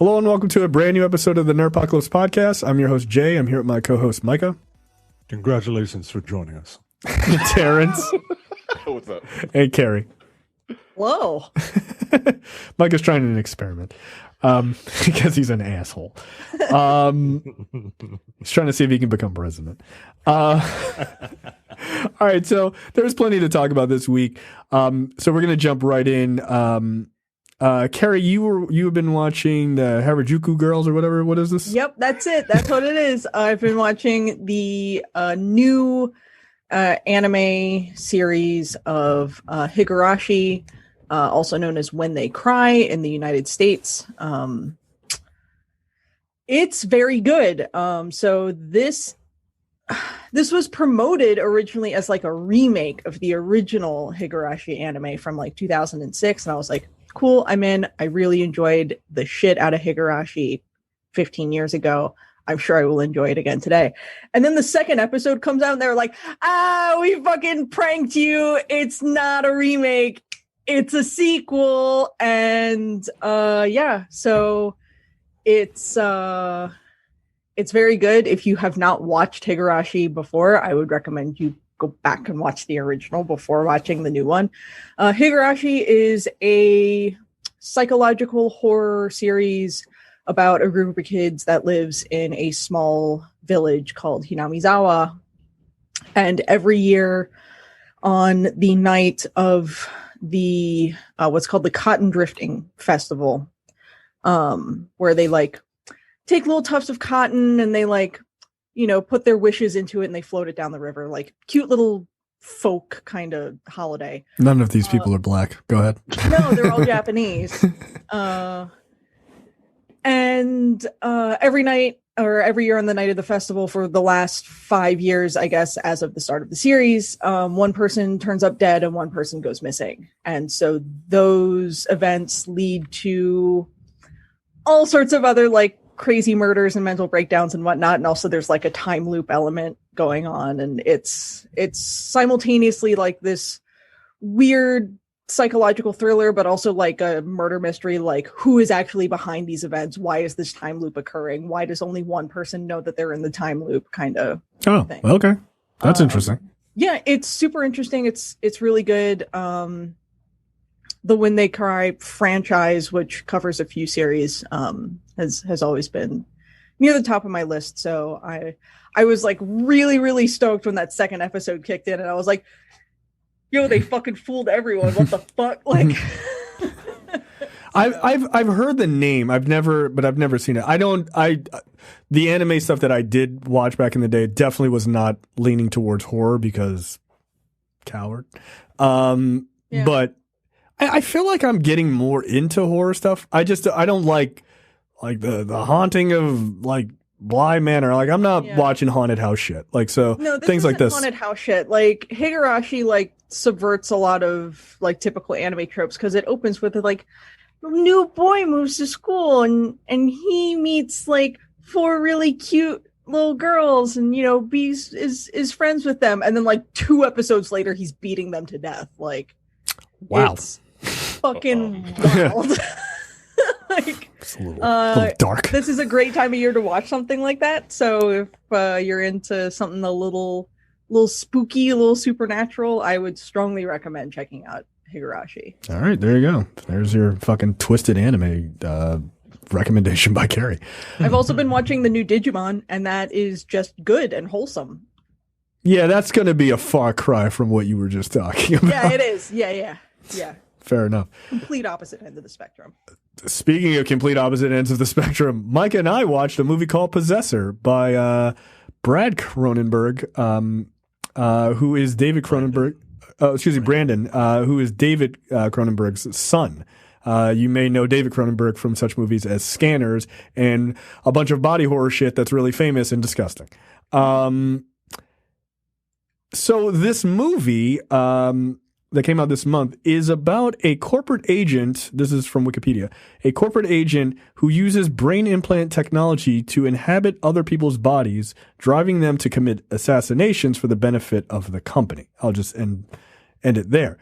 Hello and welcome to a brand new episode of the Nerdpocalypse Podcast. I'm your host, Jay. I'm here with my co-host, Micah. Congratulations for joining us. Terrence. What's up? And Carrie. Whoa. Micah's trying an experiment because he's an asshole. He's trying to see if he can become president. All right, so there's plenty to talk about this week. So we're going to jump right in. Carrie, you have been watching the Harajuku Girls or whatever. What is this? Yep, that's it. That's what it is. I've been watching the new anime series of Higurashi, also known as When They Cry in the United States. It's very good. So this was promoted originally as like a remake of the original Higurashi anime from like 2006, and I was like, cool, I'm in. I really enjoyed the shit out of Higurashi 15 years ago. I'm sure I will enjoy it again today. And then the second episode comes out and they're like, we fucking pranked you. It's not a remake. It's a sequel. And yeah, so it's very good. If you have not watched Higurashi before, I would recommend you go back and watch the original before watching the new one. Higurashi is a psychological horror series about a group of kids that lives in a small village called Hinamizawa. And every year on the night of the what's called the Cotton Drifting Festival, where they like take little tufts of cotton and they like, you know, put their wishes into it and they float it down the river, like cute little folk kind of holiday. None of these people are black. Go ahead. No, they're all Japanese. And every night or every year on the night of the festival for the last 5 years, I guess, as of the start of the series, one person turns up dead and one person goes missing. And so those events lead to all sorts of other like crazy murders and mental breakdowns and whatnot. And also there's like a time loop element going on. And it's simultaneously like this weird psychological thriller, but also like a murder mystery, like who is actually behind these events? Why is this time loop occurring? Why does only one person know that they're in the time loop kind of thing? Okay. That's interesting. Yeah, it's super interesting. It's really good. The When They Cry franchise, which covers a few series, has always been near the top of my list. So I was like really, really stoked when that second episode kicked in, and I was like, yo, they fucking fooled everyone. What the fuck? Like I've heard the name. I've never seen it. The anime stuff that I did watch back in the day definitely was not leaning towards horror because coward. Yeah. But I feel like I'm getting more into horror stuff. I don't like the haunting of like Bly Manor. Like I'm not watching haunted house shit. Like so things like this. Haunted house shit. Like Higurashi like subverts a lot of like typical anime tropes because it opens with like a new boy moves to school and he meets like 4 really cute little girls and you know is friends with them, and then like 2 episodes later he's beating them to death. Like wow. It's fucking wild. Like it's a little dark. This is a great time of year to watch something like that. So if you're into something a little spooky, a little supernatural, I would strongly recommend checking out Higurashi. All right, there you go. There's your fucking twisted anime recommendation by Carrie. I've also been watching the new Digimon, and that is just good and wholesome. Yeah, that's going to be a far cry from what you were just talking about. Yeah, it is. Yeah. Fair enough. Complete opposite end of the spectrum. Speaking of complete opposite ends of the spectrum, Mike and I watched a movie called Possessor by Brad Cronenberg, who is David Cronenberg. Brandon, who is David Cronenberg's son. You may know David Cronenberg from such movies as Scanners and a bunch of body horror shit that's really famous and disgusting. So this movie that came out this month is about a corporate agent. This is from Wikipedia. A corporate agent who uses brain implant technology to inhabit other people's bodies, driving them to commit assassinations for the benefit of the company. I'll just end it there.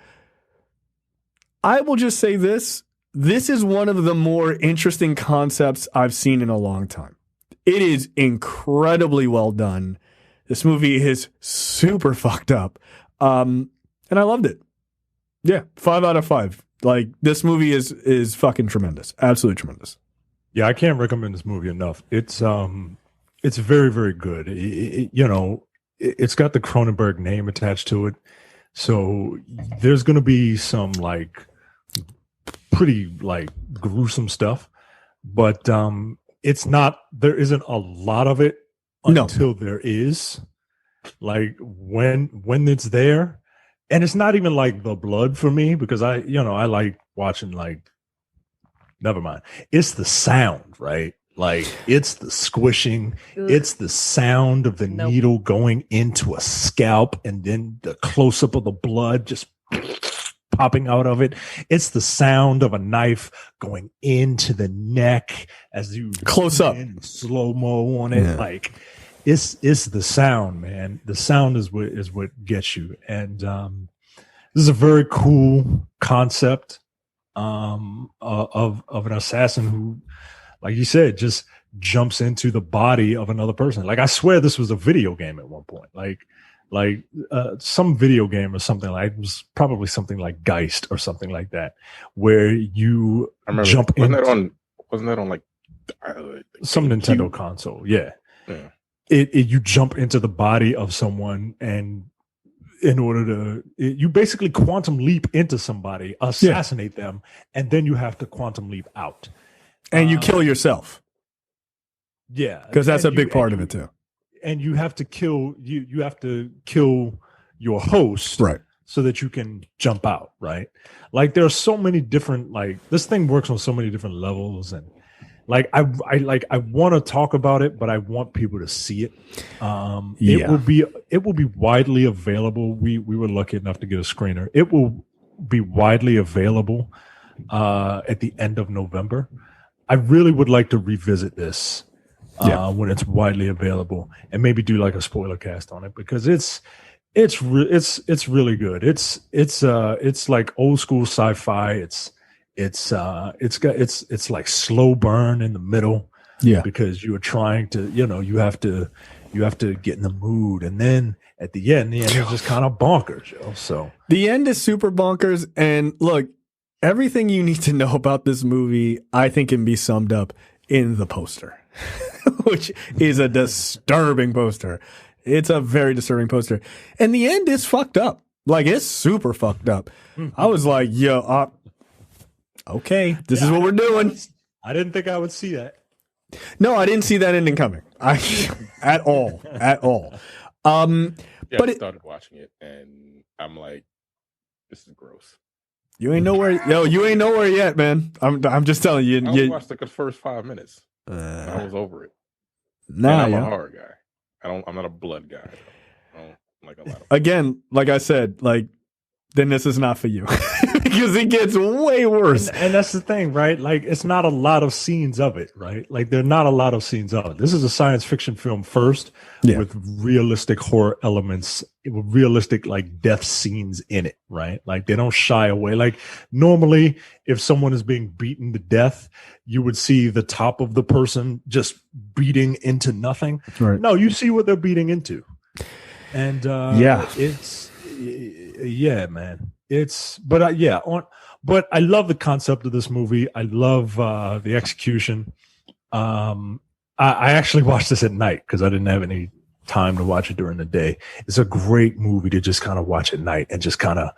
I will just say this. this is one of the more interesting concepts I've seen in a long time. It is incredibly well done. This movie is super fucked up. And I loved it. Yeah, 5 out of 5. Like, this movie is fucking tremendous. Absolutely tremendous. Yeah, I can't recommend this movie enough. It's very, very good. It's got the Cronenberg name attached to it. So there's going to be some like pretty like gruesome stuff, but there isn't a lot of it until there is. Like when it's there, and it's not even like the blood for me, because I like watching, like, never mind. It's the sound, right? Like, it's the squishing, it's the sound of the needle going into a scalp, and then the close up of the blood just popping out of it. It's the sound of a knife going into the neck as you close up, slow mo on it. Yeah. Like, it's the sound, man. The sound is what gets you. And this is a very cool concept of an assassin who, like you said, just jumps into the body of another person. Like, I swear this was a video game at one point. Like some video game or something, like, it was probably something like Geist or something like that, where you jump in. Wasn't that on like some Nintendo console? Yeah. You jump into the body of someone, and in order to, you basically quantum leap into somebody, assassinate them, and then you have to quantum leap out. And you kill yourself. Yeah. Because that's a big part of it too. And you have to kill you have to kill your host, right, so that you can jump out, right? Like, there are so many different, like, this thing works on so many different levels, and like I want to talk about it, but I want people to see it. It will be widely available. We were lucky enough to get a screener. It will be widely available at the end of November. I really would like to revisit this when it's widely available, and maybe do like a spoiler cast on it, because it's really good. It's like old school sci-fi. It's like slow burn in the middle, because you are trying to, you have to get in the mood, and then at the end is just kind of bonkers, yo. So the end is super bonkers, and look, everything you need to know about this movie, I think, can be summed up in the poster, which is a disturbing poster. It's a very disturbing poster. And the end is fucked up. Like, it's super fucked up. I was like, yo, okay, this is what we're doing. I didn't think I would see that. No, I didn't see that ending coming. At all. I started watching it, and I'm like, this is gross. You ain't nowhere. You ain't nowhere yet, man. I'm just telling you. I watched like the first 5 minutes. And I was over it. I'm a horror guy. I'm not a blood guy. I don't like a lot of. Again, like I said, like, then this is not for you, because it gets way worse. And that's the thing, right? Like, it's not a lot of scenes of it, right? Like, there are not a lot of scenes of it. This is a science fiction film first, with realistic horror elements, with realistic, like, death scenes in it, right? Like, they don't shy away. Like, normally, if someone is being beaten to death, you would see the top of the person just beating into nothing. Right. No, you see what they're beating into. And man. But I love the concept of this movie. I love the execution. I actually watched this at night because I didn't have any time to watch it during the day. It's a great movie to just kind of watch at night and just kind of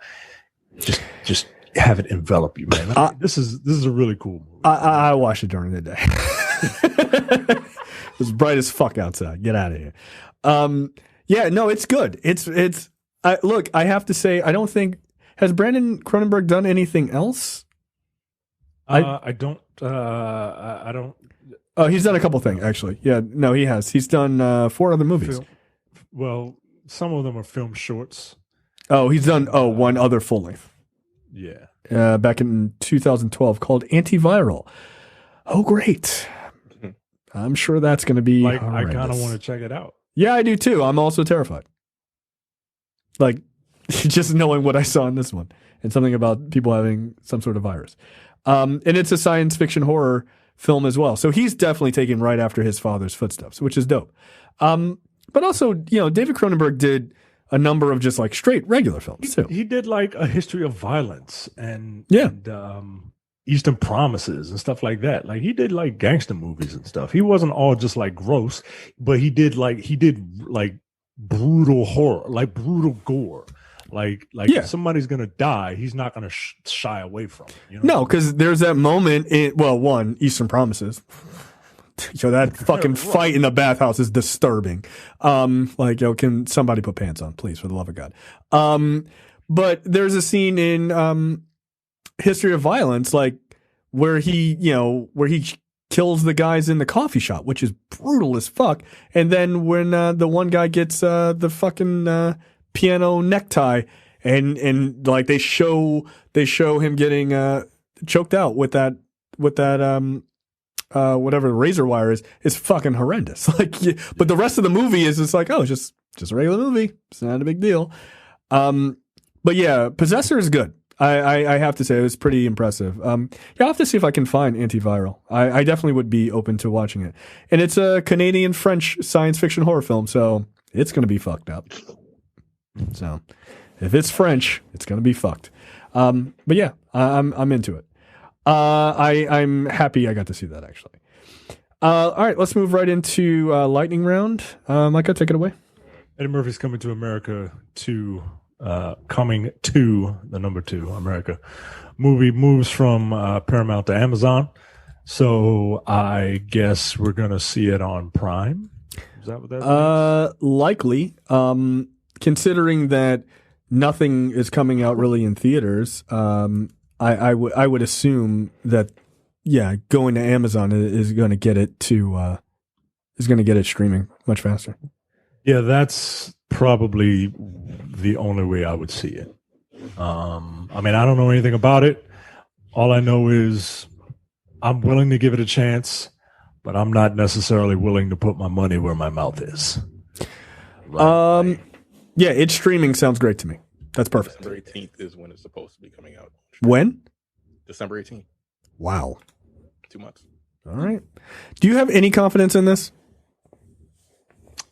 just have it envelop you, man. This is a really cool movie. I watched it during the day. It was bright as fuck outside. Get out of here. No, it's good. Look, I have to say, I don't think, has Brandon Cronenberg done anything else? I don't. Oh, he's done a couple things, actually. Yeah, no, he has. He's done 4 other movies. Well, some of them are film shorts. Oh, he's done one other full length. Yeah. Back in 2012, called Antiviral. Oh, great. I'm sure that's going to be like, horrendous. I kind of want to check it out. Yeah, I do too. I'm also terrified. Like, just knowing what I saw in this one, and something about people having some sort of virus. And it's a science fiction horror film as well. So he's definitely taking right after his father's footsteps, which is dope. But also, David Cronenberg did a number of just like straight regular films too. He did like A History of Violence and Eastern Promises and stuff like that. Like he did like gangster movies and stuff. He wasn't all just like gross, but he did like brutal horror, like brutal gore. Like if somebody's gonna die, he's not gonna shy away from it. No, because there's that moment in Eastern Promises. That fucking fight in the bathhouse is disturbing. Can somebody put pants on, please, for the love of God? But there's a scene in History of Violence, like where he kills the guys in the coffee shop, which is brutal as fuck. And then when the one guy gets the fucking piano necktie, and like they show him getting choked out with that whatever the razor wire is fucking horrendous. But the rest of the movie is just like, oh, it's just a regular movie. It's not a big deal. But yeah, Possessor is good. I have to say it was pretty impressive. I'll have to see if I can find Antiviral. I definitely would be open to watching it. And it's a Canadian-French science fiction horror film, so it's going to be fucked up. So if it's French, it's going to be fucked. But yeah, I'm into it. I'm happy I got to see that actually. All right, let's move right into lightning round. Micah, take it away. Eddie Murphy's Coming to America 2. Coming to the number 2 America movie moves from Paramount to Amazon, so I guess we're gonna see it on Prime. Is that what that means? Likely, considering that nothing is coming out really in theaters. I would assume that going to Amazon is going to get it streaming much faster. Yeah, that's probably the only way I would see it. I mean, I don't know anything about it. All I know is I'm willing to give it a chance, but I'm not necessarily willing to put my money where my mouth is. Yeah, it's streaming sounds great to me. That's perfect. December 18th is when it's supposed to be coming out. When? December 18th. Wow. 2 months. All right. Do you have any confidence in this?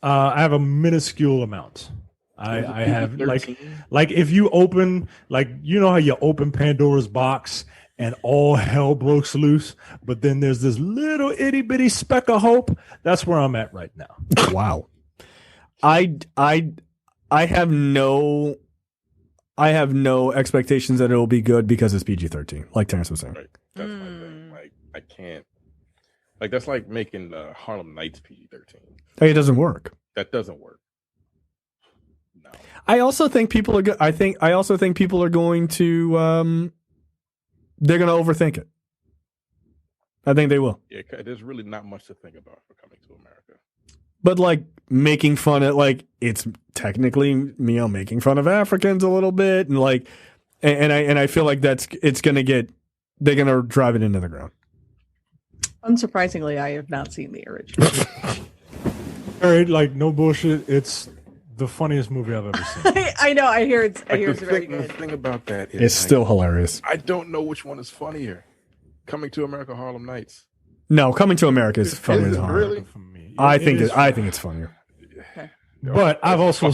I have a minuscule amount. I have like if you open, like, how you open Pandora's box and all hell breaks loose, but then there's this little itty bitty speck of hope. That's where I'm at right now. Wow. I have no expectations that it will be good because it's PG-13, like Terrence was saying. Right. That's my thing. Like, I can't. Like, that's like making Harlem Nights PG-13. It doesn't work. That doesn't work. No. I also think people are. I also think people are going to. They're going to overthink it. I think they will. Yeah, there's really not much to think about for Coming to America. But like making fun of, like, it's technically making fun of Africans a little bit, and like, and I feel like they're gonna drive it into the ground. Unsurprisingly, I have not seen the original. All right, like, no bullshit. It's the funniest movie I've ever seen. I know. I hear it's very good. The thing about that is it's still hilarious. I don't know which one is funnier. Coming to America, Harlem Nights. No, Coming to America is funnier than Harlem. Really? For me. I think it's funnier. Okay. But I've also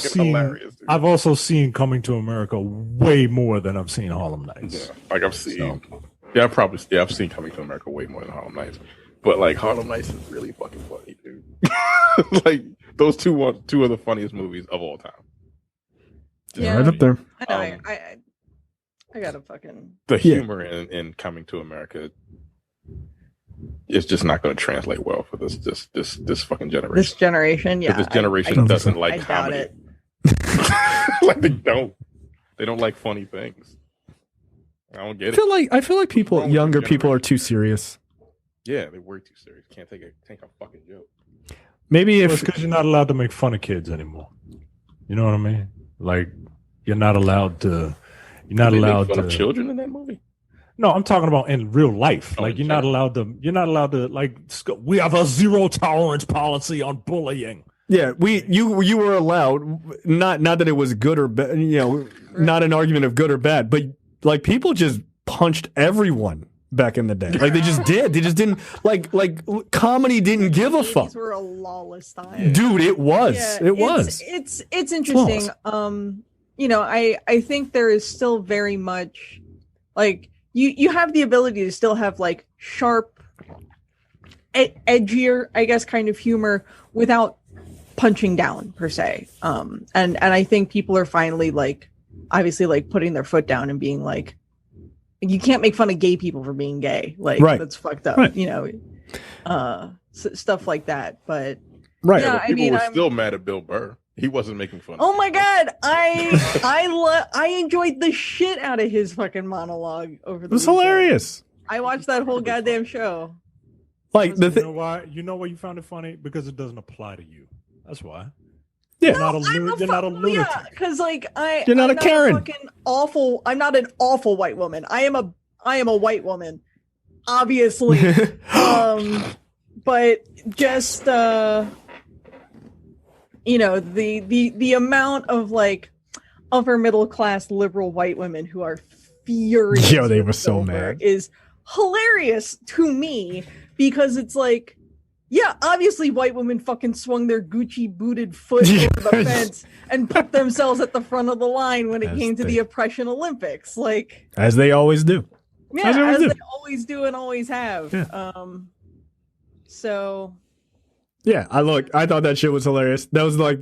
seen Coming to America way more than I've seen Harlem Nights. Yeah, like I've seen. So. I've seen Coming to America way more than Harlem Nights. But like Harlem Nights is really fucking funny, dude. Like those two of the funniest movies of all time. Yeah, right up there. I know. I gotta fucking. The humor in Coming to America is just not going to translate well for this fucking generation. This generation, yeah. This generation doesn't like comedy. Doubt it. Like they don't like funny things. I don't get it. I feel like younger people are too serious. Yeah, they were too serious. Can't take a fucking joke. Maybe if it's because you're not allowed to make fun of kids anymore. You know what I mean? Like, you're not allowed to. You're not allowed to. Children in that movie? No, I'm talking about in real life. Like, you're not allowed to. You're not allowed to. Like, we have a zero tolerance policy on bullying. Yeah, you were allowed. Not that it was good or bad. Not an argument of good or bad, but like people just punched everyone back in the day. Like they just did. They just didn't like comedy didn't give a fuck. These were a lawless time. Dude, it was. Yeah, it was. It's interesting. You know, I think there is still very much like you have the ability to still have like sharp, edgier, I guess, kind of humor without punching down per se. And I think people are finally like obviously like putting their foot down and being like, you can't make fun of gay people for being gay. Like that's fucked up, you know, stuff like that. But yeah, people were still mad at Bill Burr. He wasn't making fun. Oh my god, I enjoyed the shit out of his fucking monologue over the. It was hilarious. I watched that whole goddamn show. Like you know why? You know why you found it funny? Because it doesn't apply to you. That's why. Yeah, you're not a lunatic. Yeah, because like you're not a Karen. I'm not an awful white woman. I am a white woman, obviously. But just you know, the amount of like upper middle class liberal white women who are furious. Yo, they were so mad. Is hilarious to me because it's like, yeah, obviously white women fucking swung their Gucci booted foot over the fence and put themselves at the front of the line when it came to the oppression Olympics. Like as they always do. Yeah, as they always do and always have. Yeah. So yeah, I thought that shit was hilarious. That was like,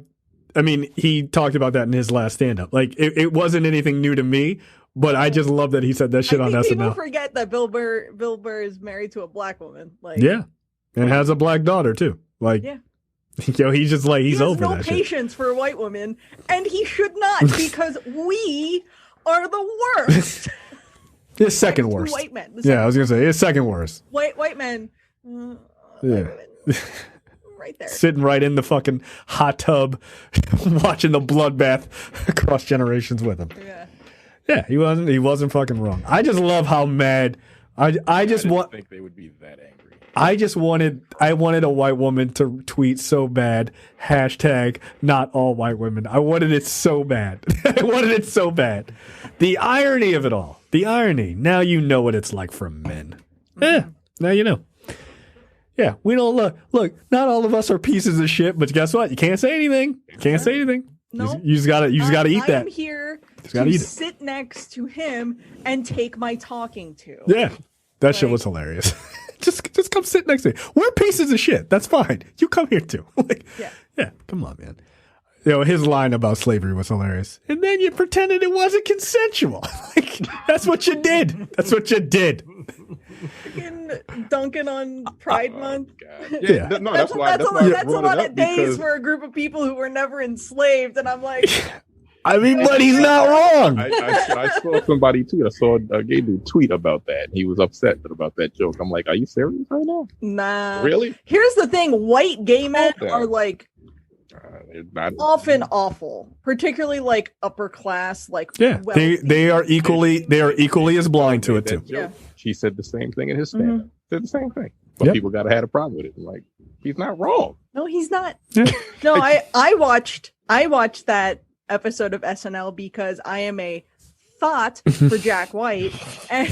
I mean, he talked about that in his last stand-up. Like, it wasn't anything new to me, but I just love that he said that shit on SNL. People forget that Bill Burr is married to a black woman. Like, yeah, and has a black daughter too. Like, yeah, yo, he's just like he's over that shit. He has no patience for a white woman, and he should not because we are the worst. His second worst. White men. Yeah, I was gonna say his second worst. White men. Yeah. Right there. Sitting right in the fucking hot tub, watching the bloodbath across generations with him. Yeah. Yeah, he wasn't fucking wrong. I just love how mad. I didn't think they would be that angry. I wanted a white woman to tweet so bad, hashtag not all white women. I wanted it so bad. I wanted it so bad. The irony of it all. The irony. Now you know what it's like for men. Yeah, now you know. Yeah, we don't look, not all of us are pieces of shit, but guess what? You can't say anything. Can't say anything. No. You just gotta eat that. I'm here to sit next to him and take my talking to. Yeah. That shit was hilarious. just come sit next to me. We're pieces of shit. That's fine. You come here too. Yeah, come on, man. You know, his line about slavery was hilarious. And then you pretended it wasn't consensual. Like, that's what you did. That's what you did. Dunking on Pride Month. Yeah. No, that's a lot of days for a group of people who were never enslaved. And I'm like, I mean, but he's not wrong. I saw somebody tweet. I saw a gay dude tweet about that. He was upset about that joke. I'm like, are you serious right now? Nah. Really? Here's the thing. White gay men are like often awful, particularly like upper class, like they are equally as blind to it too. Yeah. She said the same thing in his stand-up. Said the same thing, but people gotta have a problem with it. I'm like, he's not wrong. No, he's not. No, I watched that episode of SNL because I am a thought for Jack White, and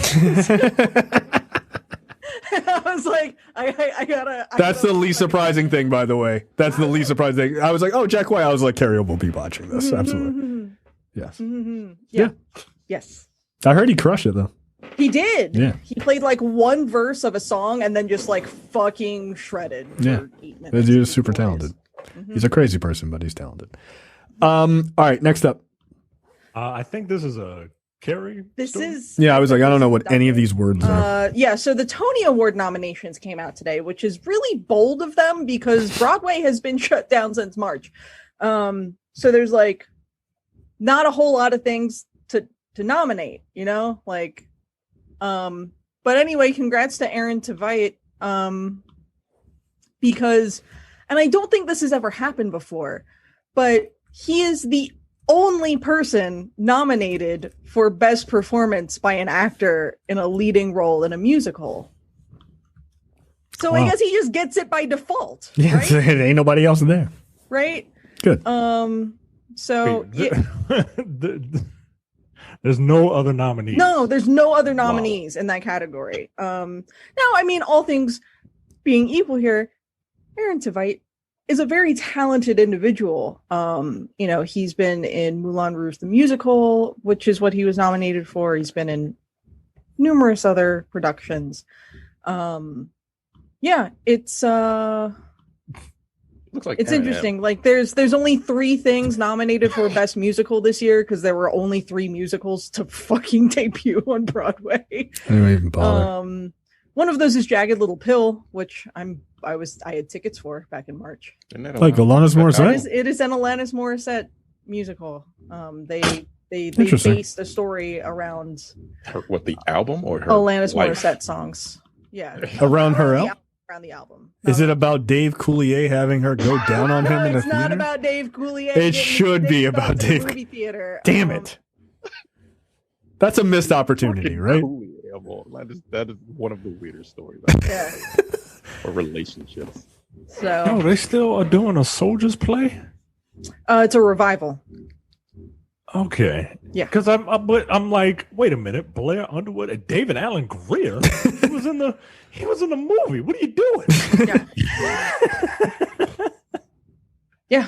I was like, I gotta. That's the least surprising thing, by the way. That's the least surprising thing. I was like, oh, Jack White. I was like, Carrie will be watching this. Absolutely. Yes. Yeah. Yes. I heard he crushed it though. He did. Yeah. He played like one verse of a song and then just like fucking shredded. Yeah. He's just super talented. He's a crazy person, but he's talented. All right, next up. I think this is a Carrie. Yeah, I was like, I don't know what any of these words are. Yeah, so the Tony Award nominations came out today, which is really bold of them because Broadway has been shut down since March. So there's like not a whole lot of things to nominate, you know? Like but anyway, congrats to Aaron Tveit because, and I don't think this has ever happened before, but he is the only person nominated for best performance by an actor in a leading role in a musical. So I guess he just gets it by default. Yeah, right? There ain't nobody else there. Right? Good. So Wait, There's no other nominees. No, there's no other nominees in that category. Now, I mean, all things being equal here, Aaron Tveit is a very talented individual. He's been in Moulin Rouge the musical, which is what he was nominated for. He's been in numerous other productions. It's Looks like it's Eminem. interesting. Like there's only 3 things nominated for best musical this year because there were only 3 musicals to fucking debut on Broadway. I didn't even bother. One of those is Jagged Little Pill, which I had tickets for back in March. Like Alanis Morissette? It is an Alanis Morissette musical. They Interesting. based a story around the album or her Alanis life? Morissette songs. Yeah, Around her album? around the album. Is it about Dave Coulier having her go down on him in a It's theater? not about Dave Coulier. It should be about Dave. Movie theater. Damn it. That's a missed opportunity, right? That is one of the weirdest stories. Yeah. Or relationships. So Oh, they still are doing a Soldiers play? it's a revival. Okay. Yeah. Because I'm like, wait a minute, Blair Underwood and David Allen Greer. he was in the movie. What are you doing? Yeah.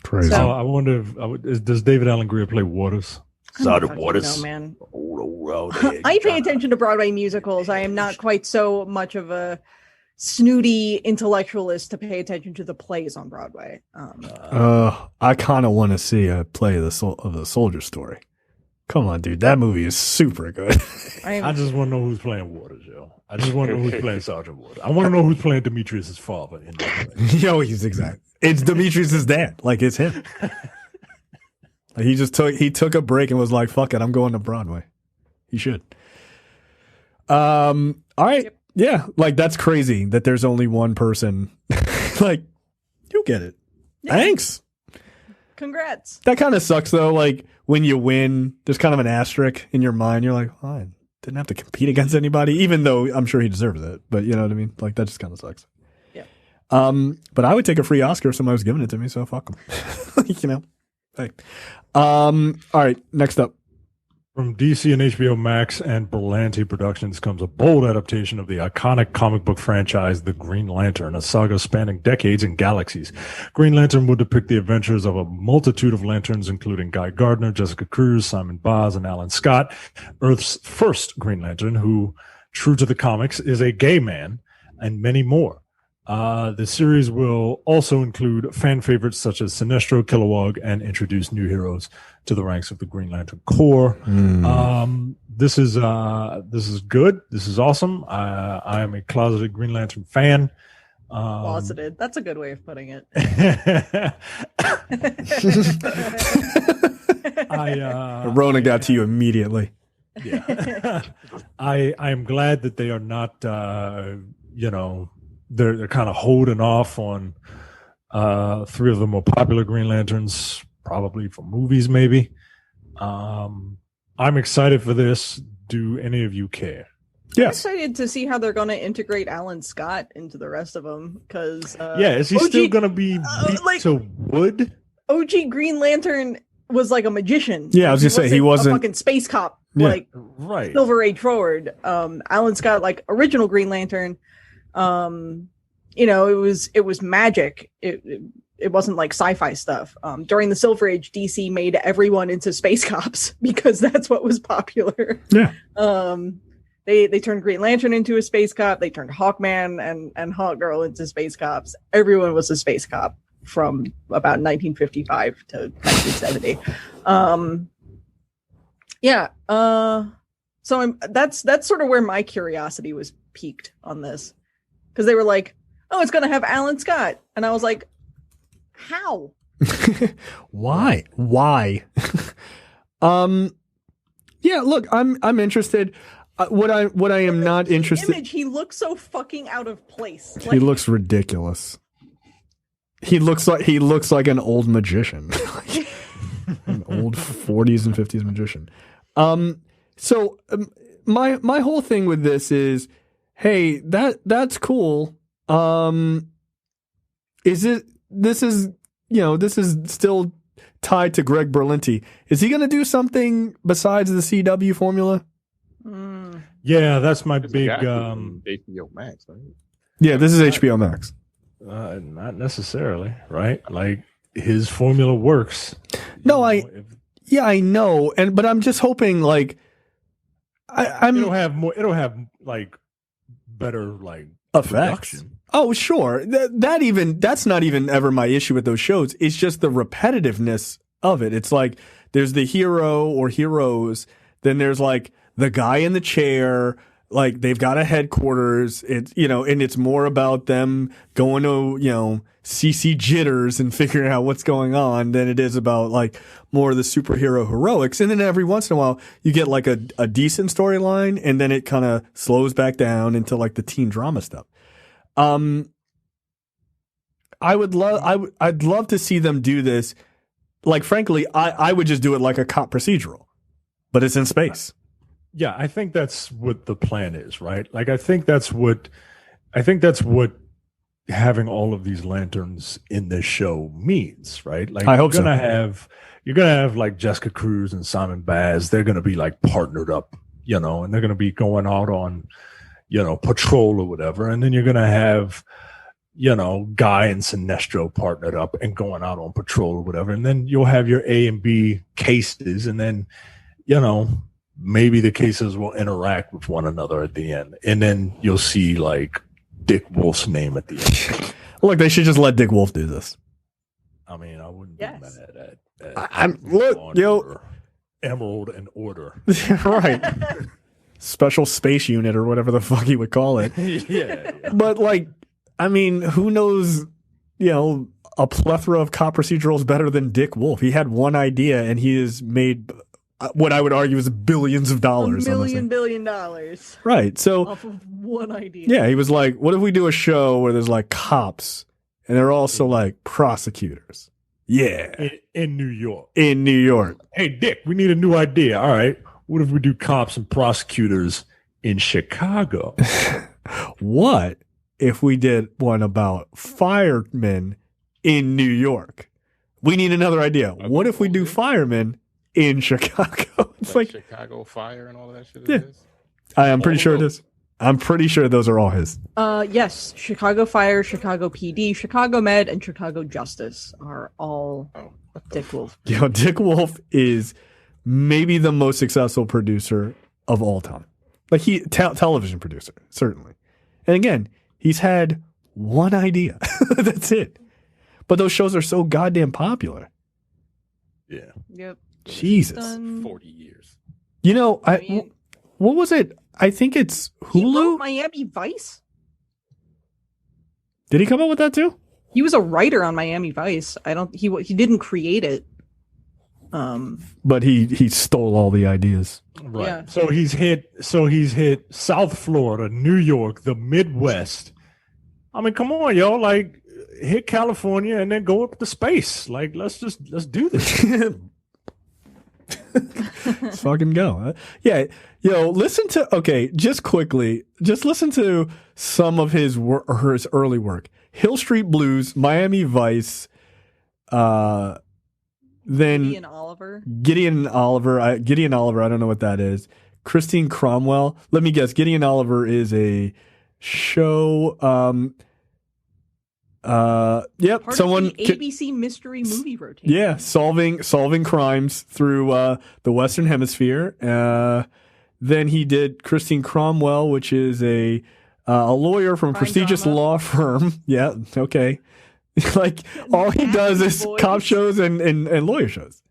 Crazy. So- I wonder if does David Allen Greer play Waters? I don't fucking know, man. Oh, I pay attention to Broadway musicals. I am not quite so much of a snooty intellectualist to pay attention to the plays on Broadway. I kind of want to see a play of the Soldier Story. Come on, dude. That movie is super good. I just want to know who's playing Waters, yo. I just want to know who's playing Sergeant Waters. I want to know who's playing Demetrius' father in that play. Yo, he's exact. It's Demetrius' dad. Like, it's him. Like, he took a break and was like, fuck it, I'm going to Broadway. He should. All right. Yep. Yeah. Like, that's crazy that there's only one person. Like, you get it. Yeah. Thanks. Congrats. That kind of sucks, though. Like, when you win, there's kind of an asterisk in your mind. You're like, oh, I didn't have to compete against anybody, even though I'm sure he deserves it. But you know what I mean? Like, that just kind of sucks. Yeah. But I would take a free Oscar if somebody was giving it to me, so fuck them. You know? Hey. All right, next up. From DC and HBO Max and Berlanti Productions comes a bold adaptation of the iconic comic book franchise, The Green Lantern, a saga spanning decades and galaxies. Green Lantern will depict the adventures of a multitude of lanterns, including Guy Gardner, Jessica Cruz, Simon Baz, and Alan Scott, Earth's first Green Lantern, who, true to the comics, is a gay man, and many more. The series will also include fan favorites such as Sinestro, Kilowog, and introduce new heroes to the ranks of the Green Lantern Corps. This is good. This is awesome. I am a closeted Green Lantern fan. Closeted. That's a good way of putting it. Rona got to you immediately. Yeah. I am glad that they are not, they're kind of holding off on 3 of the more popular Green Lanterns, probably for movies, maybe. I'm excited for this. Do any of you care? I'm Yes. excited to see how they're going to integrate Alan Scott into the rest of them. Because Is he still going to be beat to wood? OG Green Lantern was like a magician. Yeah, I was gonna say, he wasn't- a fucking space cop. Yeah. Like Right. Silver Age forward. Alan Scott, like original Green Lantern. It was magic. It wasn't like sci-fi stuff. During the Silver Age, DC made everyone into space cops because that's what was popular. Yeah. They turned Green Lantern into a space cop. They turned Hawkman and Hawkgirl into space cops. Everyone was a space cop from about 1955 to 1970. So that's sort of where my curiosity was piqued on this, because they were like, "Oh, it's gonna have Alan Scott," and I was like, "How?" Why? Yeah, look, I'm interested. What I am not interested. Image, he looks so fucking out of place. He looks ridiculous. He looks like an old magician, an old 40s and 50s magician. So my whole thing with this is, hey, that's cool. This is still tied to Greg Berlanti. Is he going to do something besides the CW formula? Yeah, that's my It's big. got to be HBO Max, right? Yeah, this is HBO Max. Not necessarily, right? Like his formula works. No, I know, but I'm just hoping like it'll have more. It'll have like better like effects. production. Oh, sure. That's not even ever my issue with those shows. It's just the repetitiveness of it. It's like there's the hero or heroes, then there's like the guy in the chair, like they've got a headquarters. It's, and it's more about them going to, CC jitters and figuring out what's going on than it is about like more of the superhero heroics. And then every once in a while you get like a decent storyline, and then it kind of slows back down into like the teen drama stuff. I'd love to see them do this. Like, frankly, I would just do it like a cop procedural, but it's in space. Yeah, I think that's what the plan is, right? Like, I think that's what having all of these lanterns in this show means, right? Like, I hope so. You're gonna have like Jessica Cruz and Simon Baz. They're gonna be like partnered up, and they're gonna be going out on, patrol or whatever. And then you're gonna have, Guy and Sinestro partnered up and going out on patrol or whatever. And then you'll have your A and B cases, and then, maybe the cases will interact with one another at the end. And then you'll see like Dick Wolf's name at the end. Look, they should just let Dick Wolf do this. I mean, I wouldn't Yes. be mad at Emerald and Order. Right. Special space unit or whatever the fuck you would call it. yeah. But like, I mean, who knows, a plethora of cop procedurals better than Dick Wolf. He had one idea and he has made what I would argue is billions of dollars. $1 billion. Right. So Off of one idea. yeah, he was like, what if we do a show where there's like cops and they're also like prosecutors? Yeah. In New York. In New York. Hey, Dick, we need a new idea. All right. What if we do cops and prosecutors in Chicago? What if we did one about firemen in New York? We need another idea. What if we do firemen in Chicago? It's like Chicago Fire and all that shit. Yeah. I am pretty sure it is. I'm pretty sure those are all his. Yes, Chicago Fire, Chicago PD, Chicago Med, and Chicago Justice are all Dick Wolf. Dick Wolf is maybe the most successful producer of all time. Like television producer, certainly. And again, he's had one idea. That's it. But those shows are so goddamn popular. Yeah. Yep. Jesus. 40 years. What was it? I think it's He Hulu. wrote Miami Vice. Did he come up with that too? He was a writer on Miami Vice. He didn't create it. But he stole all the ideas. Right. Yeah. So he's hit South Florida, New York, the Midwest. I mean, come on, yo, like hit California and then go up to space. Like, let's do this. Let's fucking go. Yeah. Listen to some of his early work. Hill Street Blues, Miami Vice, then Gideon Oliver. Gideon Oliver, I don't know what that is. Christine Cromwell. Let me guess. Gideon Oliver is a show. Yep. Part Someone. of the ABC mystery movie rotation. Yeah, solving crimes through the Western Hemisphere. Then he did Christine Cromwell, which is a lawyer from a Crime prestigious drama. law firm. Yeah, okay. Like all he does is Boys. cop shows and lawyer shows.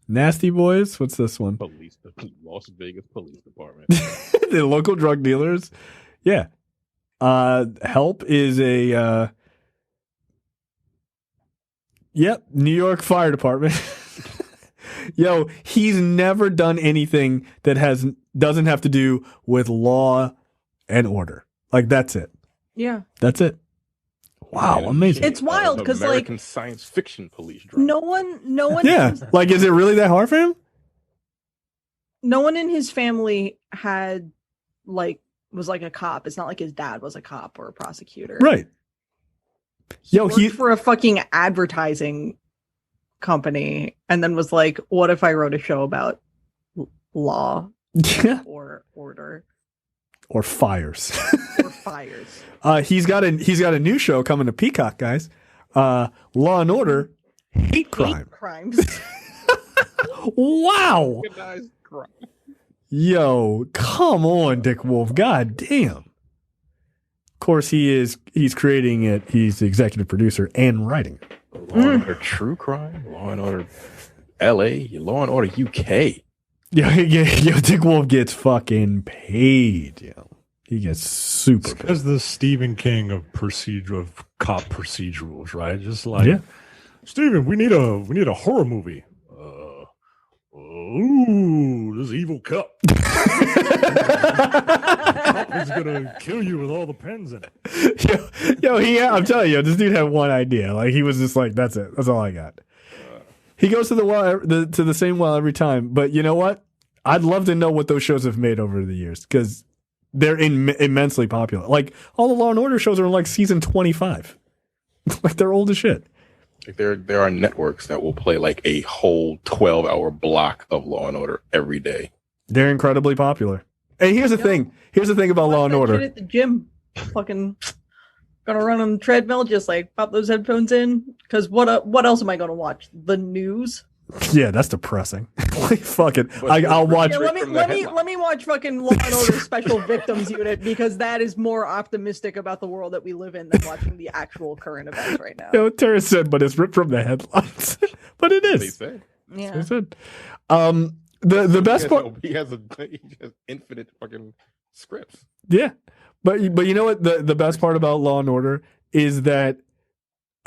Nasty Boys. What's this one? Las Vegas Police Department. The local drug dealers. Yeah. Help is a. Yep, New York Fire Department. Yo, he's never done anything that doesn't have to do with law and order. Like that's it. Yeah. That's it. Wow, amazing. It's wild because like American science fiction police drama. no one Yeah, like is it really that hard for him? no one in his family was like a cop. It's not like his dad was a cop or a prosecutor. Right. He worked for a fucking advertising company and then was like, what if I wrote a show about law or order or fires? or fires. He's got a new show coming to Peacock, guys. Law and Order Hate Crime. Hate crimes. Wow. Organized crime. Yo, come on, Dick Wolf. God damn. Of course, he's creating it. He's the executive producer and writing it. Law and Order True Crime, Law and Order LA, Law and Order UK. Yo, Dick Wolf gets fucking paid. Yo, he gets super paid. Because the Stephen King of cop procedurals, right? Just like, Stephen, we need a horror movie. Ooh, this evil cop. Cop is gonna kill you with all the pens in it. I'm telling you, this dude had one idea. Like he was just like, that's it. That's all I got. He goes to the same well every time. But you know what? I'd love to know what those shows have made over the years because they're immensely popular. Like all the Law and Order shows are in like season 25. Like they're old as shit. Like there are networks that will play like a whole 12-hour block of Law and Order every day. They're incredibly popular. And here's the thing. Here's the thing about Law and Order. At the gym, fucking gonna run on the treadmill, just like pop those headphones in. Because what else am I gonna watch? The news? Yeah, that's depressing. Like fuck it. I'll watch. Yeah, let me watch fucking Law and Order Special Victims Unit because that is more optimistic about the world that we live in than watching the actual current events right now. You know, Terrence said, but it's ripped from the headlines. But it is. They said. Yeah. They said. The best part. He has infinite fucking scripts. Yeah, but you know what? The best part about Law and Order is that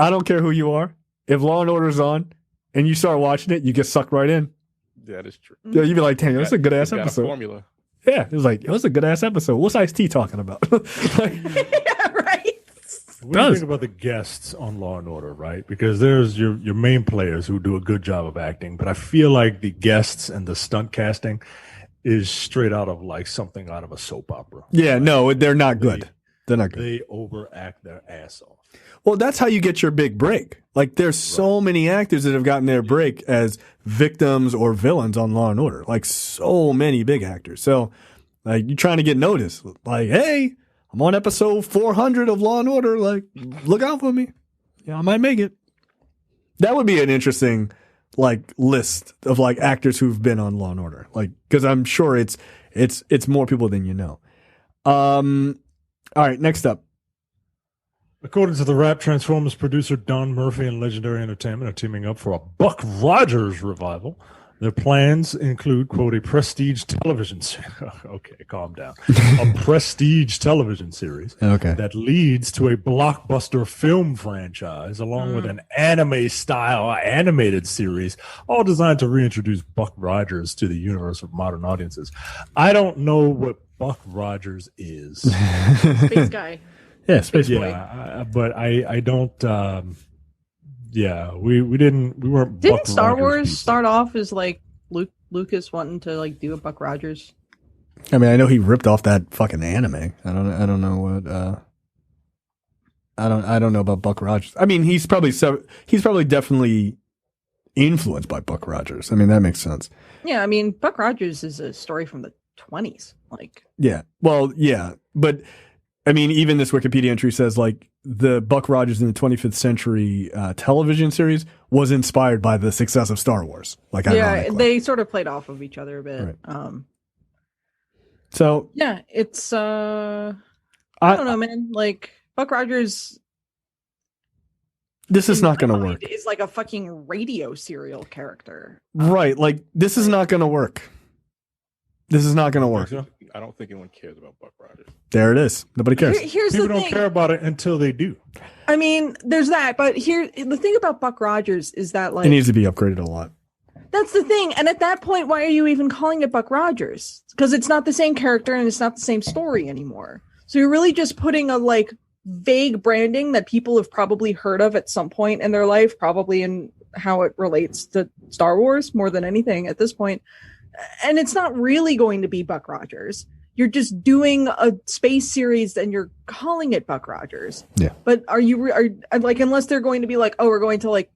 I don't care who you are. If Law and Order's on and you start watching it, you get sucked right in. Yeah, that is true. Yeah, you'd be like, "Damn, that's a good ass Got a episode." formula. Yeah, it was like, it was a good ass episode. What's Ice-T talking about? Like, Yeah, right. What do you think about the guests on Law and Order, right? Because there's your main players who do a good job of acting, but I feel like the guests and the stunt casting is straight out of like something out of a soap opera. yeah, no, they're not good. They're not good. They overact their ass off. Well, that's how you get your big break. Like, there's so many actors that have gotten their break as victims or villains on Law and Order. Like, so many big actors. So, like, you're trying to get noticed. Like, hey, I'm on episode 400 of Law and Order. Like, look out for me. Yeah, I might make it. That would be an interesting, like, list of like actors who've been on Law and Order. Like, because I'm sure it's more people than you know. All right, next up. According to the Rap, Transformers producer Don Murphy and Legendary Entertainment are teaming up for a Buck Rogers revival. Their plans include, quote, a prestige television okay, calm down. A prestige television series that leads to a blockbuster film franchise, along with an anime-style animated series, all designed to reintroduce Buck Rogers to the universe of modern audiences. I don't know what Buck Rogers is. Space guy. Yeah, Space Boy. Yeah, but I don't. We weren't. Didn't Buck Star Rogers Wars people. start off as like Lucas wanting to like do a Buck Rogers? I mean, I know he ripped off that fucking anime. I don't know what. I don't know about Buck Rogers. I mean, he's probably definitely influenced by Buck Rogers. I mean, that makes sense. Yeah, I mean, Buck Rogers is a story from the 20s. Like, yeah, well, yeah, but I mean, even this Wikipedia entry says like the Buck Rogers in the 25th century television series was inspired by the success of Star Wars. Like, yeah, ironically. they sort of played off of each other a bit. Right. So yeah, it's I don't know, man. Like Buck Rogers. This is not going to work. Is like a fucking radio serial character. Right. Like, this is not going to work. This is not going to work. I don't think anyone cares about Buck Rogers. There it is. Nobody cares. Here's People the don't thing. care about it until they do. I mean, there's that, but here the thing about Buck Rogers is that like It needs to be upgraded a lot. that's the thing. And at that point, why are you even calling it Buck Rogers? Because it's not the same character and it's not the same story anymore. So you're really just putting a like vague branding that people have probably heard of at some point in their life, probably in how it relates to Star Wars more than anything at this point. And it's not really going to be Buck Rogers. You're just doing a space series and you're calling it Buck Rogers. Yeah. But are like, unless they're going to be like, oh, we're going to like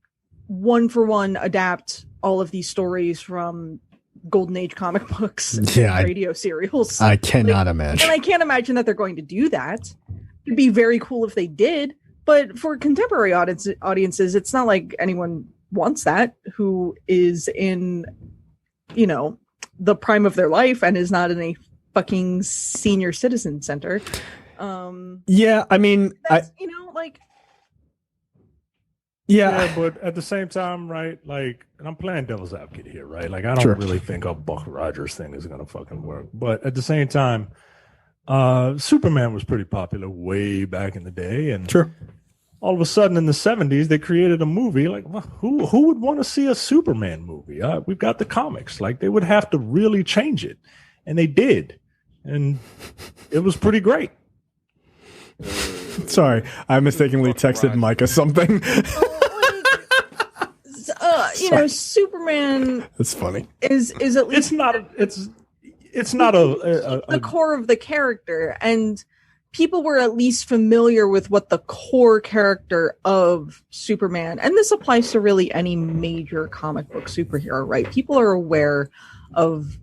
one for one adapt all of these stories from Golden Age comic books and radio serials. I cannot imagine. And I can't imagine that they're going to do that. It'd be very cool if they did. But for contemporary audiences, it's not like anyone wants that, who is in, you know, the prime of their life and is not in a fucking senior citizen center. Yeah, I mean, you know, like... Yeah, but at the same time, right, like, and I'm playing devil's advocate here, right? Like, I don't really think a Buck Rogers thing is going to fucking work. But at the same time, Superman was pretty popular way back in the day. And all of a sudden in the 70s, they created a movie. Like, well, who would want to see a Superman movie? We've got the comics. Like, they would have to really change it. And they did. And it was pretty great. Sorry, I mistakenly texted Micah something. You know, Superman. That's funny. Is at least it's not the core of the character, and people were at least familiar with what the core character of Superman, and this applies to really any major comic book superhero, right? People are aware of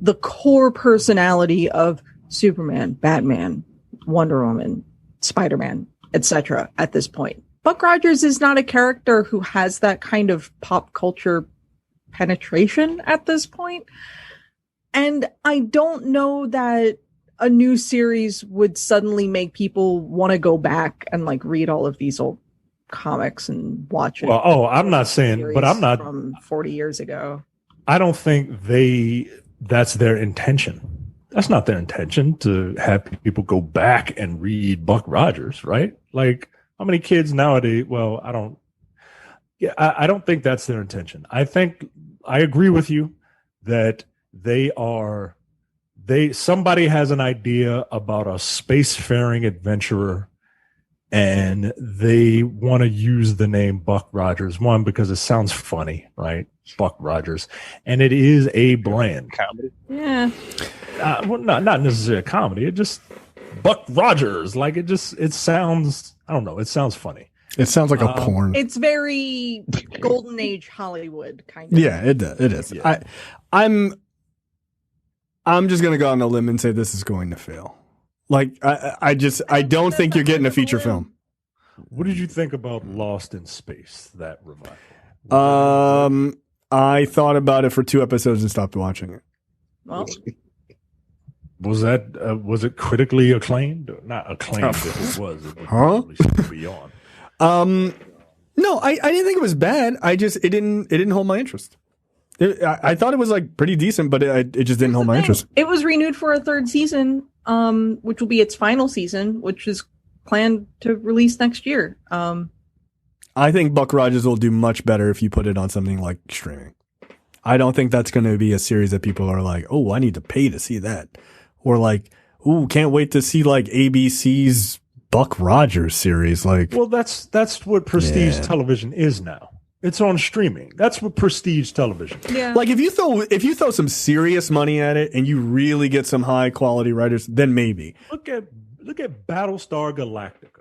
the core personality of Superman, Batman, Wonder Woman, Spider-Man, etc. at this point. Buck Rogers is not a character who has that kind of pop culture penetration at this point. And I don't know that a new series would suddenly make people want to go back and like read all of these old comics and watch it. Well, I'm not saying, but I'm not from 40 years ago. I don't think that's their intention. That's not their intention to have people go back and read Buck Rogers, right? Like, how many kids nowadays? Well, I don't think that's their intention. I think I agree with you that somebody has an idea about a spacefaring adventurer and they want to use the name Buck Rogers. One, because it sounds funny, right? Buck Rogers. And it is a brand. Comedy. Yeah. Well, not necessarily a comedy. It just Buck Rogers. Like it sounds, I don't know. It sounds funny. It sounds like a porn. It's very Golden Age Hollywood kind of. Yeah, it is. Yeah. I'm just gonna go on a limb and say this is going to fail. Like I don't think you're getting a feature film. What did you think about Lost in Space, that revival? I thought about it for 2 episodes and stopped watching it. Well, was it critically acclaimed? Not acclaimed if it was. It would probably still be on. No, I didn't think it was bad. It didn't hold my interest. I thought it was like pretty decent, but it just didn't hold my interest. It was renewed for a 3rd season, which will be its final season, which is planned to release next year. I think Buck Rogers will do much better if you put it on something like streaming. I don't think that's going to be a series that people are like, oh, I need to pay to see that. Or like, ooh, can't wait to see like ABC's Buck Rogers series. Like, well, that's what prestige television is now. It's on streaming. That's what prestige television. Yeah. Like if you throw some serious money at it and you really get some high quality writers, then maybe. Look at Battlestar Galactica.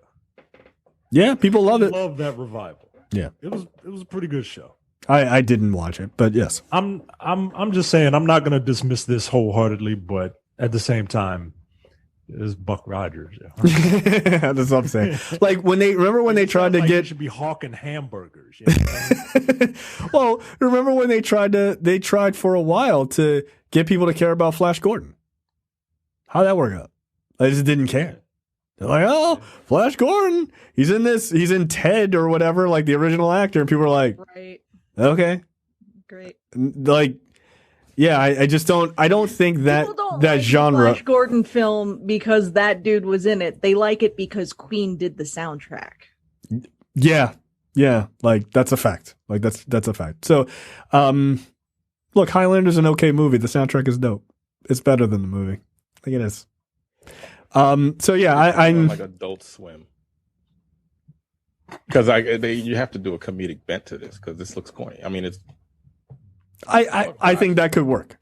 Yeah, people love it. Love that revival. Yeah. It was a pretty good show. I didn't watch it, but yes. I'm just saying I'm not going to dismiss this wholeheartedly, but at the same time, it's Buck Rogers. Yeah. That's what I'm saying. Like when they tried to get, should be hawking hamburgers. You know? Well, remember when they tried for a while to get people to care about Flash Gordon? How'd that work out? They just didn't care. They're like, oh, Flash Gordon, he's in Ted or whatever, like the original actor, and people are like, right. Okay. Great. Like, yeah, I don't think that like genre. The Flash Gordon film because that dude was in it. They like it because Queen did the soundtrack. Yeah. Like that's a fact. Like that's a fact. So, look, Highlander's an okay movie. The soundtrack is dope. It's better than the movie. I think it is. So yeah, I'm like Adult Swim. Because you have to do a comedic bent to this because this looks corny. I mean, it's. I think that could work.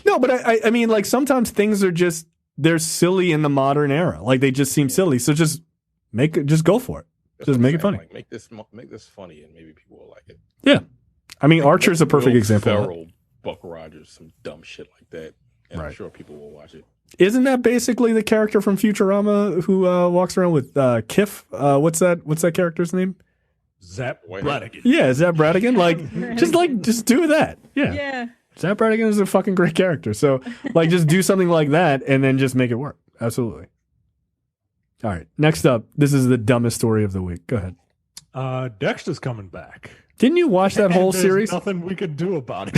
No, but I mean, like sometimes things are they're silly in the modern era. Like they just seem silly. So just go for it. That's Just what make I'm it saying. funny. Like, make this funny, and maybe people will like it. Yeah. I mean, Like, Archer's a perfect Will example. Of Ferrell, Buck Rogers, some dumb shit like that, and I'm Right. sure people will watch it. Isn't that basically the character from Futurama who walks around with Kiff? What's that character's name? Zap Wait. Brannigan. Yeah, Zap Brannigan. Just do that. Yeah. Yeah. Zap Brannigan is a fucking great character. So just do something like that and then just make it work. Absolutely. All right. Next up, this is the dumbest story of the week. Go ahead. Dexter's coming back. Didn't you watch that whole There's series? Nothing we could do about it.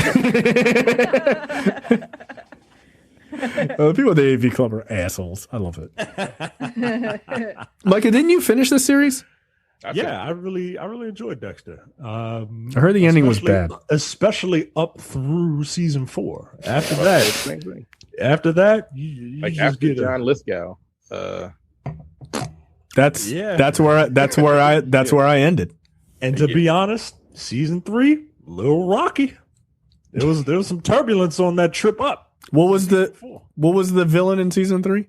The people at the AV Club are assholes. I love it. Micah, didn't you finish the series? Yeah, I really enjoyed Dexter. I heard the ending was bad. Especially up through season 4. After Same thing. that, you Like just after get John Lithgow. That's where I ended. And to be honest, season 3, a little rocky. There was some turbulence on that trip up. What was the villain in season 3?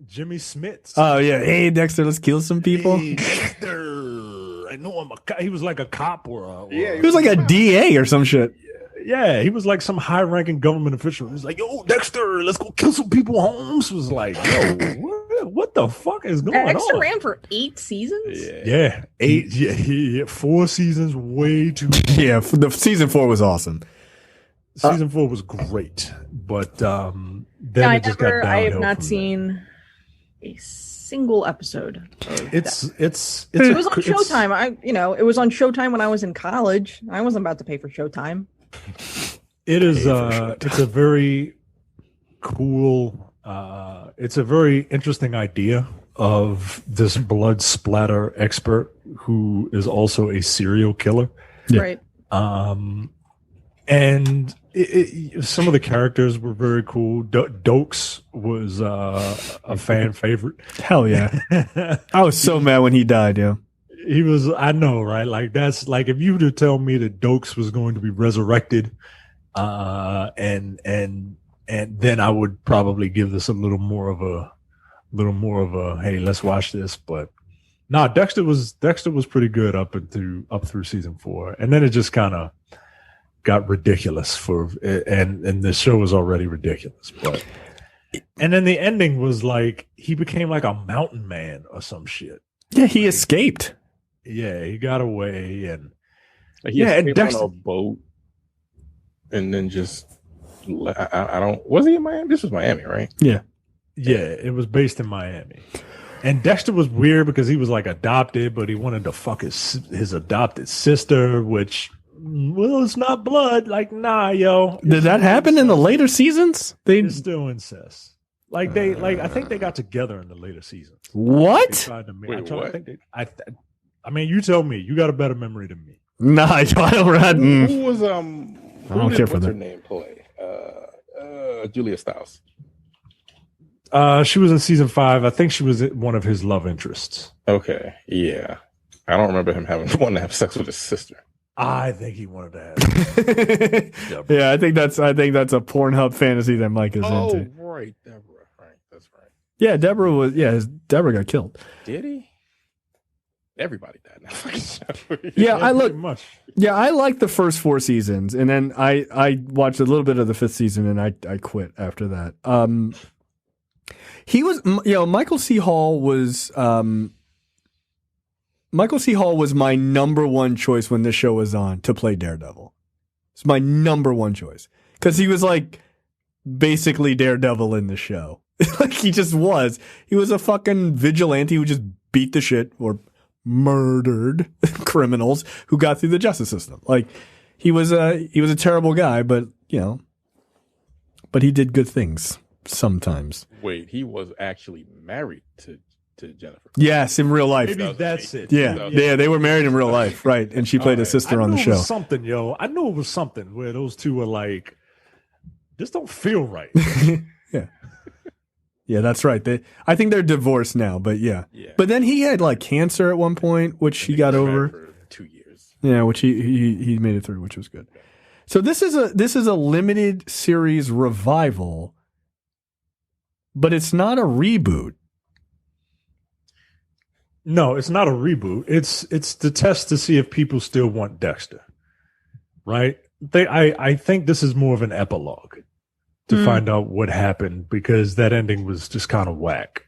Jimmy Smits. Oh yeah, hey Dexter, let's kill some people. Hey, Dexter, I know I'm a cop. He was like a cop He was like a DA or some shit. Yeah, he was like some high-ranking government official. He was like, "Yo, Dexter, let's go kill some people." Holmes was like, "Yo, what the fuck is going on?" Dexter ran for 8 seasons. Yeah, 8. Yeah, 4 seasons, way too. Yeah, the season 4 was awesome. Season 4 was great, but then I it just got downhill. I have not from seen a single episode. Of there. it was on Showtime. It was on Showtime when I was in college. I wasn't about to pay for Showtime. It is. It's a very cool. It's a very interesting idea of this blood splatter expert who is also a serial killer. Yeah. Right. And some of the characters were very cool. Dokes was a fan favorite. Hell yeah. I was so mad when he died, yeah. He was, I know, right? Like, that's like if you were to tell me that Dokes was going to be resurrected, and then I would probably give this a little more of a hey, let's watch this. But nah, Dexter was pretty good up through season 4, and then it just kind of got ridiculous and the show was already ridiculous. But and then the ending was like he became like a mountain man or some shit. Yeah, he escaped. Yeah, he got away and and Dexter on a boat, and then just I don't. Was he in Miami? This was Miami, right? Yeah, it was based in Miami. And Dexter was weird because he was like adopted, but he wanted to fuck his adopted sister, which it's not blood. Like, nah, yo. Did that happen in the later seasons? It's still incest. Like I think they got together in the later seasons. What? I mean, you tell me. You got a better memory than me. Nah, I don't. Who was I don't care for what's her that. name play? Julia Stiles. She was in season 5. I think she was one of his love interests. Okay, yeah. I don't remember him wanting to have sex with his sister. I think he wanted to have. Yeah, I think that's a Pornhub fantasy that Mike is into. Right, Deborah. Right, that's right. Yeah, Deborah got killed. Did he? Everybody died in that fucking show. Yeah, I liked the first 4 seasons, and then I watched a little bit of the 5th season, and I quit after that. He was, Michael C. Hall was my number one choice when this show was on to play Daredevil. It's my number one choice because he was like basically Daredevil in the show. Like he just was. He was a fucking vigilante who just beat the shit or murdered criminals who got through the justice system. Like he was a terrible guy, but he did good things sometimes. Wait, he was actually married to Jennifer. Yes, in real life. Maybe that's it. Yeah, they were married in real life, right? And she played his sister on the show. It was something, yo. I knew it was something where those two were like, this don't feel right. Yeah. Yeah, that's right. I think they're divorced now, but yeah. But then he had like cancer at one point, which he got over for 2 years. Yeah, which he made it through, which was good. So this is a limited series revival, but it's not a reboot. No, it's not a reboot. It's to test to see if people still want Dexter, right? I think this is more of an epilogue to find out what happened, because that ending was just kind of whack.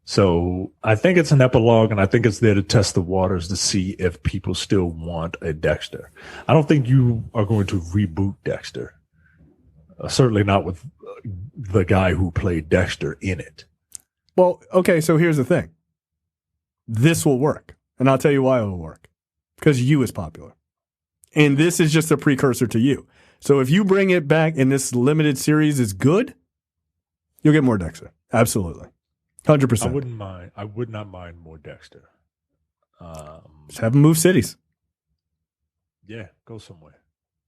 So I think it's an epilogue, and I think it's there to test the waters to see if people still want a Dexter. I don't think you are going to reboot Dexter. Certainly not with the guy who played Dexter in it. Well, okay, so here's the thing. This will work, and I'll tell you why it will work. Because You is popular. And this is just a precursor to You. So if you bring it back and this limited series is good, you'll get more Dexter. Absolutely. 100%. I wouldn't mind. I would not mind more Dexter. Just have him move cities. Yeah, go somewhere.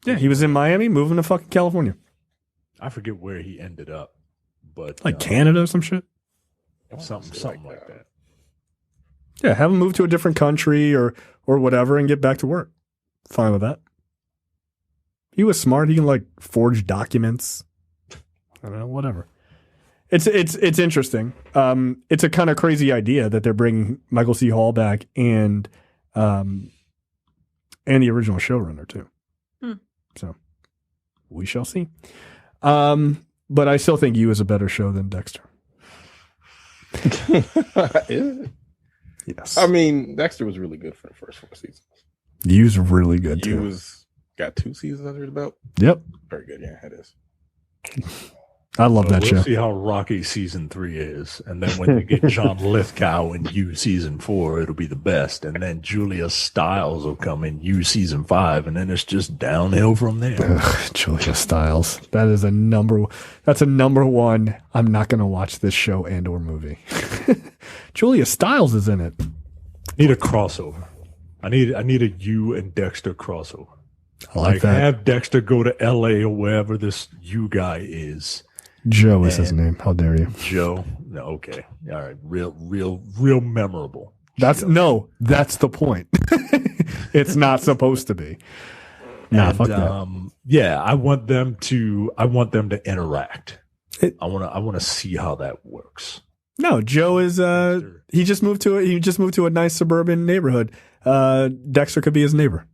Yeah, he was in Miami, moving to fucking California. I forget where he ended up, but Like Canada or some shit? something like that. Yeah, have him move to a different country or whatever and get back to work. Fine with that. He was smart. He can like forge documents. I don't know, whatever. It's interesting. It's a kind of crazy idea that they're bringing Michael C. Hall back and the original showrunner too. So we shall see. But I still think You is a better show than Dexter. Is it? Yes. I mean, Dexter was really good for the first 4 seasons. You's really good You too. was got 2 seasons under his belt. Yep. Very good. Yeah, it is. I love that we'll show. see how rocky season 3 is, and then when you get John Lithgow in You season 4, it'll be the best, and then Julia Stiles will come in You season 5, and then it's just downhill from there. Julia Stiles. That's a number one. I'm not going to watch this show and or movie. Julia Stiles is in it. Need a crossover. I need a You and Dexter crossover. I like that. Have Dexter go to LA or wherever this You guy is. Joe is his name. How dare you? Joe. No, okay. All right. Real memorable. That's the point. It's not supposed to be. Nah, fuck that. Yeah, I want them to interact. I want to see how that works. No, Joe is he just moved to a nice suburban neighborhood. Dexter could be his neighbor.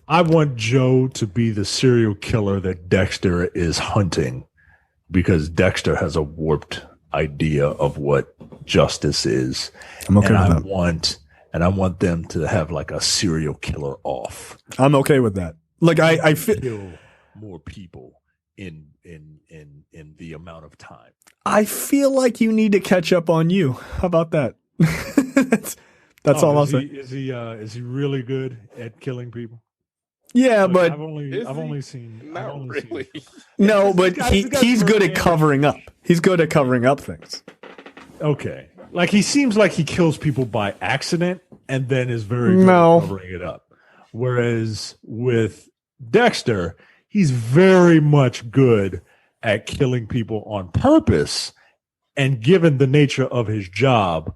I want Joe to be the serial killer that Dexter is hunting, because Dexter has a warped idea of what justice is. I'm okay with that. I want them to have like a serial killer off. I'm okay with that. Like I feel kill more people in the amount of time. I feel like you need to catch up on You. How about that? That's all I'll say. Is he really good at killing people? Yeah, Like, but I've only seen. Not really. No, but he's good at covering up. He's good at covering up things. Okay, like he seems like he kills people by accident and then is very good at covering it up. Whereas with Dexter, he's very much good at killing people on purpose, and given the nature of his job,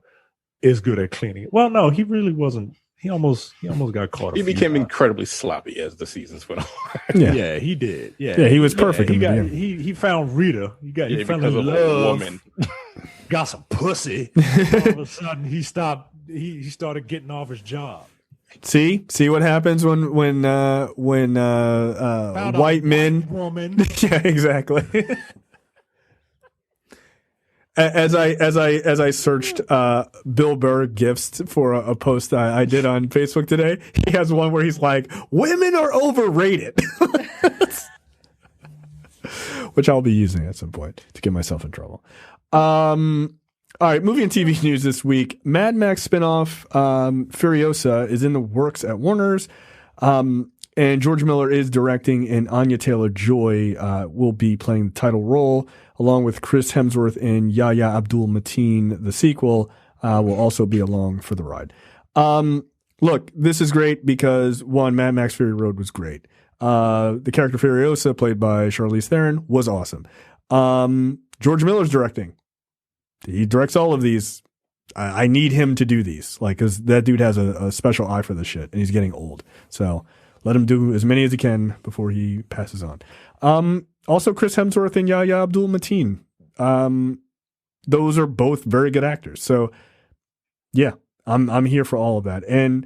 is good at cleaning it. Well, no, he really wasn't. He almost got caught. He became incredibly sloppy as the seasons went on. Yeah, he did. Yeah, he was perfect. He found Rita. He fell in love. Woman. Got some pussy. All of a sudden, he stopped. He started getting off his job. See what happens when white men. Woman. Yeah, exactly. As I searched Bill Burr gifts for a post I did on Facebook today, he has one where he's like, "Women are overrated," which I'll be using at some point to get myself in trouble. All right, movie and TV news this week. Mad Max spinoff Furiosa is in the works at Warner's. And George Miller is directing, and Anya Taylor-Joy will be playing the title role, along with Chris Hemsworth and Yahya Abdul-Mateen. The sequel will also be along for the ride. Look, this is great because, one, Mad Max Fury Road was great. The character Furiosa, played by Charlize Theron, was awesome. George Miller's directing. He directs all of these. I need him to do these, because that dude has a special eye for this shit, and he's getting old. So let him do as many as he can before he passes on. Also, Chris Hemsworth and Yahya Abdul-Mateen. Those are both very good actors. So, yeah, I'm here for all of that. And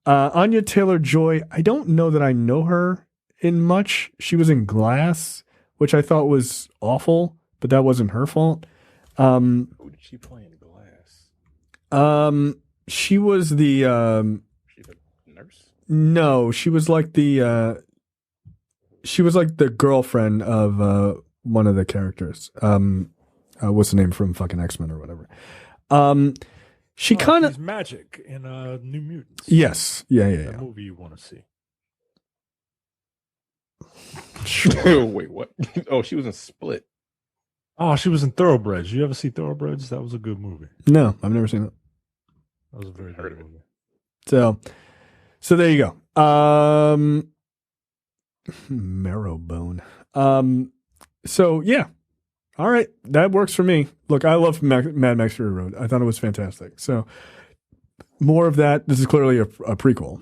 Anya Taylor-Joy, I don't know that I know her in much. She was in Glass, which I thought was awful, but that wasn't her fault. Who did she play in Glass? She was the She's a nurse. no, she was like the girlfriend of one of the characters. What's the name from fucking X-Men or whatever? She kind of she's Magic in New Mutants. yes, yeah. That movie you want to see. Wait, what? Oh, she was in Split. Oh, she was in Thoroughbreds. You ever see Thoroughbreds? That was a good movie. No, I've never seen it. That was a very good movie. So there you go. Marrowbone. So yeah. All right. That works for me. Look, I love Mad Max Fury Road. I thought it was fantastic. So more of that. This is clearly a prequel.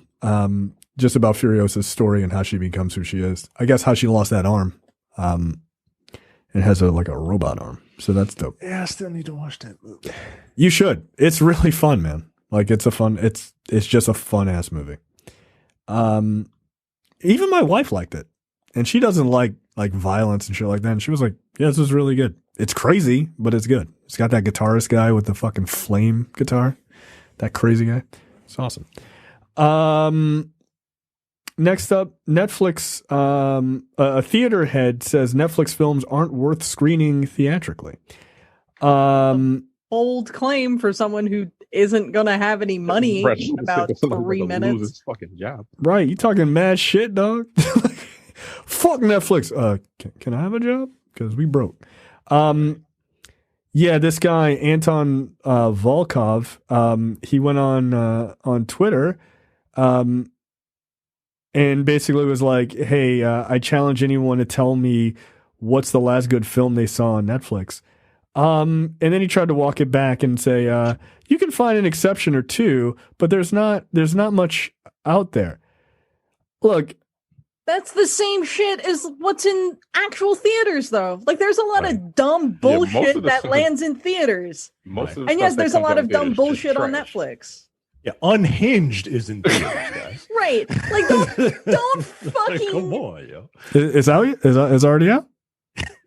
Just about Furiosa's story and how she becomes who she is. I guess how she lost that arm. And has a robot arm. So that's dope. Yeah, I still need to watch that movie. You should. It's really fun, man. Like it's just a fun ass movie. Even my wife liked it. And she doesn't like violence and shit like that. And she was like, yeah, this was really good. It's crazy, but it's good. It's got that guitarist guy with the fucking flame guitar. That crazy guy. It's awesome. Next up, Netflix. A theater head says Netflix films aren't worth screening theatrically. Bold claim for someone who isn't going to have any money in about 3 minutes. Lose his fucking job. Right. You talking mad shit, dog? Fuck Netflix. Can I have a job? Because we broke. Yeah, this guy, Anton Volkov, he went on Twitter and basically was like, hey, I challenge anyone to tell me what's the last good film they saw on Netflix. And then he tried to walk it back and say, you can find an exception or two, but there's not much out there. Look, that's the same shit as what's in actual theaters, though. Like, there's a lot of dumb bullshit that lands in theaters. And yes, there's a lot of dumb bullshit on Netflix. Yeah, Unhinged is in theaters, guys. Right. Like, don't fucking... Come on, yo. Is already out?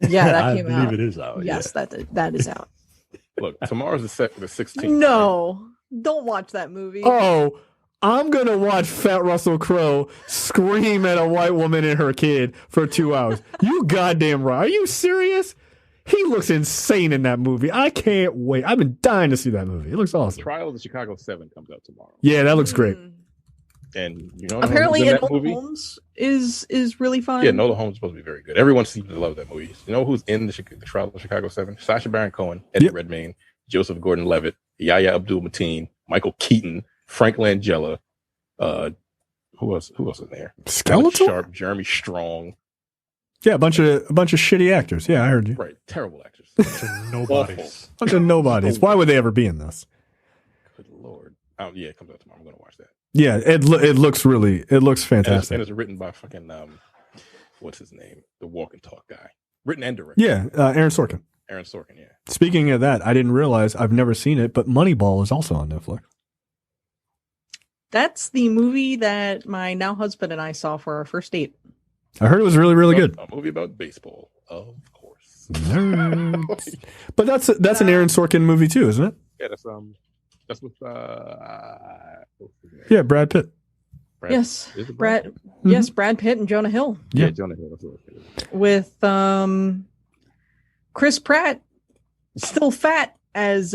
Yeah, that came out. I believe it is out. Yes, yeah. that is out. Look, tomorrow's the 16th. No, don't watch that movie. Oh, I'm going to watch Fat Russell Crowe scream at a white woman and her kid for 2 hours. You goddamn right. Are you serious? He looks insane in that movie. I can't wait. I've been dying to see that movie. It looks awesome. Trial of the Chicago 7 comes out tomorrow. Yeah, that looks great. And you know, apparently Enola Holmes is really fun. Yeah, Enola Holmes is supposed to be very good. Everyone seems to love that movie. You know who's in the Trial of the Chicago 7? Sacha Baron Cohen, Eddie Redmayne, Joseph Gordon-Levitt, Yahya Abdul-Mateen, Michael Keaton, Frank Langella. Who else is there? Skeletal? Sharp, Jeremy Strong. Yeah, a bunch of shitty actors. Yeah, I heard you. Right, terrible actors. Nobodies. Bunch of nobodies. Why would they ever be in this? Good lord. Oh yeah, it comes out tomorrow. I'm gonna watch that. Yeah, it looks fantastic. And it's written by fucking what's his name? The Walk and Talk guy. Written and directed. Yeah, Aaron Sorkin. Aaron Sorkin, yeah. Speaking of that, I didn't realize, I've never seen it, but Moneyball is also on Netflix. That's the movie that my now husband and I saw for our first date. I heard it was really, really good. A movie about baseball, of course. Nerds. But that's an Aaron Sorkin movie too, isn't it? Yeah, that's with yeah, Brad Pitt. Yes, Brad. Yes, Brad Pitt and Jonah Hill. Yeah, Jonah Hill. That's what it is. With Chris Pratt, still fat as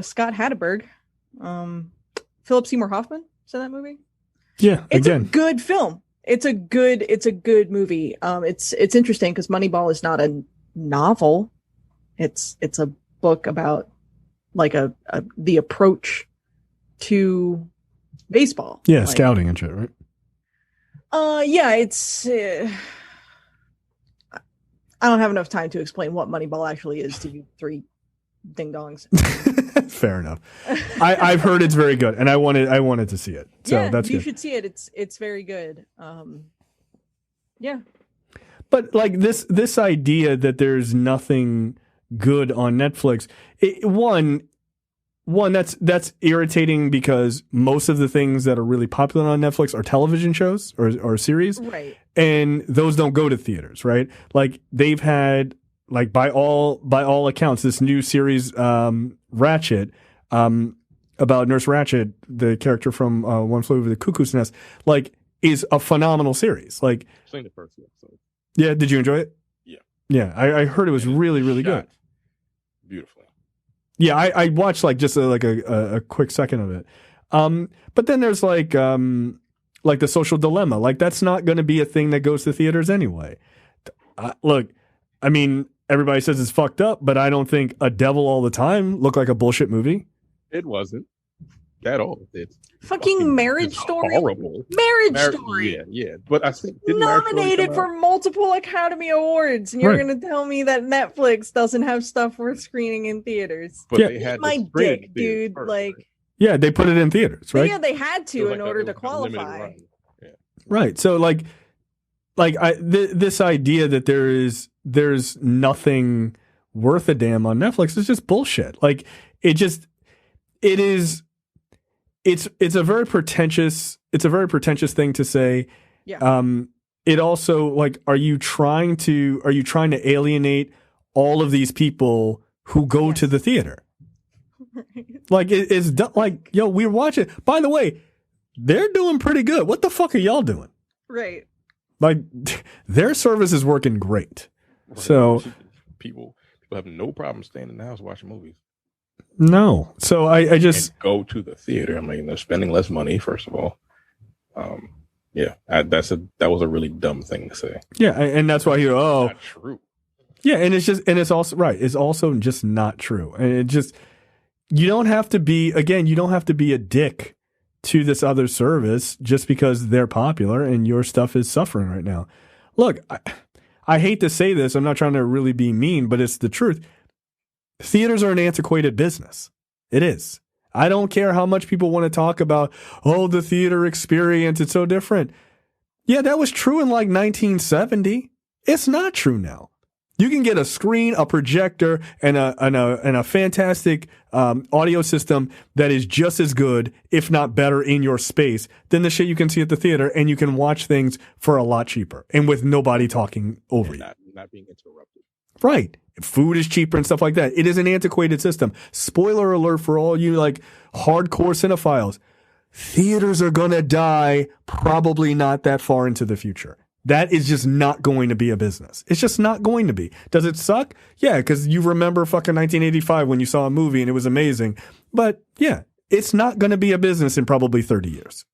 Scott Hatterberg. Philip Seymour Hoffman is in that movie. Yeah, it's a good film. It's a good movie. It's interesting because Moneyball is not a novel. It's a book about like the approach to baseball. Yeah, like, scouting and shit, right? Yeah, it's. I don't have enough time to explain what Moneyball actually is to you three ding dongs. Fair enough. I've heard it's very good, and I wanted to see it. So yeah, that's you good. should see it. It's very good. Yeah. But like this idea that there's nothing good on Netflix, one, that's irritating because most of the things that are really popular on Netflix are television shows or series, Right. and those don't go to theaters, right? Like they've had, like by all accounts, this new series, Ratchet, about Nurse Ratchet, the character from One Flew Over the Cuckoo's Nest, like is a phenomenal series. Like, I've seen the first episode. yeah, did you enjoy it? Yeah. Yeah, I heard it was really, really good. Beautifully. Yeah, I watched like just a quick second of it. But then there's like the Social Dilemma. Like that's not going to be a thing that goes to theaters anyway. Look, I mean, everybody says it's fucked up, but I don't think A Devil All the Time looked like a bullshit movie. It wasn't at all. It's Fucking Marriage it's Story. horrible. Marriage Story. Yeah. But I think didn't Marriage Story Nominated come for out? multiple Academy Awards, and you're Right. going to tell me that Netflix doesn't have stuff worth screening in theaters? But Yeah. they had My to screen it dick, in theaters dude. first, Like, right? Yeah, they put it in theaters, but right? yeah, they had It to was in like order it to was like a limited qualify. run. Yeah. Right. So like this idea that there's nothing worth a damn on Netflix is just bullshit. Like it's a very pretentious thing to say. Yeah. It also, like, are you trying to alienate all of these people who go to Yes. the theater? Like it's like, yo, we're watching. By the way, they're doing pretty good. What the fuck are y'all doing? Right. Like their service is working great. Right. So people have no problem staying in the house watching movies. no. So I just And go to the theater. I mean, they're spending less money, first of all. That was a really dumb thing to say. yeah, and that's why Not true. yeah, and it's also right. It's also just not true. And it just you don't have to be a dick to this other service just because they're popular and your stuff is suffering right now. Look, I hate to say this. I'm not trying to really be mean, but it's the truth. Theaters are an antiquated business. It is. I don't care how much people want to talk about, oh, the theater experience, it's so different. Yeah, that was true in like 1970. It's not true now. You can get a screen, a projector, and a fantastic audio system that is just as good, if not better, in your space than the shit you can see at the theater, and you can watch things for a lot cheaper and with nobody talking over you. Not being interrupted. Right. Food is cheaper and stuff like that. It is an antiquated system. Spoiler alert for all you like hardcore cinephiles. Theaters are going to die probably not that far into the future. That is just not going to be a business. It's just not going to be. Does it suck? Yeah, because you remember fucking 1985 when you saw a movie and it was amazing. But yeah, it's not going to be a business in probably 30 years.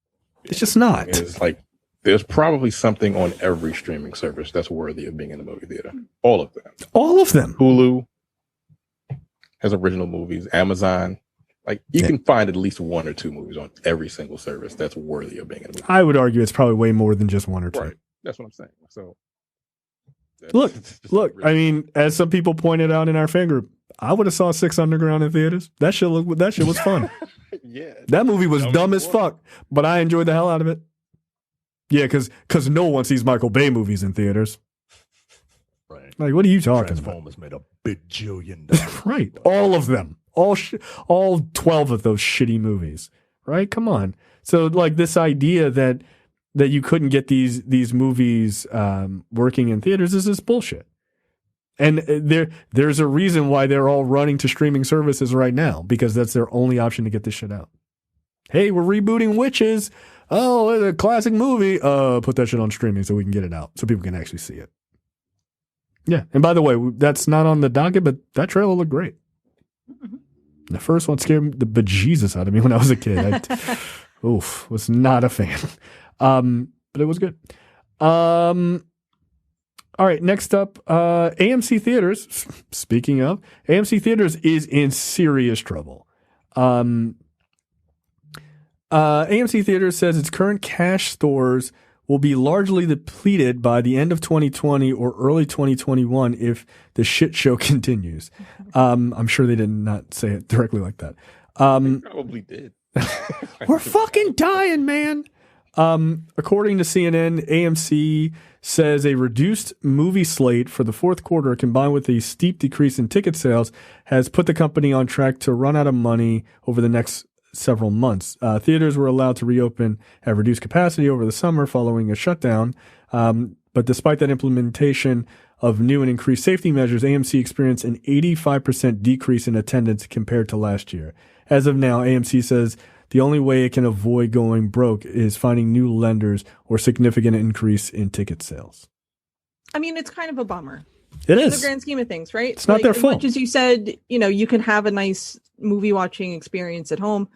It's just not. It's like there's probably something on every streaming service that's worthy of being in the movie theater. All of them. All of them. Hulu has original movies. Amazon. Like you can find at least one or two movies on every single service that's worthy of being in a movie. I would argue it's probably way more than just one or two. Right. That's what I'm saying. So Look, really- I mean, as some people pointed out in our fan group, I would have saw Six Underground in theaters. That shit was fun. yeah. That movie was Dumb dumb as as fuck, but I enjoyed the hell out of it. Yeah, because no one sees Michael Bay movies in theaters. Right. Like, what are you talking about? Transformers made a bajillion. Right, all of them, all 12 of those shitty movies. Right, come on. So, like, this idea that you couldn't get these movies working in theaters is just bullshit. And there's a reason why they're all running to streaming services right now, because that's their only option to get this shit out. Hey, we're rebooting Witches. Oh, it's a classic movie. Put that shit on streaming so we can get it out, so people can actually see it. Yeah, and by the way, that's not on the docket, but that trailer looked great. The first one scared the bejesus out of me when I was a kid. Was not a fan. But it was good. All right, next up, AMC Theaters. Speaking of, AMC Theaters is in serious trouble. AMC Theaters says its current cash stores will be largely depleted by the end of 2020 or early 2021 if the shit show continues. I'm sure they did not say it directly like that. Probably did. We're fucking dying, man. According to CNN, AMC says a reduced movie slate for the fourth quarter, combined with a steep decrease in ticket sales, has put the company on track to run out of money over the next several months. Theaters were allowed to reopen at reduced capacity over the summer following a shutdown. But despite that implementation of new and increased safety measures, AMC experienced an 85% decrease in attendance compared to last year. As of now, AMC says the only way it can avoid going broke is finding new lenders or significant increase in ticket sales. I mean, it's kind of a bummer. It In is. the grand scheme of things, right? It's not their fault. As much as you said, you can have a nice movie watching experience at home.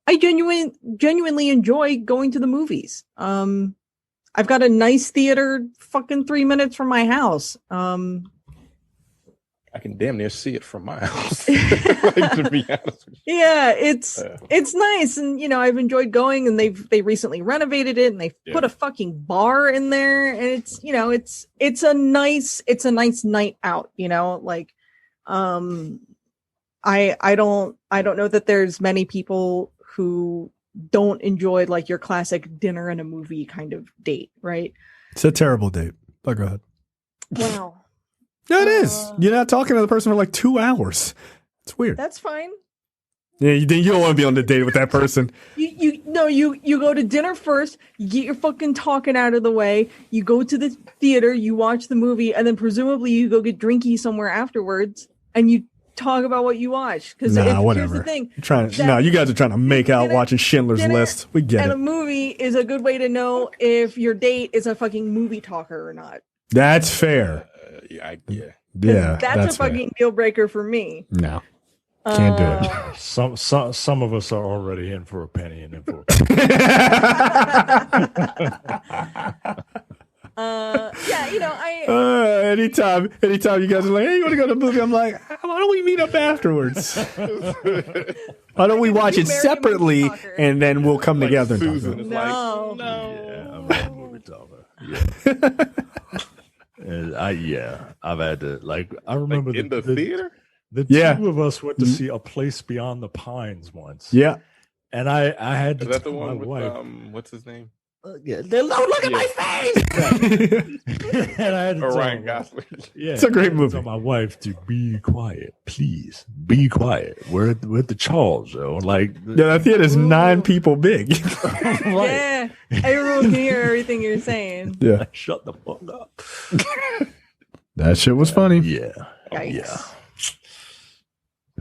I genuinely enjoy going to the movies. I've got a nice theater fucking 3 minutes from my house. I can damn near see it from my house. To be honest with you. Yeah, it's nice, and I've enjoyed going, and they recently renovated it, and they put a fucking bar in there, and it's a nice night out. I don't know that there's many people who don't enjoy like your classic dinner and a movie kind of date, right? It's a terrible date. But go ahead. Wow. Yeah, it is. You're not talking to the person for like 2 hours. It's weird. That's fine. Yeah, you don't want to be on the date with that person. You go to dinner first, you get your fucking talking out of the way, you go to the theater, you watch the movie, and then presumably you go get drinky somewhere afterwards, and you talk about what you watch. Because whatever. Here's the thing. You guys are trying to make out watching Schindler's List. We get and it. And a movie is a good way to know if your date is a fucking movie talker or not. That's fair. Yeah. That's a fucking deal breaker for me. No. Can't do it. Some of us are already in for a penny and in for anytime you guys are like, hey, you want to go to the movie? I'm like, why don't we meet up afterwards? Why don't we watch it separately and then we'll come together and talk about it? No. Yeah, I'm a movie talker. Yeah. I've had to, I remember in the theater? The two of us went to see A Place Beyond the Pines once. Yeah. And I had to Is that the tell one my with wife, what's his name? look at my face. And I had to Ryan Gosling. Yeah, it's a great movie. Tell my wife to be quiet, please. Be quiet. We're at the Charles, though. That theater's 9 people big. Right. Yeah, everyone can hear everything you're saying. Yeah. Shut the fuck up. That shit was funny. Yeah. Yikes. Yeah.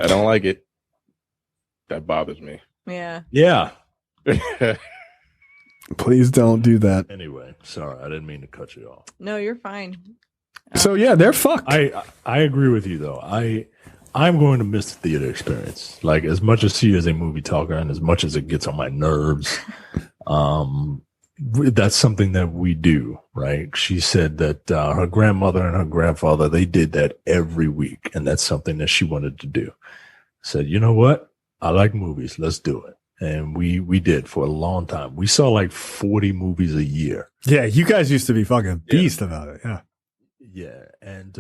I don't like it. That bothers me. Yeah. Yeah. Please don't do that. Anyway, sorry, I didn't mean to cut you off. No, you're fine. So yeah, they're fucked. I agree with you though. I'm going to miss the theater experience. Like as much as she is a movie talker and as much as it gets on my nerves, that's something that we do, right? She said that her grandmother and her grandfather, they did that every week, and that's something that she wanted to do. Said, you know what? I like movies. Let's do it. And we did for a long time. We saw like 40 movies a year. Yeah, you guys used to be fucking beast about it. Yeah. Yeah. And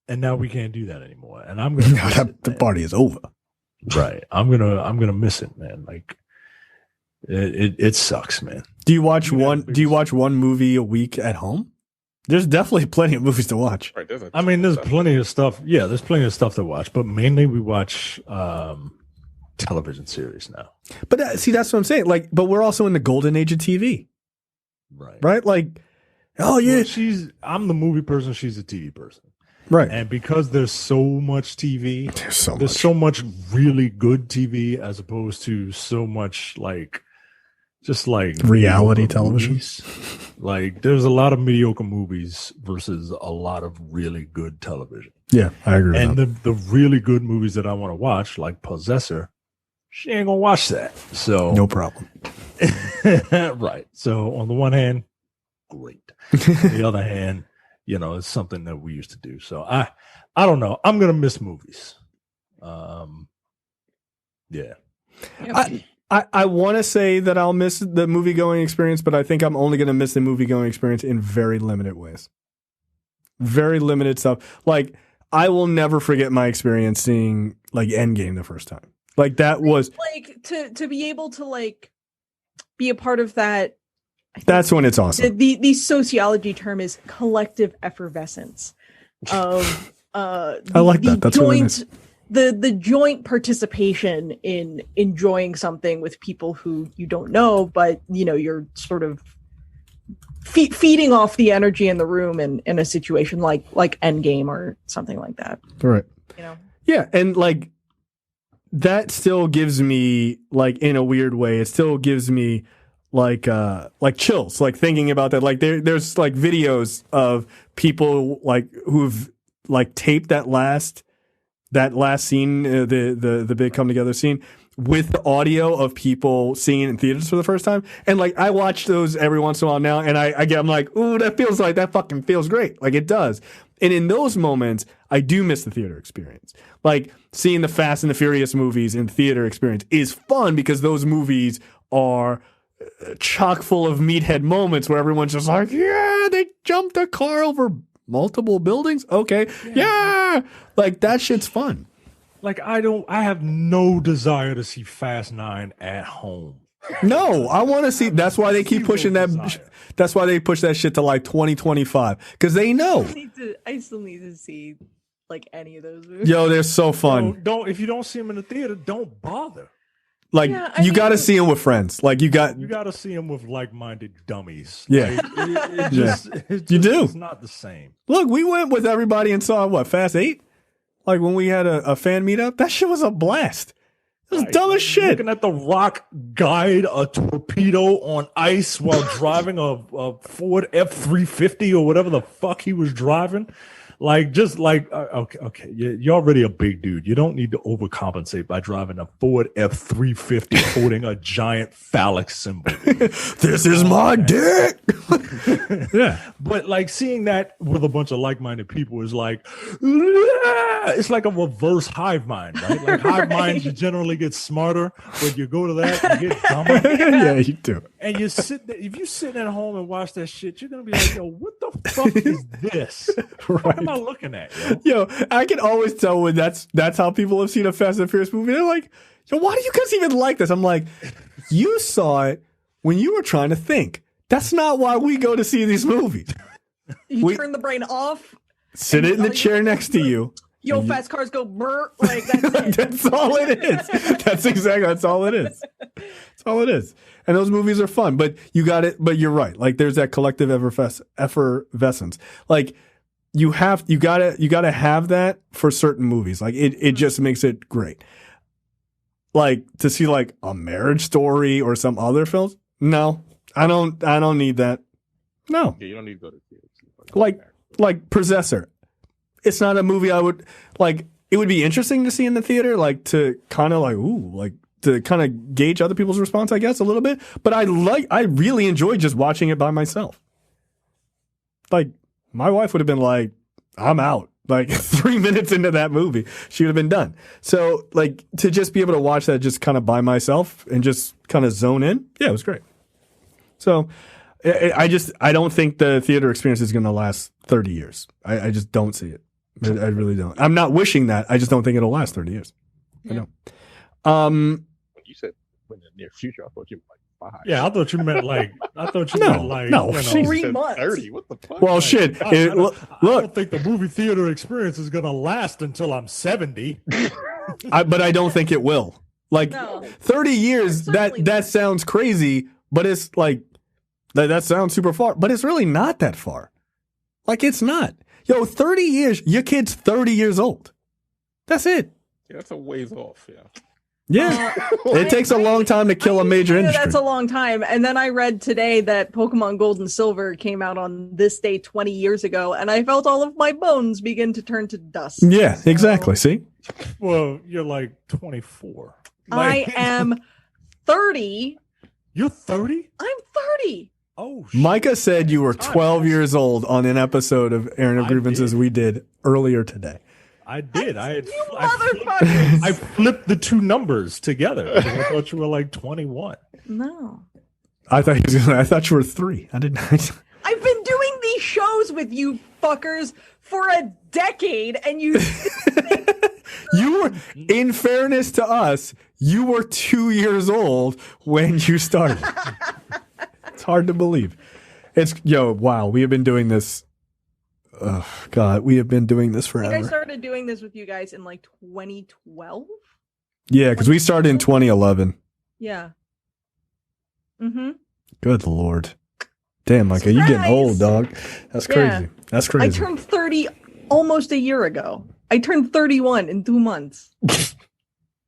now we can't do that anymore. And I'm gonna the party is over. Right. I'm gonna miss it, man. Like it sucks, man. Do you watch one movie a week at home? There's definitely plenty of movies to watch. Right, there's plenty of stuff. Yeah, there's plenty of stuff to watch, but mainly we watch television series now. But see, that's what I'm saying. But we're also in the golden age of TV. Right? Oh yeah. Well, I'm the movie person, she's a TV person. Right. And because there's so much TV, there's so much really good TV as opposed to so much just reality television. There's a lot of mediocre movies versus a lot of really good television. Yeah, I agree. And the really good movies that I want to watch, like Possessor, she ain't gonna watch that. So no problem. Right. So on the one hand, great. On the other hand, it's something that we used to do. So I don't know. I'm gonna miss movies. Yeah. I want to say that I'll miss the movie going experience, but I think I'm only going to miss the movie going experience in very limited ways. Very limited stuff. I will never forget my experience seeing Endgame the first time. That was to be able to be a part of that. That's when it's awesome. The sociology term is collective effervescence of I like that. That's really nice. The joint participation in enjoying something with people who you don't know, but you're sort of feeding off the energy in the room in a situation like Endgame or something like that. Right. Yeah, and like that still gives me, like, in a weird way, it still gives me like chills, like thinking about that. Like there's like videos of people like who've like taped that last scene, the big come together scene, with the audio of people seeing it in theaters for the first time. And like I watch those every once in a while now, and I'm like, ooh, that fucking feels great. Like it does. And in those moments, I do miss the theater experience. Like seeing the Fast and the Furious movies in theater experience is fun because those movies are chock full of meathead moments where everyone's just like, yeah, they jumped a car over multiple buildings. Okay. Yeah. Like that shit's fun. Like I have no desire to see Fast 9 at home. No, I want to see. That's why they keep pushing that. That's why they push that shit to like 2025 because they know. I still need to see like any of those movies. Yo, they're so fun. Don't if you don't see them in the theater, don't bother. Like you got to see them with friends. Like you got to see them with like-minded dummies. Yeah, like, you do. It's not the same. Look, we went with everybody and saw Fast 8. Like when we had a fan meetup, that shit was a blast. It was dumb as shit. Looking at The Rock guide a torpedo on ice while driving a Ford F-350 or whatever the fuck he was driving. Like, just like, okay, you're already a big dude. You don't need to overcompensate by driving a Ford F-350 holding a giant phallic symbol. This is my dick. Yeah. But like seeing that with a bunch of like-minded people is like, it's like a reverse hive mind, right? Like hive minds, you generally get smarter. When you go to that, you get dumber. Yeah, you do. And you sit there, if you sit at home and watch that shit, you're going to be like, yo, what the fuck is this? Right. What am I looking at, yo? I can always tell when that's how people have seen a Fast and Furious movie. They're like, yo, why do you guys even like this? I'm like, you saw it when you were trying to think. That's not why we go to see these movies. You turn the brain off. Sit it in the chair next to you. Yo, fast cars go brr. Like that's it. That's all it is. That's all it is. That's all it is. And those movies are fun, but you got it. But you're right. Like there's that collective effervescence. Like you gotta have that for certain movies. Like it just makes it great. Like to see like a Marriage Story or some other films. No, I don't need that. No. Yeah, you don't need to go to theaters. Like Possessor. It's not a movie I would like. It would be interesting to see in the theater, like to kind of like, to kind of gauge other people's response, I guess, a little bit. But I really enjoyed just watching it by myself. Like my wife would have been like, I'm out. Like 3 minutes into that movie, she would have been done. So like to just be able to watch that just kind of by myself and just kind of zone in. Yeah, it was great. So I don't think the theater experience is going to last 30 years. I just don't see it. I really don't. I'm not wishing that. I just don't think it'll last 30 years. Yeah. I don't. When you said in the near future, I thought you were like 5. Yeah, I thought you meant like no, 3 months. 30. What the fuck? Well, shit. I don't think the movie theater experience is going to last until I'm 70. But I don't think it will. Like No. 30 years. That sounds crazy, but it's like that sounds super far, but it's really not that far. Like it's not. Yo, 30 years, your kid's 30 years old. That's it. Yeah, that's a ways off, yeah. Yeah. It takes a long time to kill a major industry. That's a long time. And then I read today that Pokemon Gold and Silver came out on this day 20 years ago, and I felt all of my bones begin to turn to dust. Yeah, exactly. See? Well, you're like 24. I am 30. You're 30? I'm 30. Oh, shit. Micah said you were 12 years old on an episode of Airing of Grievances we did earlier today. I did. I flipped the two numbers together. I thought you were like 21. No. I thought you were 3. I didn't. I've been doing these shows with you fuckers for a decade, and you think You were, in fairness to us, you were 2 years old when you started. It's hard to believe. Wow, we have been doing this. Oh, God, we have been doing this forever. I think I started doing this with you guys in like 2012. Yeah, because we started in 2011. Yeah. Mm-hmm. Good Lord. Damn, Micah, you getting old, dog. That's crazy. Yeah. That's crazy. I turned 30 almost a year ago. I turned 31 in 2 months.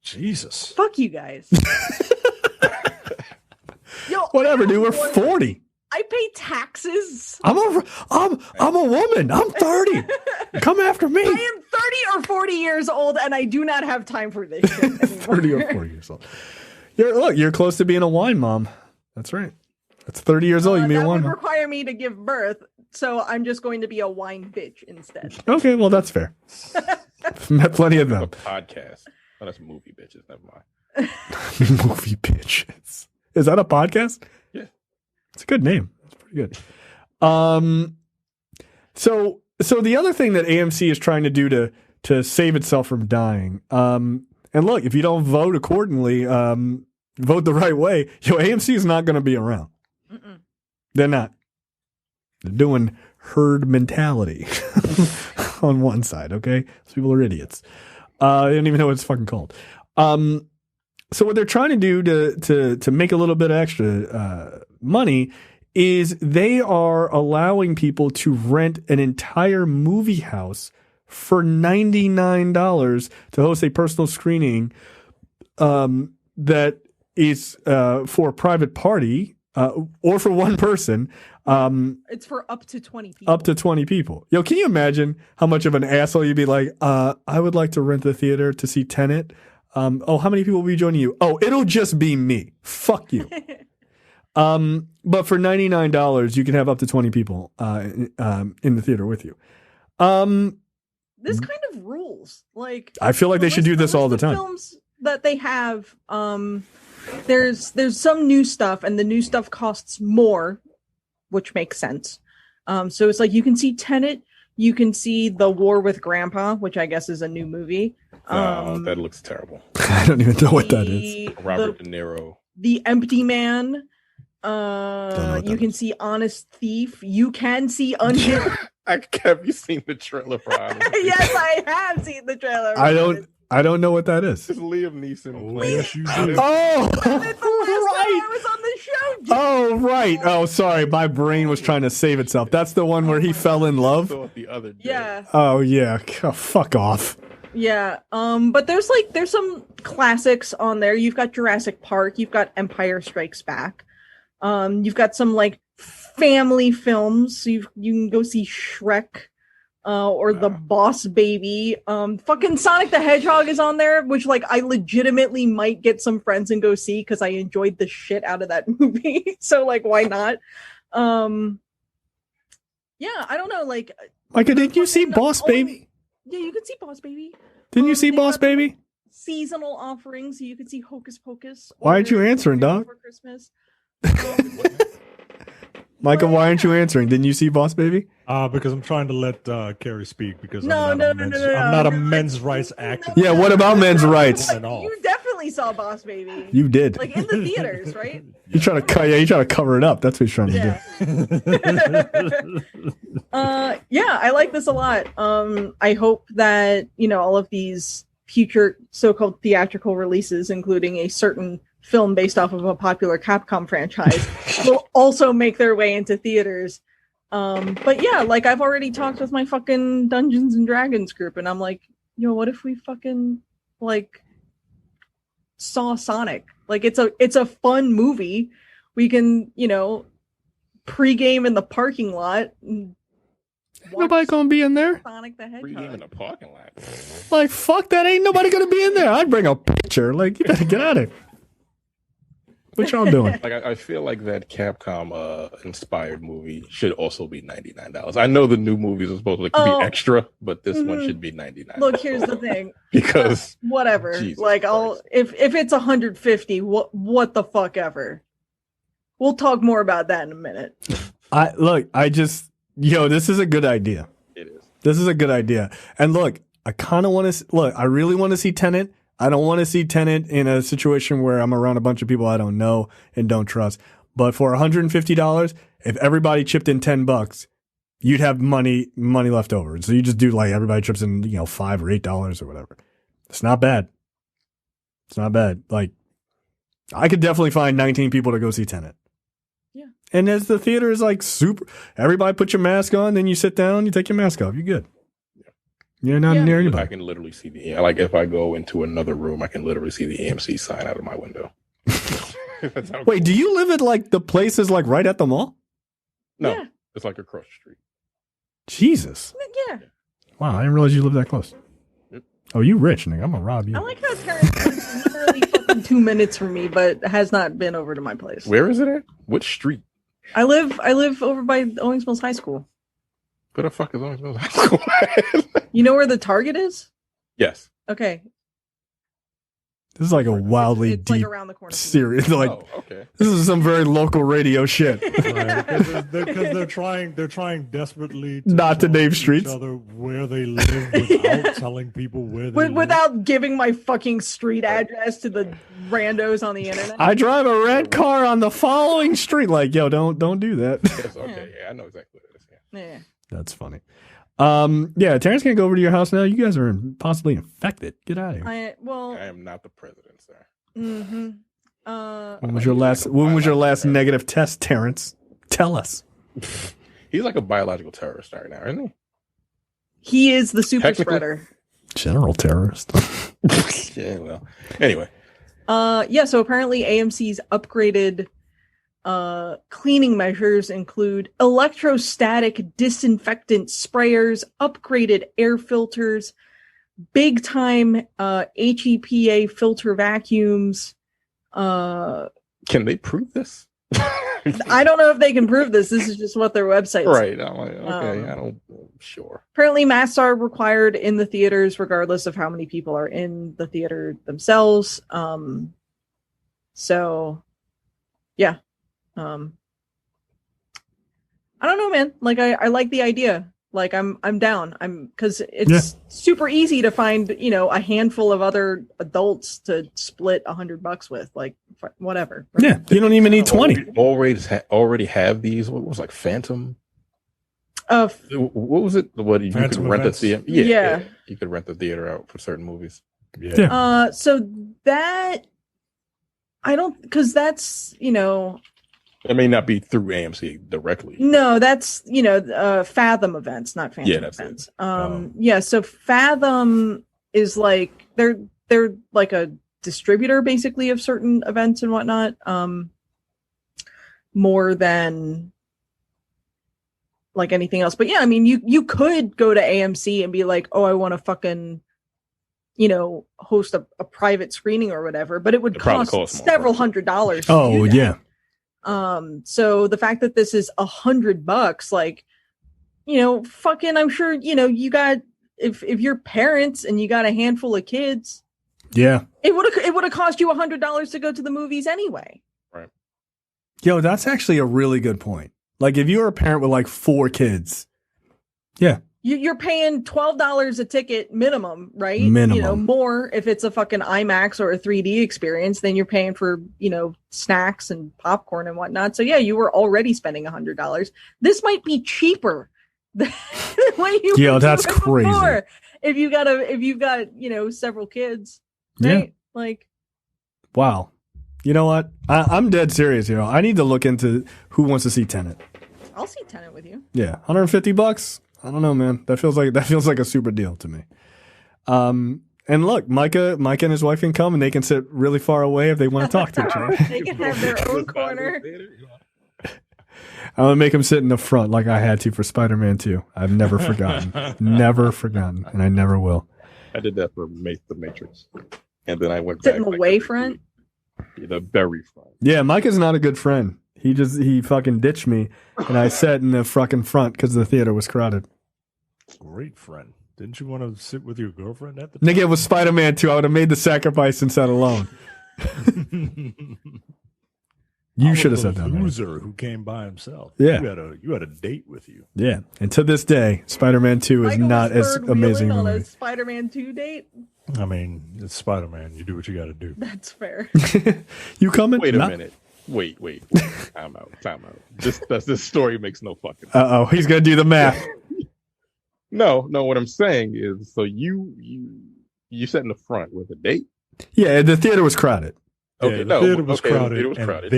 Jesus. Fuck you guys. Yo, Whatever, dude. We're 40. I pay taxes. I'm a woman. I'm 30. Come after me. I am 30 or 40 years old, and I do not have time for this shit anymore. 30 or 40 years old. You're close to being a wine mom. That's right. That's 30 years old. You be a wine That would mom. require me to give birth, so I'm just going to be a wine bitch instead. Okay, well, that's fair. Met plenty of A them. podcast. Oh, that's movie bitches. Never mind. Movie bitches. Is that a podcast? Yeah. It's a good name. It's pretty good. So the other thing that AMC is trying to do to save itself from dying, and look, if you don't vote accordingly, vote the right way, AMC is not going to be around. Mm-mm. They're not. They're doing herd mentality on one side, okay? These people are idiots. They don't even know what it's fucking called. So what they're trying to do to make a little bit of extra money is they are allowing people to rent an entire movie house for $99 to host a personal screening that is for a private party or for one person. It's for up to 20 people. Up to 20 people. Yo, can you imagine how much of an asshole you'd be like, I would like to rent the theater to see Tenet. How many people will be joining you? Oh, it'll just be me. Fuck you. But for $99, you can have up to 20 people in the theater with you. This kind of rules. Like, I feel like they should do this all the time. Films that they have, there's some new stuff, and the new stuff costs more, which makes sense. So it's like you can see Tenet, you can see The War with Grandpa, which I guess is a new movie. That looks terrible. I don't even know what that is. Robert De Niro. The Empty Man. You can see Honest Thief. You can see Unhinged. Have you seen the trailer for Honest Thief? Yes, I have seen the trailer. I don't know what that is. It's Liam Neeson. Yes, you do. Oh, It's the last time right. I was on the show. Oh, right. Oh, sorry. My brain was trying to save itself. That's the one where he fell in I love. saw it the other day. Yeah. Oh, yeah. Oh, fuck off. Yeah. But there's some classics on there. You've got Jurassic Park. You've got Empire Strikes Back. You've got some like family films. So you can go see Shrek, or The Boss Baby. Fucking Sonic the Hedgehog is on there, which like I legitimately might get some friends and go see because I enjoyed the shit out of that movie. So like, why not? Yeah, I don't know. Like, Micah, did you see Boss Baby? Yeah, you can see Boss Baby. Didn't you see they Boss got Baby? Seasonal offerings, so you could see Hocus Pocus. Why aren't you answering, dog? For Christmas. Micah, why aren't you answering? Didn't you see Boss Baby? Because I'm trying to let Carrie speak because No, I'm not a men's rights activist. Yeah, what about men's rights? At all. You definitely saw Boss Baby. You did. Like in the theaters, right? You try to cover it up. That's what he's trying to Yeah. do. Yeah, I like this a lot. I hope that, all of these future so-called theatrical releases, including a certain film based off of a popular Capcom franchise, will also make their way into theaters. But yeah, like I've already talked with my fucking Dungeons and Dragons group, and I'm like, what if we fucking like saw Sonic? Like it's a fun movie. We can, pregame in the parking lot. Nobody gonna be in there. Sonic the Free game in Hedgehog. the parking lot. Like, fuck that. Ain't nobody gonna be in there. I'd bring a picture. Like, you better get out of here. What y'all doing? Like I feel like that Capcom inspired movie should also be $99. I know the new movies are supposed to be extra, but this one should be $99. Look, here's the thing. Because whatever. Jesus like Christ. if it's 150, what the fuck ever. We'll talk more about that in a minute. This is a good idea. it is. This is a good idea. And look, I kind of want to look. I really want to see Tenet. I don't want to see Tenet in a situation where I'm around a bunch of people I don't know and don't trust. But for $150, if everybody chipped in $10, you'd have money left over. So you just do like everybody chips in, $5 or $8 or whatever. It's not bad. It's not bad. Like, I could definitely find 19 people to go see Tenet. Yeah. And as the theater is like super, everybody put your mask on, then you sit down, you take your mask off. You're good. You're not near anybody. I can literally see like if I go into another room, I can literally see the AMC sign out of my window. Wait, do you live at like the place is like right at the mall? No, Yeah. it's like across the street. Jesus. Yeah. Wow, I didn't realize you lived that close. Yep. Oh, you rich, nigga. I'm gonna rob you. I like how Terrence is literally fucking 2 minutes from me, but has not been over to my place. Where is it at? Which street? I live over by Owings Mills High School. Where the fuck is Owings Mills High School? You know where the Target is? Yes. Okay. This is like a wildly It's deep like around the corner. from me. series. Like, Oh, okay. this is some very local radio shit. Because they're trying desperately Not to tell name each streets. other where they live without telling people where they live. Without giving my fucking street address to the randos on the internet. I drive a red car on the following street. Like, yo, don't do that. Yes, okay. Yeah, I know exactly what it is. Yeah. Yeah. That's funny. Yeah, Terrence can't go over to your house now. You guys are possibly infected. Get out of here. I am not the president, sir. Mm-hmm. When was your last negative test, Terrence? Tell us. He's like a biological terrorist right now, isn't He is the super Technically- spreader. General terrorist. he? Yeah, well. Anyway. Yeah, so apparently AMC's upgraded cleaning measures include electrostatic disinfectant sprayers, upgraded air filters, big time HEPA filter vacuums. Can they prove this? I don't know if they can prove this. This is just what their website says. Right. I'm like, okay, I don't sure. Apparently masks are required in the theaters regardless of how many people are in the theater themselves. So yeah. I don't know, man. Like I like the idea. Like I'm down. Because it's super easy to find, a handful of other adults to split $100 with. Like whatever. Right? Yeah, you don't even need 20. Already have these. What was like Phantom? What was it? What you Phantom could rent events. the theater? Yeah, you could rent the theater out for certain movies. Yeah. So that I don't, because that's It may not be through AMC directly. no, that's Fathom events, not Phantom that's events. it. Yeah, so Fathom is like they're like a distributor basically of certain events and whatnot. More than like anything else. But yeah, I mean you could go to AMC and be like, oh, I want to fucking host a private screening or whatever, but it would cost more, several $100s. to Oh, do that. yeah. So the fact that this is $100, like, fucking, I'm sure, you got, if you're parents and you got a handful of kids, Yeah. it would have cost you $100 to go to the movies anyway. Right. Yo, that's actually a really good point. Like, if you're a parent with like 4 kids, yeah. You're paying $12 a ticket minimum, right? Minimum. More if it's a fucking IMAX or a 3D experience, then you're paying for, snacks and popcorn and whatnot. So yeah, you were already spending $100. This might be cheaper than what you Yo, were that's doing crazy. before. If you've got, several kids, right? Yeah. Like, Wow. You know what? I'm dead serious. I need to look into who wants to see Tenet. I'll see Tenet with you. Yeah, $150. I don't know, man. That feels like a super deal to me. And look, Micah and his wife can come and they can sit really far away if they want to talk to each other. They can have their own corner. I'm gonna make him sit in the front like I had to for Spider-Man 2. I've never forgotten, and I never will. I did that for The Matrix, and then I went Sit back in the like, way front. the very front. Yeah, Micah's not a good friend. He fucking ditched me, and I sat in the fucking front because the theater was crowded. Great friend. Didn't you want to sit with your girlfriend at the time? Nigga, it was Spider-Man 2. I would have made the sacrifice and sat alone. You should have said that. Loser who came by himself. Yeah. You had a date with you. Yeah. And to this day, Spider-Man 2 is Michael not was as third amazing wheeling a on movie. a Spider-Man 2 date. I mean, it's Spider-Man. You do what you got to do. That's fair. You coming? Wait a minute. Wait. Time out. This story makes no fucking sense. Uh-oh. He's going to do the math. No. What I'm saying is, so you sat in the front with a date? Yeah, the theater was crowded. Okay, Yeah, the theater was crowded. It was crowded.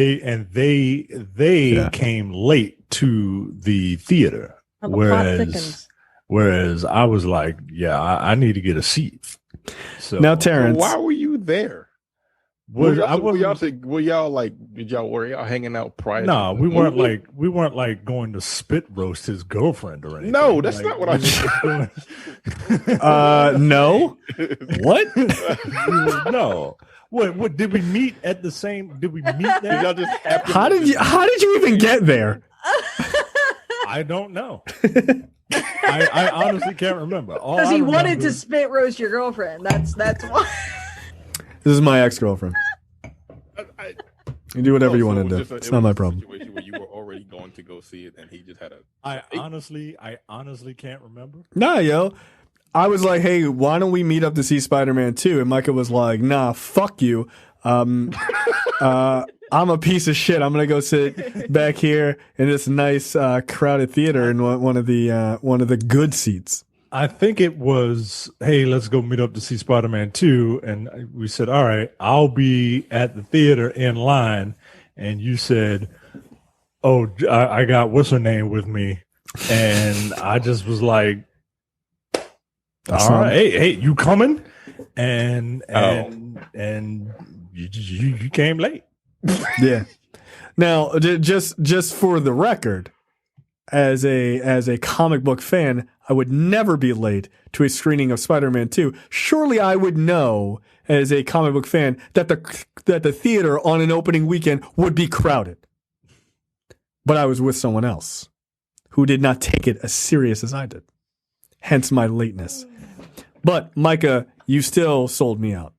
They came late to the theater, Oh, the plot thickens. whereas I was like, yeah, I need to get a seat. So Now, So Terrence. why were you there? were Did y'all hanging out prior? No, to we the weren't movie? like going to spit roast his girlfriend or anything. No, that's Like, not what I said. No. What? No. What did we meet at the same? Did we meet Did there? y'all just happen How to did you even get there? I don't know. I honestly can't remember. Because he wanted to spit roast your girlfriend. That's why. This is my ex-girlfriend. You do whatever you want to do. It's not my problem. Situation where you were already going to go see it, and he just had a. I honestly can't remember. Nah, yo. I was like, hey, why don't we meet up to see Spider-Man 2? And Micah was like, nah, fuck you. I'm a piece of shit. I'm gonna go sit back here in this nice crowded theater in one of the good seats. I think it was, hey, let's go meet up to see Spider-Man 2. And we said, all right, I'll be at the theater in line. And you said, oh, I got what's her name with me. And I just was like, all right, hey, you coming? And you came late. Yeah. Now, just for the record, as a comic book fan, I would never be late to a screening of Spider-Man 2. Surely I would know, as a comic book fan, that the theater on an opening weekend would be crowded. But I was with someone else who did not take it as serious as I did. Hence my lateness. But Micah, you still sold me out.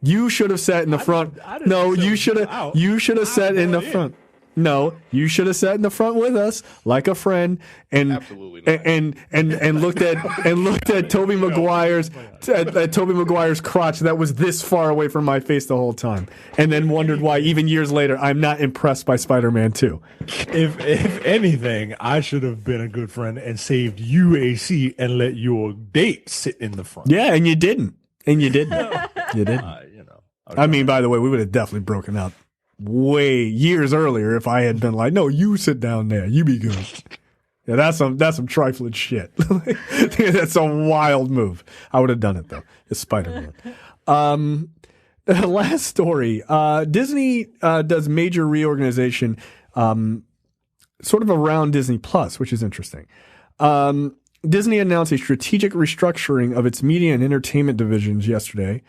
You should have sat in the front. No, you should have. You should have sat in the front. No, you should have sat in the front with us like a friend and Absolutely not. and looked at Tobey Maguire's crotch that was this far away from my face the whole time, and then wondered why even years later I'm not impressed by Spider-Man 2. If anything, I should have been a good friend and saved you a seat and let your date sit in the front. Yeah, and you didn't. You didn't. I mean, by the way, we would have definitely broken up years earlier if I had been like, no, you sit down there, you be good. Yeah, that's some trifling shit. That's a wild move. I would have done it though. It's Spider-Man. Last story. Disney does major reorganization sort of around Disney Plus, which is interesting. Disney announced a strategic restructuring of its media and entertainment divisions yesterday.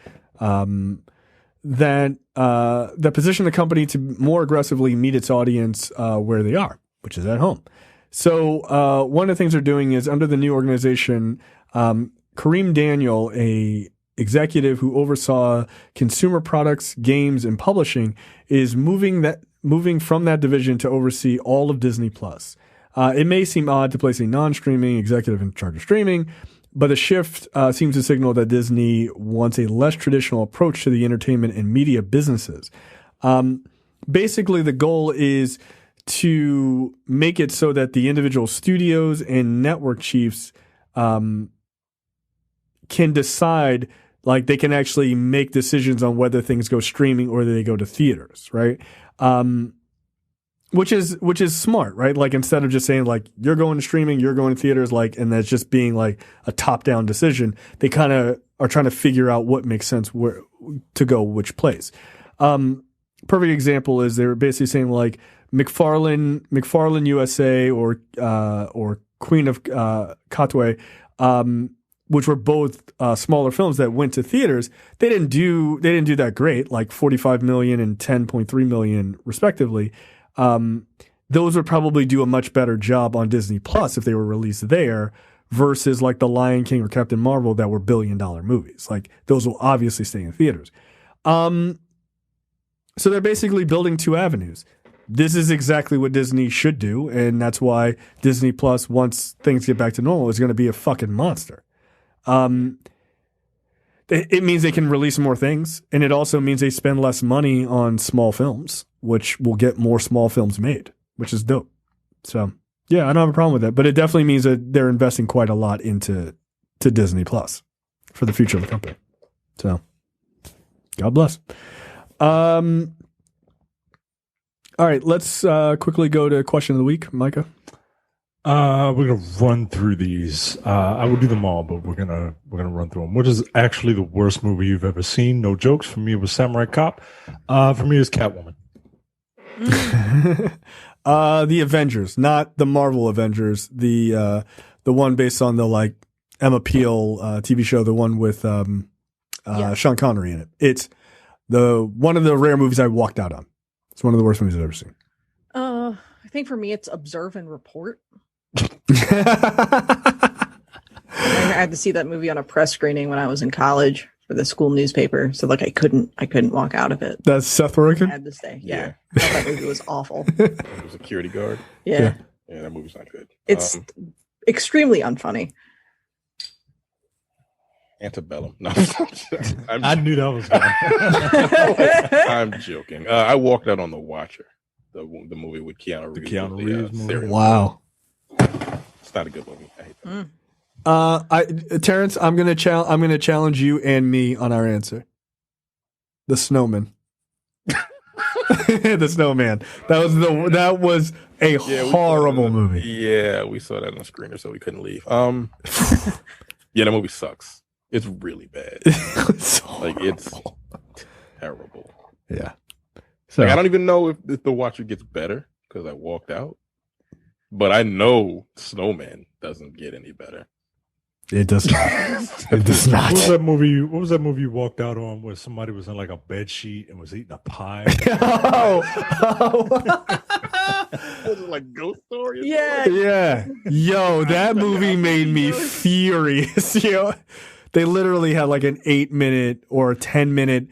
That position the company to more aggressively meet its audience where they are, which is at home. So one of the things they're doing is under the new organization, Kareem Daniel, a executive who oversaw consumer products, games, and publishing, is moving from that division to oversee all of Disney Plus. It may seem odd to place a non-streaming executive in charge of streaming, but the shift seems to signal that Disney wants a less traditional approach to the entertainment and media businesses. Basically, the goal is to make it so that the individual studios and network chiefs can decide, like they can actually make decisions on whether things go streaming or they go to theaters, right? Which is smart, right? Like instead of just saying like you're going to streaming, you're going to theaters, like, and that's just being like a top-down decision, they kind of are trying to figure out what makes sense where to go which place. Perfect example is they were basically saying like McFarlane USA or Queen of Katwe, which were both smaller films that went to theaters. They didn't do that great, like 45 million and 10.3 million respectively. Those would probably do a much better job on Disney Plus if they were released there versus like The Lion King or Captain Marvel that were billion-dollar movies. Like those will obviously stay in theaters. So they're basically building two avenues. this is exactly what Disney should do, and that's why Disney Plus, once things get back to normal, is going to be a fucking monster. It means they can release more things, and it also means they spend less money on small films, which will get more small films made, which is dope. So, yeah, I don't have a problem with that, but it definitely means that they're investing quite a lot into Disney Plus for the future of the company. So, God bless. All right, let's quickly go to question of the week, Micah. We're gonna run through these. I will do them all, but we're gonna run through them. What is actually the worst movie you've ever seen? No jokes. For me, it was Samurai Cop. For me, it's Catwoman. The Avengers, not the Marvel Avengers. The one based on the like Emma Peel TV show, the one with Sean Connery in it. It's one of the rare movies I walked out on. It's one of the worst movies I've ever seen. I think for me, it's Observe and Report. I had to see that movie on a press screening when I was in college for the school newspaper. So like I couldn't walk out of it. That's Seth Rogen? I had to stay. Yeah. I thought that movie was awful. The security guard. Yeah. Yeah, that movie's not good. It's extremely unfunny. Antebellum. No, I knew that was going. I'm joking. I walked out on The Watcher, the movie with Keanu Reeves. The Keanu Reeves movie. Wow. It's not a good movie. I hate that. Terrence, I'm gonna challenge you and me on our answer. The Snowman. The Snowman. That was a horrible movie. Yeah, we saw that on the screener, so we couldn't leave. Yeah, that movie sucks. It's really bad. It's terrible. Yeah. So I don't even know if The Watcher gets better because I walked out. But I know Snowman doesn't get any better. It does not. It does not. What was that movie you walked out on where somebody was in like a bed sheet and was eating a pie? Was it like Ghost Story? Yeah. Yo, that movie made me furious. They literally had like an 8-minute or a 10-minute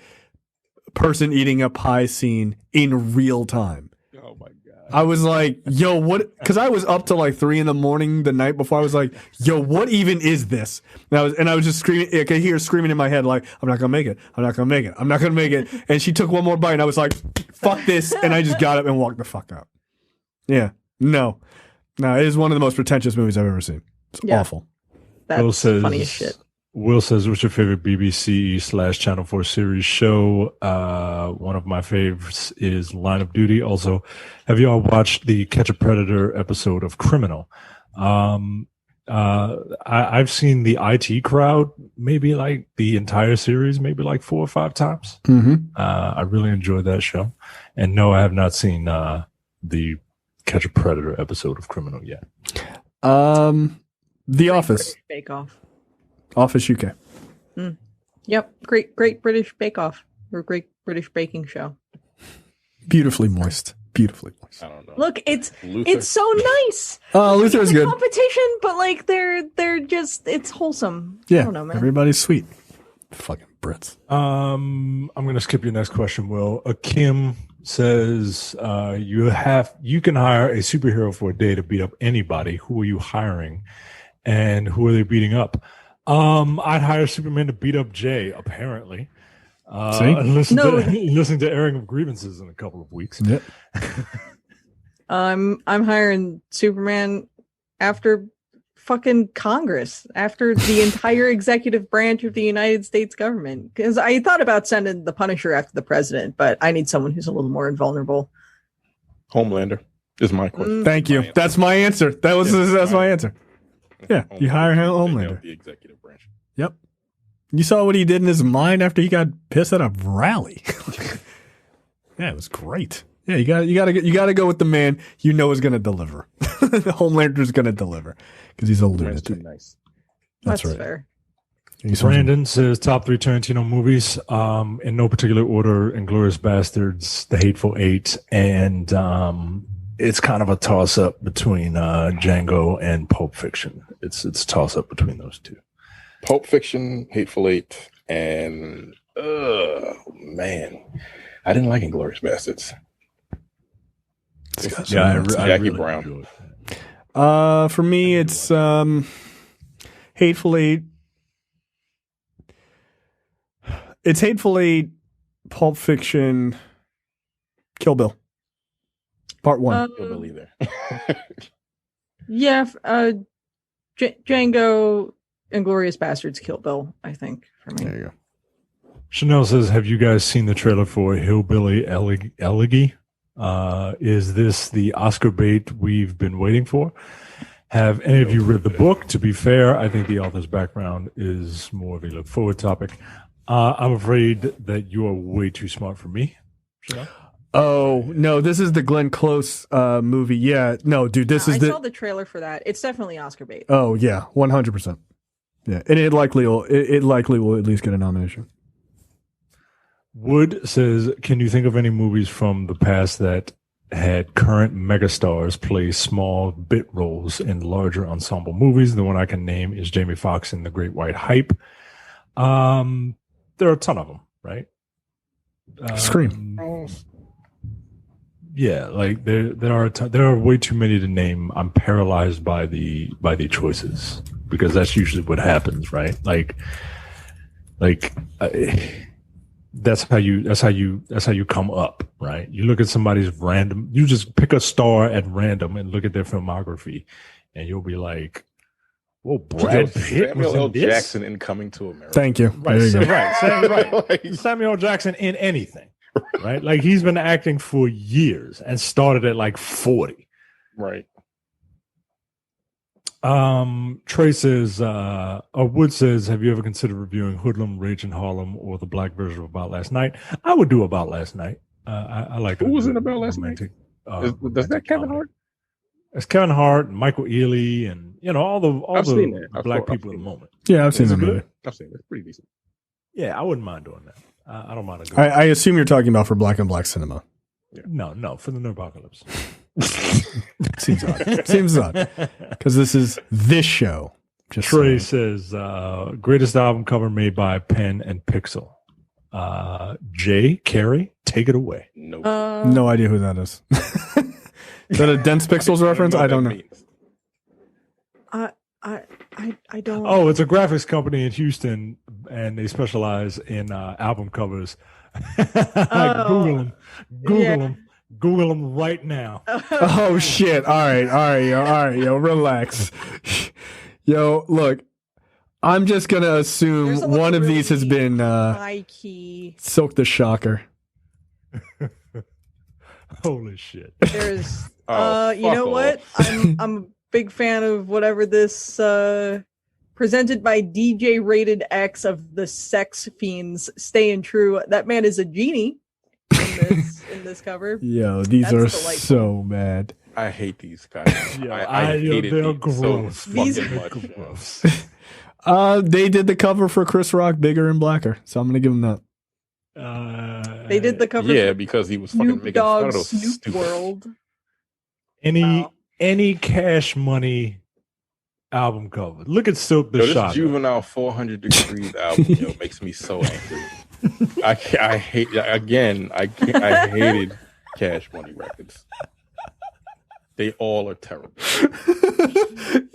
person eating a pie scene in real time. Oh my God. I was like, yo, what? Because I was up till like 3 a.m. the night before. I was like, yo, what even is this? And I was just screaming. I could hear screaming in my head, like, I'm not gonna make it. I'm not gonna make it. I'm not gonna make it. And she took one more bite, and I was like, fuck this. And I just got up and walked the fuck out. Yeah, no, it is one of the most pretentious movies I've ever seen. It's awful. That's funny as shit. Will says, what's your favorite BBC/Channel 4 series show? One of my favorites is Line of Duty. Also, have you all watched the Catch a Predator episode of Criminal? I've seen the IT Crowd maybe like the entire series, maybe like 4 or 5 times. Mm-hmm. I really enjoyed that show. And no, I have not seen the Catch a Predator episode of Criminal yet. The Office. Bake Off. Office UK. Yep. Great British Bake Off or Great British Baking Show. Beautifully moist. I don't know. Look, it's Luther? so nice. Luther is good. Competition, but like they're just it's wholesome. Yeah. I don't know, man. Everybody's sweet. Fucking Brits. I'm gonna skip your next question, Will. Kim says you can hire a superhero for a day to beat up anybody. Who are you hiring? And who are they beating up? I'd hire Superman to beat up Jay, apparently. And listen to airing of grievances in a couple of weeks. Yep. I'm hiring Superman after fucking Congress, after the entire executive branch of the United States government. Because I thought about sending the Punisher after the president, but I need someone who's a little more invulnerable. Homelander is my question. Thank you. That's my answer. That's my answer. Yeah, you hire Homelander. The executive branch. Yep. You saw what he did in his mind after he got pissed at a rally. Yeah, it was great. Yeah, you got to go with the man you know is going to deliver. Homelander's going to deliver because he's a lunatic. Nice. That's right. Fair. Brandon says top 3 Tarantino movies, in no particular order: Inglourious Bastards, The Hateful Eight, and it's kind of a toss up between Django and Pulp Fiction. It's a toss up between those two. Pulp Fiction, Hateful Eight, and man, I didn't like Inglourious Bastards. Yeah, I Jackie really Brown. enjoyed it. For me, it's Hateful Eight. It's Hateful Eight, Pulp Fiction, Kill Bill, Part 1. Kill Bill either. Yeah, Django, Inglourious Bastards, Kill Bill, I think, for me. There you go. Chanel says, have you guys seen the trailer for Hillbilly Elegy? Is this the Oscar bait we've been waiting for? Have any of you read the book? To be fair, I think the author's background is more of a look forward topic. I'm afraid that you are way too smart for me. Chanel? Oh, no, this is the Glenn Close movie. Yeah, no, dude, this is I saw the trailer for that. It's definitely Oscar bait. Oh, yeah, 100%. Yeah, and it likely will at least get a nomination. Wood says, can you think of any movies from the past that had current megastars play small bit roles in larger ensemble movies? The one I can name is Jamie Foxx in The Great White Hype. There are a ton of them, right? Scream. Yeah, like there are way too many to name. I'm paralyzed by the choices because that's usually what happens, right? That's how you come up, right? You look at somebody's random, you just pick a star at random and look at their filmography, and you'll be like, "Well, Brad Pitt Samuel was L. in this?" Jackson in Coming to America. Thank you. Right, There you go. right. Samuel L. Jackson in anything, right? Like he's been acting for years and started at like 40. Right. Trey says, Wood says, have you ever considered reviewing Hoodlum, Rage in Harlem, or the black version of About Last Night? I would do About Last Night. I like. Who was in About Last Night? Does that Kevin Hart? It's Kevin Hart and Michael Ealy and all I've seen the that. black I've people seen at the that. moment. Yeah, I've seen the Is it movie. good? I've seen it. It's pretty decent. Yeah, I wouldn't mind doing that. I don't mind. I assume you're talking about for black and black cinema. No, for the Nerdpocalypse. Seems odd. Seems odd. Because this is this show. Just Trey saying. says, greatest album cover made by Pen and Pixel. Jay, Carrie, take it away. No idea who that is. Is that a Dense Pixels reference? I don't know. I don't. Oh, it's a graphics company in Houston, and they specialize in album covers. Google them right now. Oh shit! All right, yo, relax. Yo, look, I'm just gonna assume one of these has been high key. Silk the Shocker. Holy shit! There's you know what? I'm a big fan of whatever this presented by DJ Rated X of the Sex Fiends Staying True. That man is a genie in this cover. Yo, these That's are delightful. so bad. I hate these guys. Yeah, I hated they're these gross. so These fucking are much. Gross. They did the cover for Chris Rock, Bigger and Blacker, so I'm gonna give them that. They did the cover. Yeah, for because he was fucking Snoop making fun of Dogg those Snoop stupid. World. Any Cash Money album cover. Look at Silk the Yo, this Shocker. Juvenile 400 Degrees album makes me so angry. I hated Cash Money records. They all are terrible.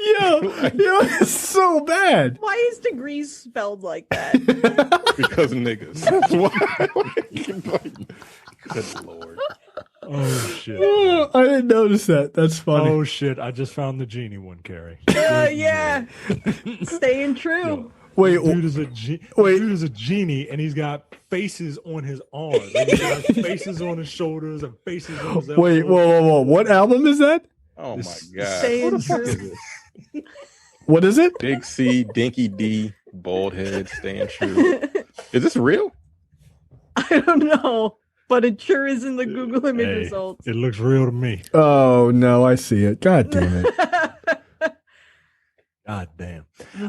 Yo, it's so bad. Why is degrees spelled like that? Because niggas. That's why. Good Lord. Oh shit! Oh, I didn't notice that. That's funny. Oh shit! I just found the genie one, Carrie. Yeah. Staying true. Wait, Dude is dude is a genie, and he's got faces on his arms. Like, he's got faces on his shoulders and faces on his elbows. wait, whoa. What album is that? Oh my This- God. Staying true. What is it? Big C, Dinky D, bald head, staying true. Is this real? I don't know, but it sure is in the Google image Hey, results. it looks real to me. Oh no, I see it. God damn it. God damn.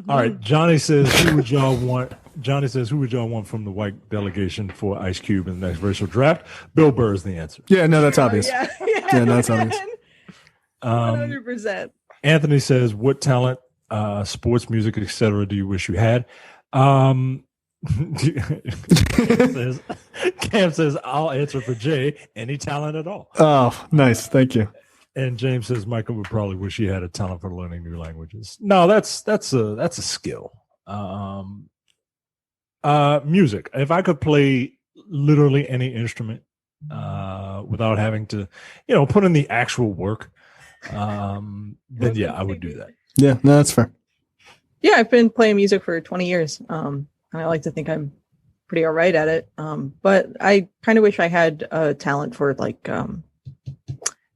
All right, Johnny says, who would y'all want? Johnny says, who would y'all want from the white delegation for Ice Cube in the next racial draft? Bill Burr is the answer. Yeah, no, that's obvious. Yeah, that's obvious. 100%. Anthony says, what talent, sports, music, etc., do you wish you had? Ken Cam says, I'll answer for Jay. Any talent at all. Oh, nice. Thank you. And James says Michael would probably wish he had a talent for learning new languages. No, that's a skill. Music. If I could play literally any instrument without having to, put in the actual work, then yeah, I would do that. Yeah, no, that's fair. Yeah, I've been playing music for 20 years. And I like to think I'm pretty all right at it. But I kind of wish I had a talent for like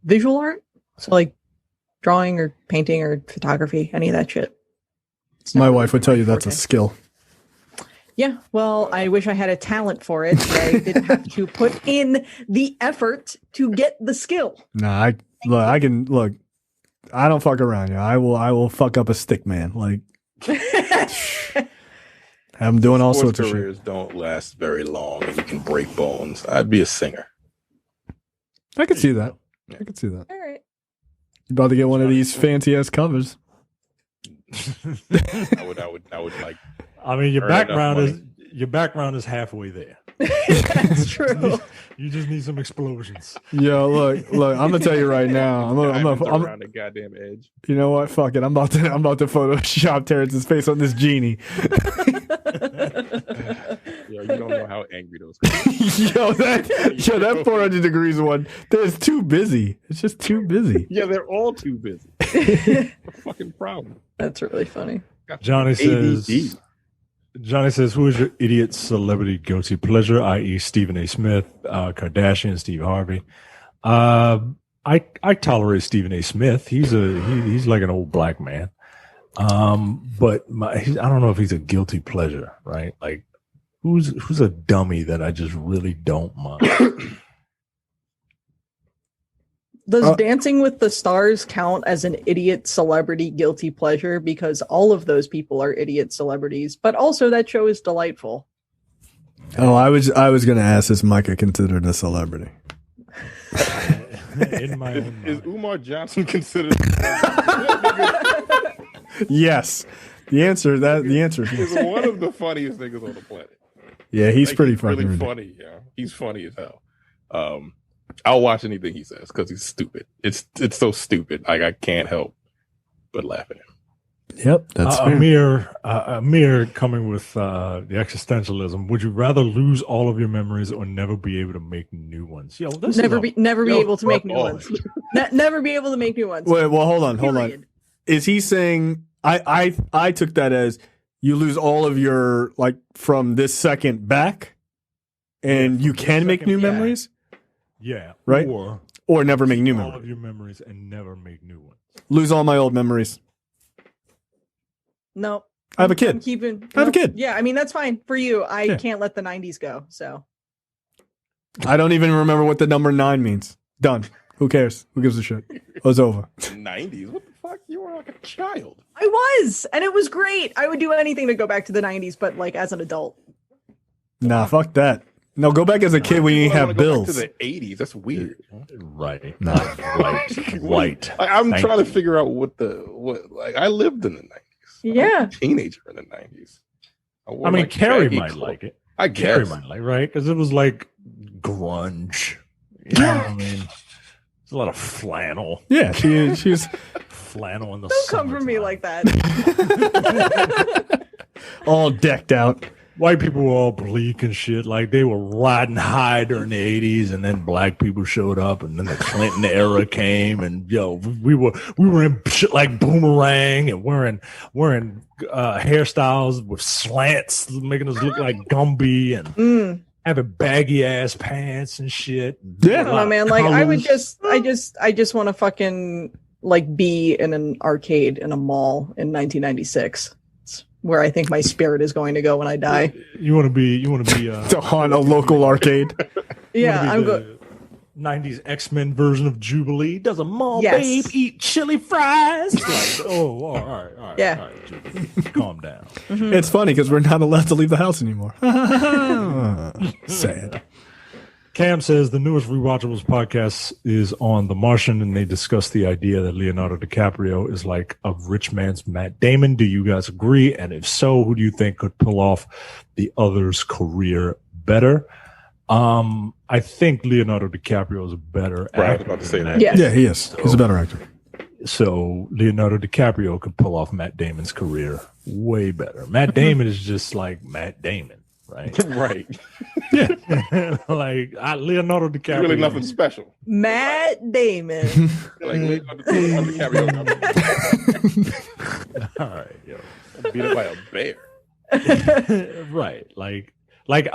visual art. So like drawing or painting or photography, any of that shit. My wife would tell you that's a skill. Yeah, well, I wish I had a talent for it. So I didn't have to put in the effort to get the skill. Nah, I can look. I don't fuck around. Yeah, I will fuck up a stick man. Like, I'm doing all sorts of shit. Careers don't last very long, and you can break bones. I'd be a singer. I could see that. I could see that. All right. You about to get one of these fancy ass covers? I would like. I mean, your background is halfway there. That's true. You just need some explosions. Yo, look. I'm gonna tell you right now. I'm around the goddamn edge. You know what? Fuck it. I'm about to Photoshop Terrence's face on this genie. Yo, you don't know how angry those. that 400 degrees one. There's too busy. It's just too busy. Yeah, they're all too busy. The fucking problem. That's really funny. Johnny says, who is your idiot celebrity guilty pleasure, i.e. Stephen A. Smith, Kardashian, Steve Harvey? I tolerate Stephen A. Smith. He's like an old black man. But I don't know if he's a guilty pleasure, right? Like, who's a dummy that I just really don't mind? Does Dancing with the Stars count as an idiot celebrity guilty pleasure? Because all of those people are idiot celebrities, but also that show is delightful. Oh, I was going to ask, is Micah considered a celebrity? In my own mind. Is Umar Johnson considered? Yes. The answer is yes. He's one of the funniest niggas on the planet. Yeah, he's pretty funny. Really funny. Yeah, he's funny as hell. I'll watch anything he says because he's stupid. It's so stupid. Like, I can't help but laugh at him. Yep, that's fair. Amir coming with the existentialism. Would you rather lose all of your memories or never be able to make new ones? Yo, never be able to make new ones. Never be able to make new ones. Wait, well, hold on. Is he saying I took that as you lose all of your, like, from this second back, and you can make new memories? Yeah. Right? Or never make new memories. All of your memories and never make new ones. Lose all my old memories. No. I have a kid. I have a kid. Yeah, I mean, that's fine for you. I can't let the 90s go, so. I don't even remember what the number 9 means. Done. Who cares? Who gives a shit? It was over. 90s? What the fuck? You were like a child. I was, and it was great. I would do anything to go back to the 90s, but like as an adult. Nah, fuck that. No, go back as a kid when you didn't have bills. To the 80s. That's weird. Right. Nah. White. I'm trying to figure out what I lived in the 90s. Yeah. I was a teenager in the 90s. I mean, Carrie might like it. I guess. Carrie might like, right? Because it was like grunge. You know what I mean? There's a lot of flannel. Yeah, she was flannel in the Don't come for me like that. All decked out. White people were all bleak and shit. Like, they were riding high during the 80s, and then black people showed up, and then the Clinton era came, and we were in shit like Boomerang and wearing hairstyles with slants, making us look like Gumby, and having baggy ass pants and shit. Yeah, I don't know, man. Like, I just want to fucking like be in an arcade in a mall in 1996. Where I think my spirit is going to go when I die. You want to be to haunt a local arcade. Yeah, I'm good. 90s X-Men version of Jubilee. Does a mall babe eat chili fries? Like, all right. Yeah. All right, Jubilee. Calm down. Mm-hmm. It's funny because we're not allowed to leave the house anymore. Sad. Cam says the newest Rewatchables podcast is on The Martian, and they discuss the idea that Leonardo DiCaprio is like a rich man's Matt Damon. Do you guys agree? And if so, who do you think could pull off the other's career better? I think Leonardo DiCaprio is a better actor. Right, I was about to say that. Yes. Yeah, he is. He's a better actor. So Leonardo DiCaprio could pull off Matt Damon's career way better. Matt Damon is just like Matt Damon, right? Right. Yeah. Like Leonardo DiCaprio. Really nothing special. Matt Damon. Like Leonardo DiCaprio. All right, yo. Beat up by a bear. Right. Like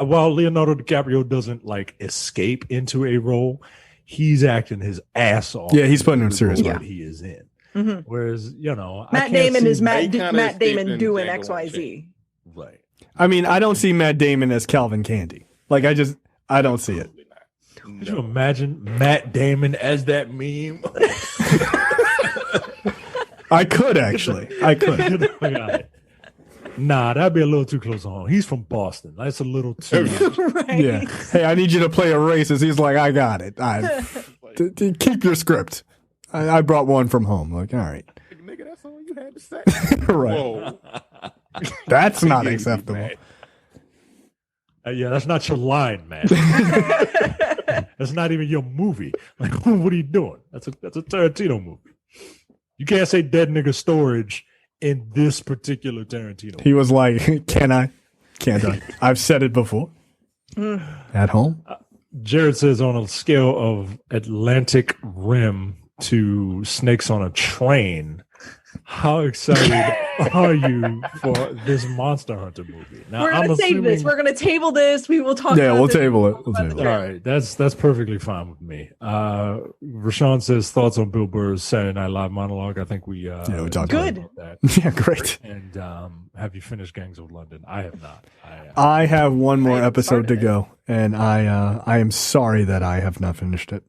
while Leonardo DiCaprio doesn't like escape into a role, he's acting his ass off. Yeah, he's putting him serious. What he is in. Mhm. Whereas, you know, Matt Damon is Matt He kinda Damon escaped in doing Django XYZ. right. I mean, I don't see Matt Damon as Calvin Candy. Like, I don't see it. Could you imagine Matt Damon as that meme? I could actually. I could. Nah, that'd be a little too close to home. He's from Boston. That's a little too. Right. Yeah. Hey, I need you to play a racist. He's like, I got it. Keep your script. I brought one from home. Like, all right. Nigga, that's all you had to say. Right. Whoa. That's not Yeah, acceptable. Yeah, that's not your line, man. That's not even your movie. Like, what are you doing? That's a Tarantino movie. You can't say dead nigga storage in this particular Tarantino. He was like, can I? Can't I? I've said it before. At home. Jared says on a scale of Atlantic Rim to Snakes on a Train, how excited are you for this Monster Hunter movie? Now, We're gonna save this. We're gonna table this. We will talk. Yeah, about we'll this. table it. We'll table All it. right, that's perfectly fine with me. Rashawn says thoughts on Bill Burr's Saturday Night Live monologue. I think we we talked Good. about that. Yeah, great. And have you finished Gangs of London? I have not. I have one more episode to started it. go, and I am sorry that I have not finished it.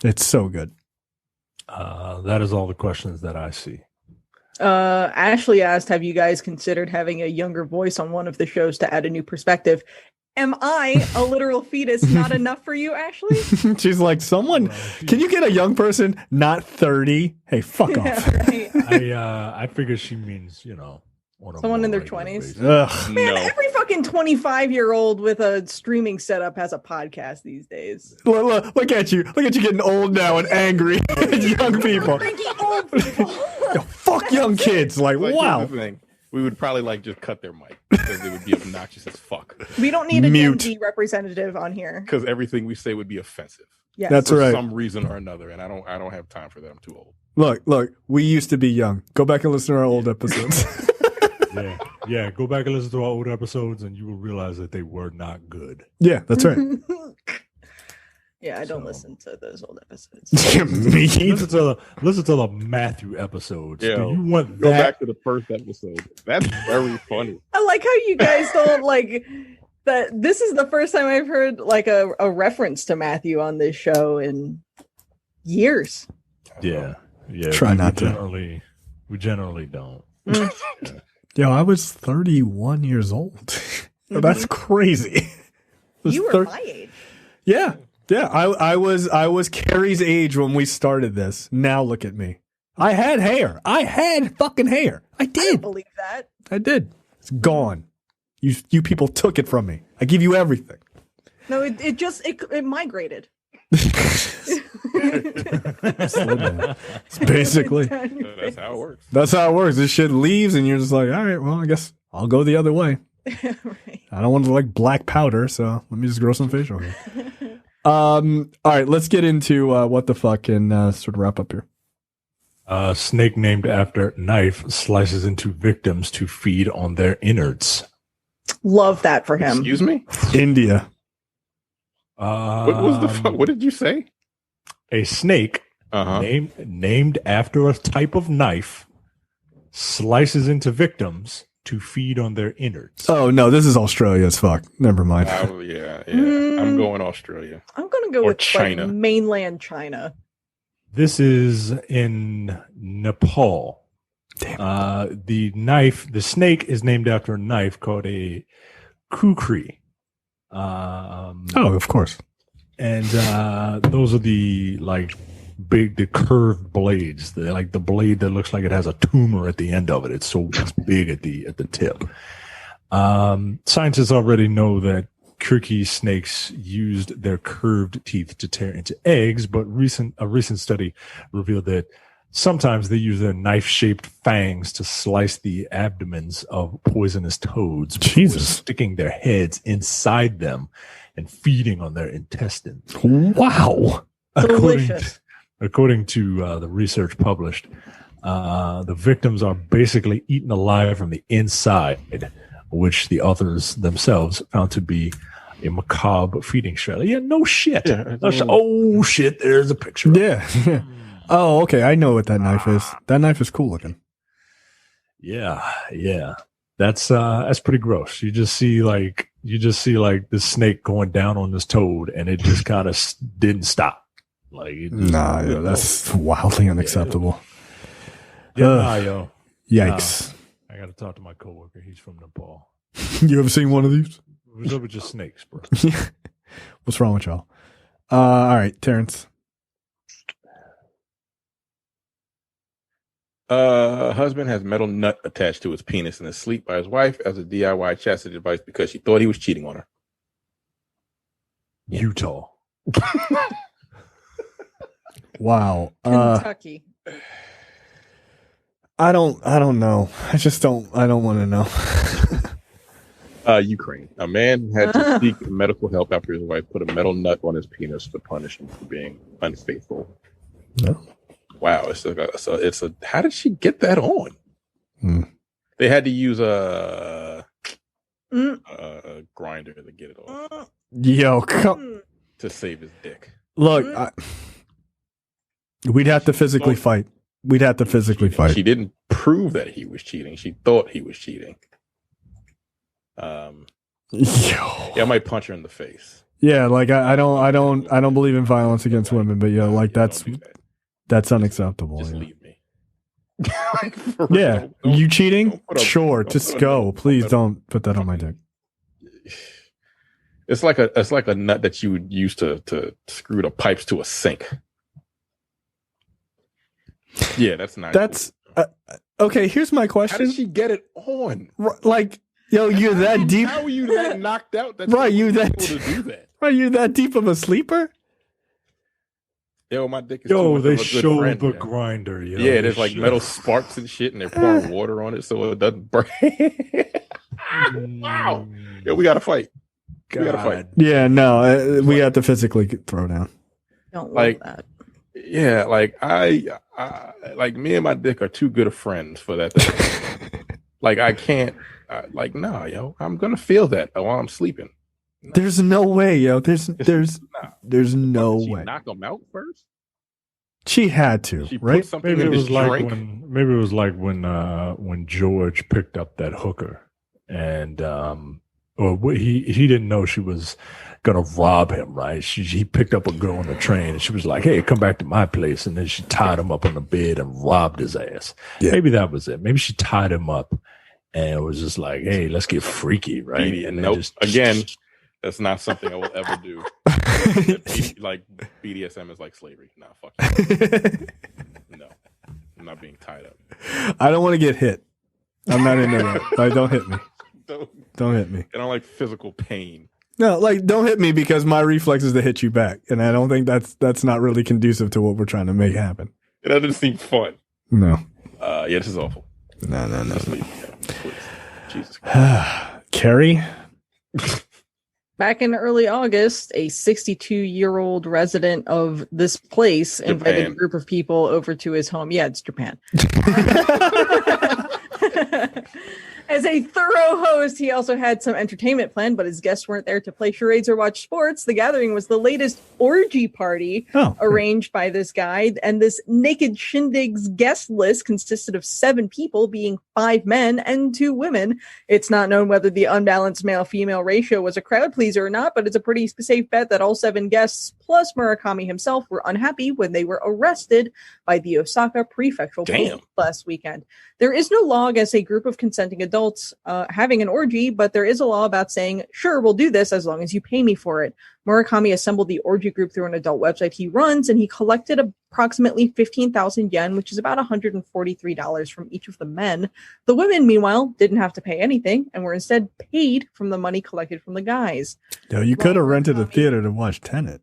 It's so good. That is all the questions that I see. Ashley asked, have you guys considered having a younger voice on one of the shows to add a new perspective? Am I, a literal fetus, not enough for you, Ashley? She's like, someone, can you get a young person, not 30? Hey, fuck off. Yeah, right. I figure she means, you know, on a Someone more in their regular 20s. basis. Ugh. Man, No. every fucking 25-year-old with a streaming setup has a podcast these days. Look at you. Look at you getting old now and angry at young people. Freaky old people. Yo, fuck young kids. Like, Like, wow. here's the thing. We would probably like just cut their mic because it would be obnoxious as fuck. We don't need a Mute. Gen Z representative on here. Because everything we say would be offensive Yes. That's for right. some reason or another, and I don't have time for that. I'm too old. Look, we used to be young. Go back and listen to our old episodes. Yeah. Go back and listen to our old episodes, and you will realize that they were not good. Yeah, that's right. Yeah, I don't So- listen to those old episodes. Me either. Listen to the Matthew episodes. Yeah. Do you want Go that? back to the first episode. That's very funny. I like how you guys don't like that. This is the first time I've heard like a reference to Matthew on this show in years. Yeah. Try not to. We generally don't. Yo, I was 31 years old. That's crazy. I was You were thir- my age. Yeah. I was Carrie's age when we started this. Now look at me. I had hair. I had fucking hair. I I don't did. believe that. I did. It's gone. You people took it from me. I give you everything. No, it migrated. Slow down. It's basically. That's how it works. That's how it works. This shit leaves, and you're just like, all right, well, I guess I'll go the other way. Right. I don't want to like black powder, so let me just grow some facial hair. All right, let's get into what the fuck and sort of wrap up here. Snake named after knife slices into victims to feed on their innards. Love that for him. Excuse me? India. What was the fuck? What did you say? A snake Uh-huh. named after a type of knife slices into victims to feed on their innards. Oh no, this is Australia as fuck. Never mind. Yeah. I'm going Australia. I'm gonna go Or with China. like, mainland China. This is in Nepal. Damn. The snake is named after a knife called a kukri. Oh, of course. And those are the the curved blades. They're like the blade that looks like it has a tumor at the end of it. It's big at the tip. Scientists already know that Kirky snakes used their curved teeth to tear into eggs, but a recent study revealed that sometimes they use their knife-shaped fangs to slice the abdomens of poisonous toads before sticking their heads inside them and feeding on their intestines. Wow. Delicious. According to the research published, the victims are basically eaten alive from the inside, which the authors themselves found to be a macabre feeding strategy. Yeah, no shit. Yeah, Oh, shit, there's a picture. Yeah. Oh, okay. I know what that knife is. That knife is cool looking. Yeah. That's pretty gross. You just see like the snake going down on this toad, and it just kind of didn't stop. Like, that's wildly unacceptable. Yo. Yikes. I got to talk to my coworker. He's from Nepal. You ever seen one of these? What's up with just snakes, bro? What's wrong with y'all? All right, Terrence. Husband has metal nut attached to his penis and is asleep by his wife as a DIY chastity device because she thought he was cheating on her. Utah. Wow. Kentucky. I don't know. I don't want to know. Ukraine. A man had to seek medical help after his wife put a metal nut on his penis to punish him for being unfaithful. No. Wow. How did she get that on? They had to use a grinder to get it off. Yo, come to save his dick. Look, we'd have to physically fight. She didn't prove that he was cheating. She thought he was cheating. Yeah, I might punch her in the face. Yeah, like I don't believe in violence against women, but yeah, like that's unacceptable. Just yeah. leave me. Yeah, you cheating? Sure, just go. Please don't put that on my dick. It's like a nut that you would use to screw the pipes to a sink. Yeah, that's not. That's okay. Here's my question: how did she get it on? Like, yo, you're that deep. How are you that knocked out? That's right, you that able to do that. Right, you that deep of a sleeper? Yo, my dick is they show the grinder. Yeah, there's like metal sparks and shit, and they're pouring water on it so it doesn't break. Wow. Yo, we gotta fight. We gotta fight. Yeah, no, we have to physically throw down. Don't like that. Yeah, like I like me and my dick are too good of friends for that. Like I can't. Like nah, yo, I'm gonna feel that while I'm sleeping. No. There's no way, yo. There's no way. She knock him out first. She had to, right? Maybe it was like when George picked up that hooker, and he didn't know she was gonna rob him, right? He picked up a girl on the train, and she was like, "Hey, come back to my place," and then she tied him up on the bed and robbed his ass. Yeah. Maybe that was it. Maybe she tied him up, and it was just like, "Hey, let's get freaky," right? And nope. Again. That's not something I will ever do. Like BDSM is like slavery. Nah, fuck you. No, I'm not being tied up. I don't want to get hit. I'm not into that. Like, don't hit me. Don't hit me. I don't like physical pain. No, like don't hit me because my reflex is to hit you back, and I don't think that's not really conducive to what we're trying to make happen. It doesn't seem fun. No. Yeah, this is awful. No. Please. Jesus Christ. Carrie. Back in early August, a 62-year-old resident of this place invited a group of people over to his home. Yeah, it's Japan. As a thorough host, he also had some entertainment planned, but his guests weren't there to play charades or watch sports. The gathering was the latest orgy party arranged by this guy, and this Naked Shindig's guest list consisted of 7 people, being 5 men and 2 women. It's not known whether the unbalanced male-female ratio was a crowd pleaser or not, but it's a pretty safe bet that all 7 guests plus Murakami himself were unhappy when they were arrested by the Osaka Prefectural Police last weekend. There is no law against a group of consenting adults having an orgy, but there is a law about saying, sure, we'll do this as long as you pay me for it. Murakami assembled the orgy group through an adult website he runs, and he collected approximately 15,000 yen, which is about $143 from each of the men. The women, meanwhile, didn't have to pay anything and were instead paid from the money collected from the guys. Yo, you could have rented a theater to watch Tenet.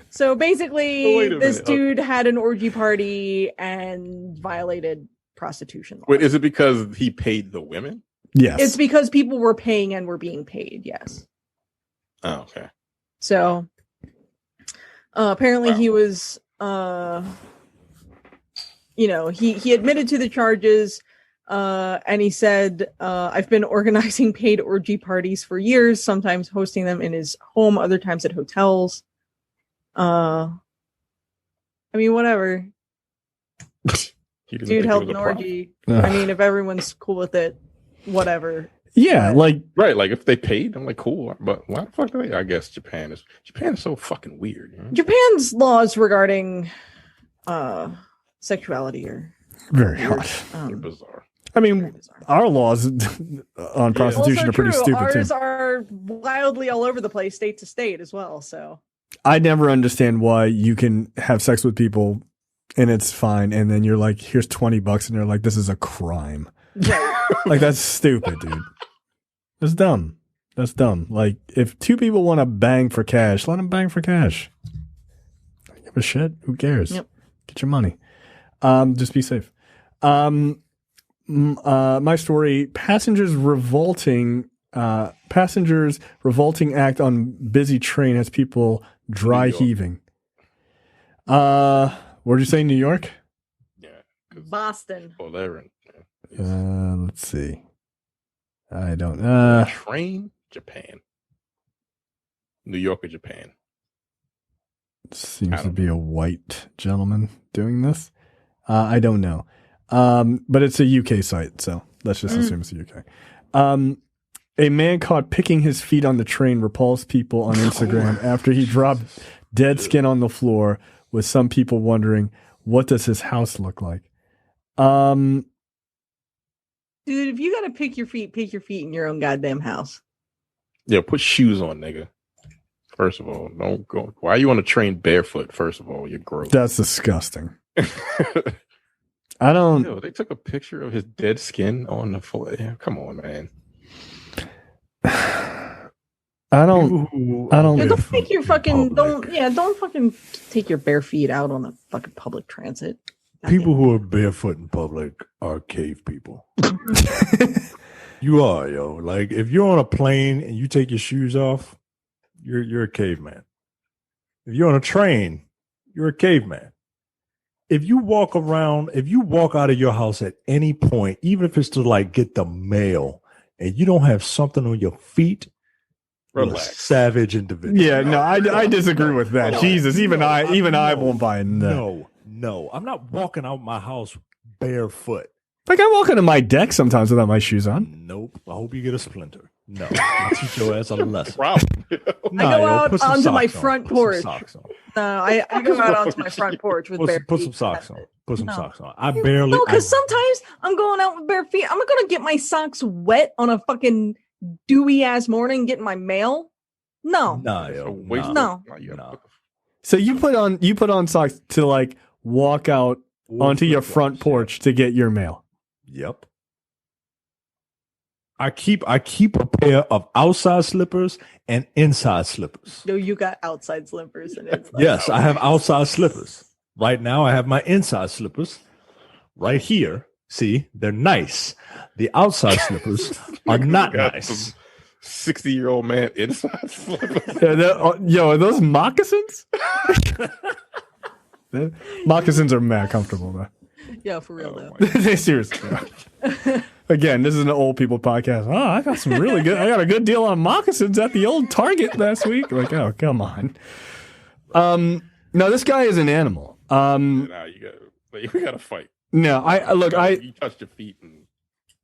So basically, this dude had an orgy party and violated prostitution law. Wait, is it because he paid the women? Yes. It's because people were paying and were being paid, yes. Oh, okay. So apparently he was, he admitted to the charges and he said, I've been organizing paid orgy parties for years, sometimes hosting them in his home, other times at hotels. I mean, whatever. Dude held an orgy. I mean, if everyone's cool with it, whatever. Yeah, like like if they paid, I'm like, cool, but why the fuck do they? I guess Japan is so fucking weird. You know? Japan's laws regarding sexuality are very hard. They're bizarre. I mean, our laws on prostitution are pretty stupid Ours too. are wildly all over the place, state to state as well. So I never understand why you can have sex with people and it's fine, and then you're like, here's $20, and they're like, this is a crime. Like, that's stupid, dude. That's dumb. That's dumb. Like, if two people want to bang for cash, let them bang for cash. Give a shit. Who cares? Yep. Get your money. Just be safe. My story: passengers revolting act on busy train has people dry heaving. Where'd you say, New York? Yeah. Boston. Oh, they're Let's see. I don't. Train, Japan. New York or Japan? Seems to be a white gentleman doing this. I don't know. But it's a UK site, so let's just assume it's the UK. A man caught picking his feet on the train repulsed people on Instagram after he dropped dead skin on the floor, with some people wondering, what does his house look like? Dude, if you gotta pick your feet in your own goddamn house. Yeah, put shoes on, nigga. First of all, don't go. Why are you on a train barefoot? First of all, you're gross. That's disgusting. I don't. Yo, they took a picture of his dead skin on the floor. Yeah, come on, man. I don't. Yeah, don't take your fucking don't fucking take your bare feet out on the fucking public transit. People who are barefoot in public are cave people. You are, yo. Like, if you're on a plane and you take your shoes off, you're a caveman. If you're on a train, you're a caveman. If you walk out of your house at any point, even if it's to like get the mail, and you don't have something on your feet, relax. You're a savage individual. Yeah, no, I disagree with that. No. Jesus, even I won't buy that. No, I'm not walking out my house barefoot. Like, I walk into my deck sometimes without my shoes on. Nope. I hope you get a splinter. No, I'll teach your ass a lesson. Problem. I go out onto my front porch. No, I go out onto my front porch with bare feet. Put some socks on. Put some socks on. I barely. No, because sometimes I'm going out with bare feet. I'm not gonna get my socks wet on a fucking dewy ass morning getting my mail. No. No. So you put on socks to like walk out onto your front porch to get your mail. Yep. I keep a pair of outside slippers and inside slippers. No, you got outside slippers and inside. Yes, I have outside slippers. Right now I have my inside slippers right here. See, they're nice. The outside slippers are not nice. 60-year-old man inside slippers. Yo, are those moccasins? Moccasins are mad comfortable though. Yeah, for real though. They seriously. Again, this is an old people podcast. Oh, I got a good deal on moccasins at the old Target last week. Like, oh, come on. No, this guy is an animal. We gotta fight. No, You touched your feet and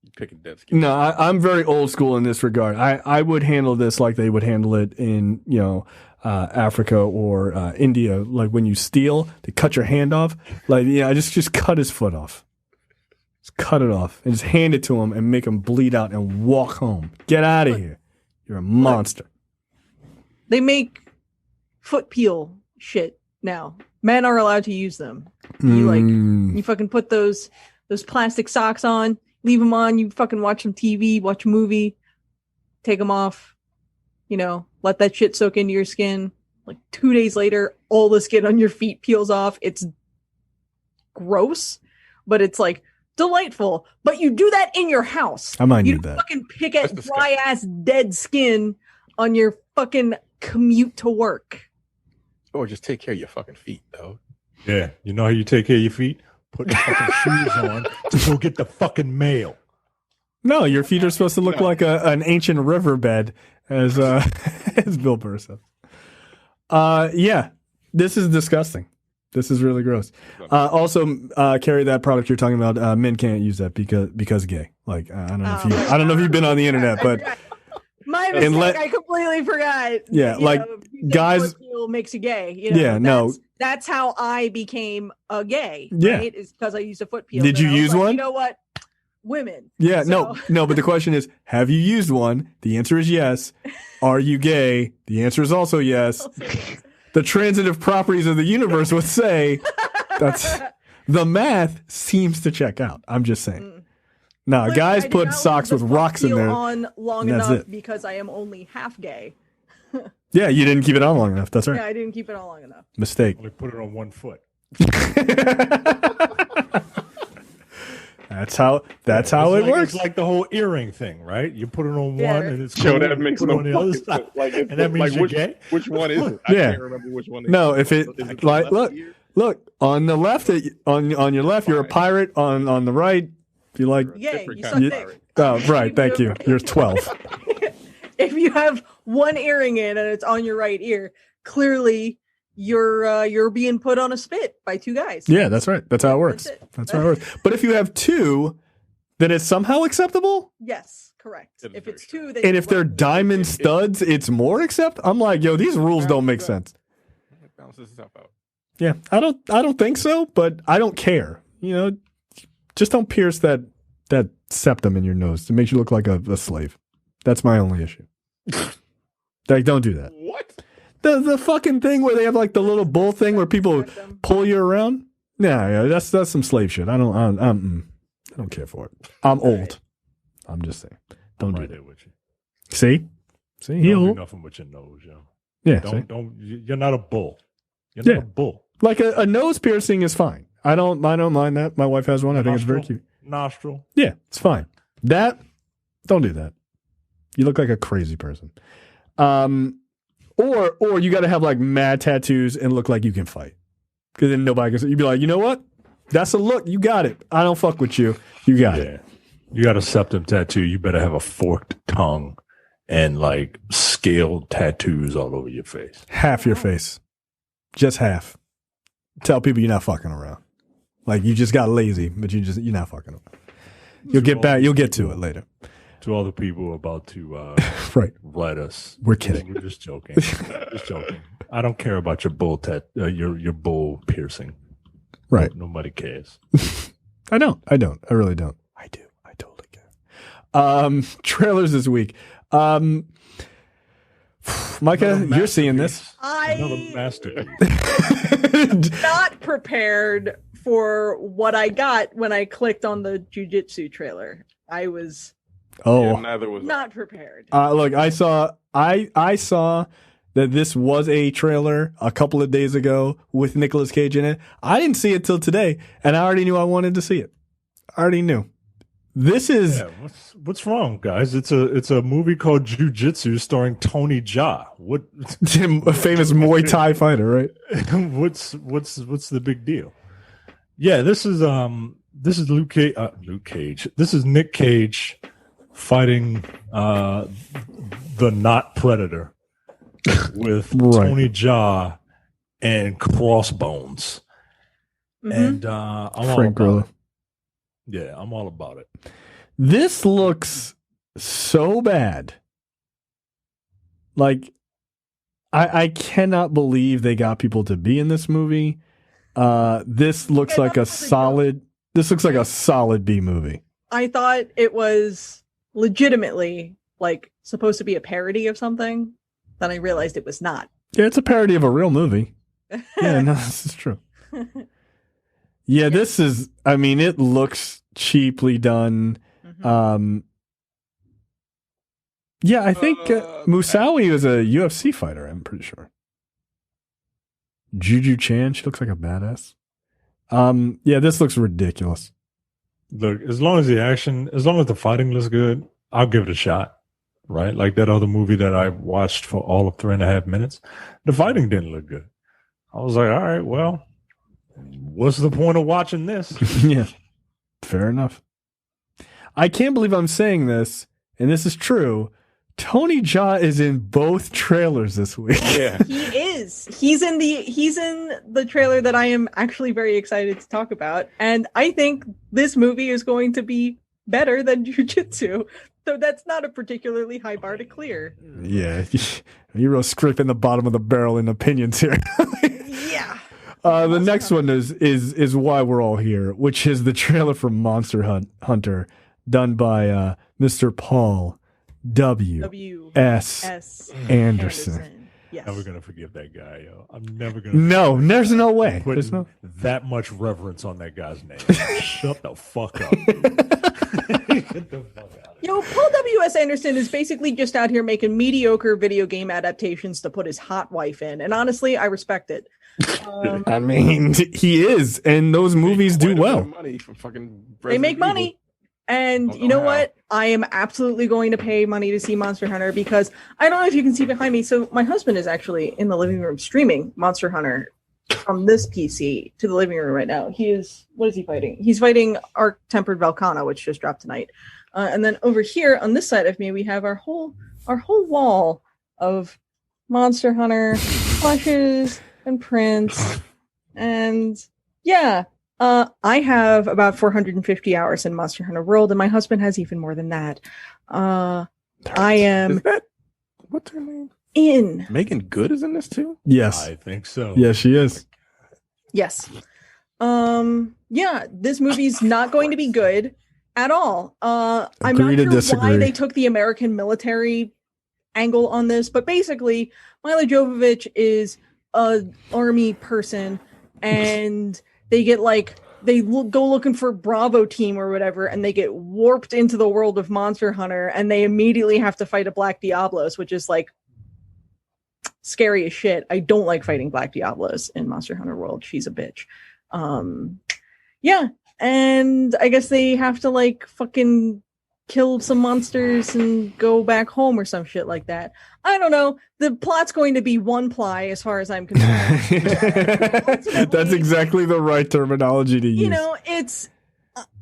you picking dead skin. No, I'm very old school in this regard. I would handle this like they would handle it in, Africa or India. Like when you steal, they cut your hand off. Like, just cut his foot off. Just cut it off and just hand it to him and make him bleed out and walk home. Get out of here. You're a monster. They make foot peel shit now. Men are allowed to use them. You fucking put those plastic socks on, leave them on, you fucking watch some TV, watch a movie, take them off, let that shit soak into your skin. Like 2 days later, all the skin on your feet peels off. It's gross, but it's like delightful. But you do that in your house. I might you need that. Fucking pick at dry ass dead skin on your fucking commute to work. Or just take care of your fucking feet, though. Yeah, you know how you take care of your feet? Put your fucking shoes on to go get the fucking mail. No, your feet are supposed to look like an ancient riverbed, as as Bill Burr said. Yeah, this is disgusting. This is really gross. Also, Carrie, that product you're talking about, men can't use that because gay. Like I don't know if you've been on the internet, but my mistake. I completely forgot. Yeah, guys makes you gay. That's how I became a gay. Yeah, right? Is because I used a foot peel. Did you use one? You know what? Women. Yeah, no. But the question is, have you used one? The answer is yes. Are you gay? The answer is also yes. The transitive properties of the universe would say that's the math seems to check out. I'm just saying. No, guys put socks with rocks in there. On long enough because I am only half gay. Yeah, you didn't keep it on long enough. That's right. Yeah, I didn't keep it on long enough. Mistake. Only put it on one foot. That's how it works. It's like the whole earring thing, right? You put it on one and it's cool. That makes put no on the other side. And that means you're gay? Which one is it? I can't remember which one. No, if it like look on the left on your left, you're a pirate. On the right, you like gay. You suck dick. Oh, right. Thank you. You're 12. If you have one earring in and it's on your right ear, clearly you're being put on a spit by two guys. Yeah, that's right. That's how it works. That's how it works. But if you have two, then it's somehow acceptable? Yes, correct. If it's two, then and if they're diamond studs, it's more acceptable? I'm like, yo, these rules don't make sense. It balances itself out. Yeah, I don't think so, but I don't care. Just don't pierce that septum in your nose. It makes you look like a slave. That's my only issue. Like, don't do that. What? The fucking thing where they have like the little bull thing where people pull you around. Yeah, that's some slave shit. I don't care for it. I'm old. I'm just saying. Don't do that. With you. See, don't do nothing with your nose, yo. Yeah. Don't. You're not a bull. You're not a bull. Like a nose piercing is fine. I don't mind that. My wife has one. I think it's very cute. Nostril. Yeah, it's fine. Don't do that. You look like a crazy person. Or you got to have like mad tattoos and look like you can fight. Because then nobody can say, you'd be like, you know what? That's a look. You got it. I don't fuck with you. You got it. You got a septum tattoo. You better have a forked tongue and like scaled tattoos all over your face. Half your face. Just half. Tell people you're not fucking around. Like you just got lazy, but you're not fucking around. You'll get back. You'll get to it later. To all the people about to write us. We're kidding. We're just joking. Just joking. I don't care about your bull your bull piercing. Right. Nobody cares. I don't. I really don't. I do. I totally care. Trailers this week. Micah, you're seeing this. Another masterpiece. Not prepared for what I got when I clicked on the jiu-jitsu trailer. I was neither was not prepared. Look, I saw that this was a trailer a couple of days ago with Nicolas Cage in it. I didn't see it till today, and I already knew I wanted to see it. I already knew. This is what's wrong, guys? It's a movie called Jiu-Jitsu starring Tony Jaa. What a famous Muay Thai fighter, right? What's the big deal? Yeah, this is Luke Cage. This is Nick Cage fighting the not Predator with Tony Jaa and Crossbones. Mm-hmm. And I'm all about it. Yeah, I'm all about it. This looks so bad. Like, I cannot believe they got people to be in this movie. This looks like a solid. This looks like a solid B movie. I thought it was legitimately like supposed to be a parody of something. Then I realized it was not. Yeah, it's a parody of a real movie. Yeah, no, this is true. Yeah, this is. I mean, it looks cheaply done. Mm-hmm. Yeah, I think Musawi is a UFC fighter. I'm pretty sure. Juju Chan, she looks like a badass. Yeah, this looks ridiculous. Look, as long as the fighting looks good, I'll give it a shot. Right? Like that other movie that I watched for all of 3.5 minutes. The fighting didn't look good. I was like, all right, well, what's the point of watching this? Yeah, fair enough. I can't believe I'm saying this, and this is true. Tony Jaa is in both trailers this week. Yeah, he is. He's in the trailer that I am actually very excited to talk about, and I think this movie is going to be better than Jiu-Jitsu. So that's not a particularly high bar to clear. Yeah, you're scraping the bottom of the barrel in opinions here. Yeah. The next one is why we're all here, which is the trailer for Monster Hunter, done by Mr. Paul W.S. Anderson. Yes. Never gonna forgive that guy, yo. I'm never gonna. No, there's no way. There's no that much reverence on that guy's name. Shut the fuck up. Get the fuck out. Yo, Paul W.S. Anderson is basically just out here making mediocre video game adaptations to put his hot wife in, and honestly, I respect it. I mean, he is, and those movies do well. Money from fucking they make money. And you know what? I am absolutely going to pay money to see Monster Hunter because I don't know if you can see behind me. So my husband is actually in the living room streaming Monster Hunter from this PC to the living room right now. What is he fighting? He's fighting Arc Tempered Velcana, which just dropped tonight. And then over here on this side of me, we have our whole wall of Monster Hunter plushes and prints. And yeah. I have about 450 hours in Monster Hunter World, and my husband has even more than that. I am. Is that what's her name? In Megan Good is in this too. Yes, I think so. Yeah, she is. Yes. Yeah, this movie's not going to be good at all. I'm not sure why they took the American military angle on this, but basically, Mila Jovovich is an army person, and they get go looking for Bravo team or whatever, and they get warped into the world of Monster Hunter, and they immediately have to fight a Black Diablos, which is like scary as shit. I don't like fighting Black Diablos in Monster Hunter World. She's a bitch. Yeah, and I guess they have to like fucking kill some monsters and go back home or some shit like that. I don't know. The plot's going to be one ply as far as I'm concerned. That's exactly the right terminology to use. You know,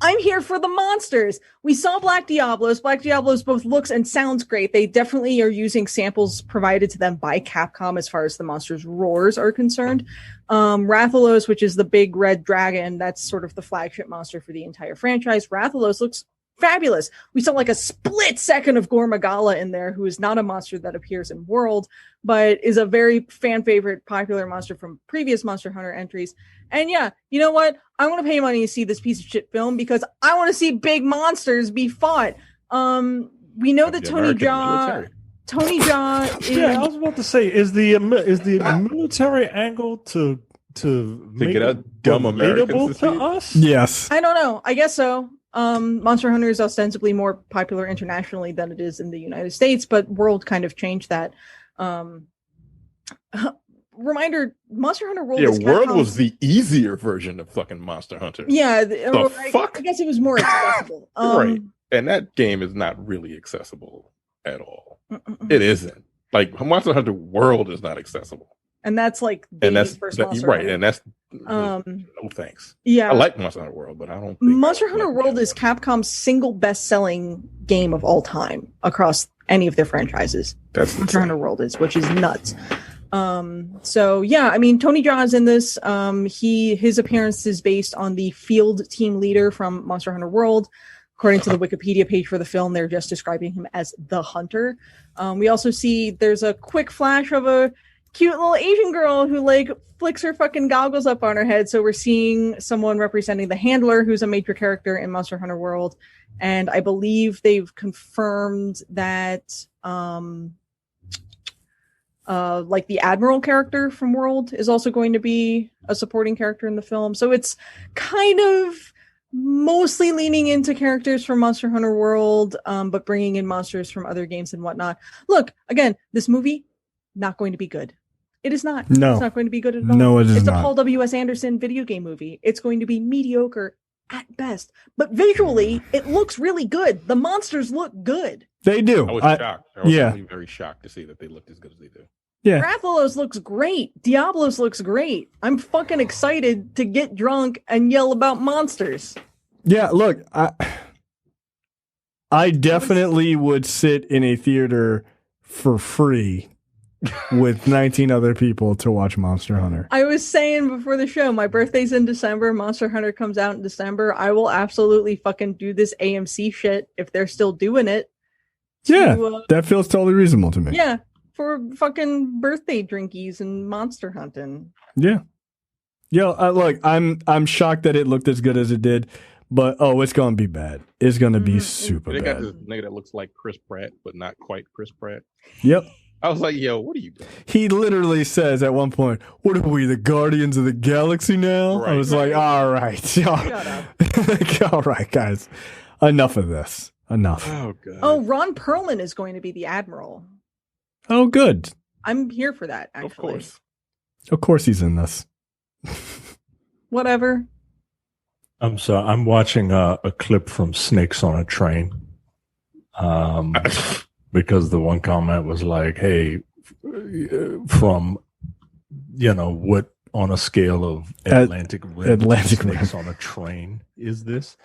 I'm here for the monsters. We saw Black Diablos. Black Diablos both looks and sounds great. They definitely are using samples provided to them by Capcom as far as the monsters' roars are concerned. Rathalos, which is the big red dragon, that's sort of the flagship monster for the entire franchise. Rathalos looks fabulous. We saw like a split second of Gormagala in there, who is not a monster that appears in World, but is a very fan favorite, popular monster from previous Monster Hunter entries. And yeah, you know what? I want to pay money to see this piece of shit film because I want to see big monsters be fought. We know that Tony Jaa is... Yeah, I was about to say, is the military angle to make get a dumb Americans to us? Yes. I don't know. I guess so. Monster Hunter is ostensibly more popular internationally than it is in the United States, but World kind of changed that. Reminder, Monster Hunter World is World Capcom's... was the easier version of fucking Monster Hunter. Yeah, fuck? I guess it was more accessible. Right. And that game is not really accessible at all. It isn't. Like, Monster Hunter World is not accessible. And that's like the first Monster right, Hunter. And that's no thanks. Yeah, I like Monster Hunter World, but I don't think Monster Hunter World is Capcom's single best-selling game of all time across any of their franchises. That's Monster Hunter World is, which is nuts. So yeah, I mean, Tony Jaa is in this. His appearance is based on the field team leader from Monster Hunter World, According to the Wikipedia page for the film, they're just describing him as the hunter. We also see there's a quick flash of a cute little Asian girl who like flicks her fucking goggles up on her head. So we're seeing someone representing the handler, who's a major character in Monster Hunter World. And I believe they've confirmed that like the Admiral character from World is also going to be a supporting character in the film. So it's kind of mostly leaning into characters from Monster Hunter World, but bringing in monsters from other games and whatnot. Look, again, this movie, not going to be good. It is not. No. It's not going to be good at all. No, it is It's not. a Paul W.S. Anderson video game movie. It's going to be mediocre at best. But visually, it looks really good. The monsters look good. They do. I was shocked. I was yeah. really very shocked to see that they looked as good as they do. Yeah. Rathalos looks great. Diablos looks great. I'm fucking excited to get drunk and yell about monsters. Yeah, look, I definitely would sit in a theater for free with 19 other people to watch Monster Hunter. I was saying before the show, my birthday's in December. Monster Hunter comes out in December. I will absolutely fucking do this AMC shit if they're still doing it. Yeah, that feels totally reasonable to me. Yeah, for fucking birthday drinkies and monster hunting. Yeah. Look, I'm shocked that it looked as good as it did, but it's gonna be bad. It's gonna be super They got bad. this nigga that looks like Chris Pratt, but not quite Chris Pratt. Yep. I was like, yo, what are you doing? He literally says at one point, "What are we, the Guardians of the Galaxy now?" Right. I was like, "All right, Shut up. all right, guys, enough of this. Enough." Oh god. Oh, Ron Perlman is going to be the Admiral. Oh, good. I'm here for that, actually. Of course. Of course, he's in this. Whatever. I'm sorry. I'm watching a clip from Snakes on a Train. Because the one comment was like, "Hey, from what on a scale of Atlantic Rim, Snakes on a Train is this?"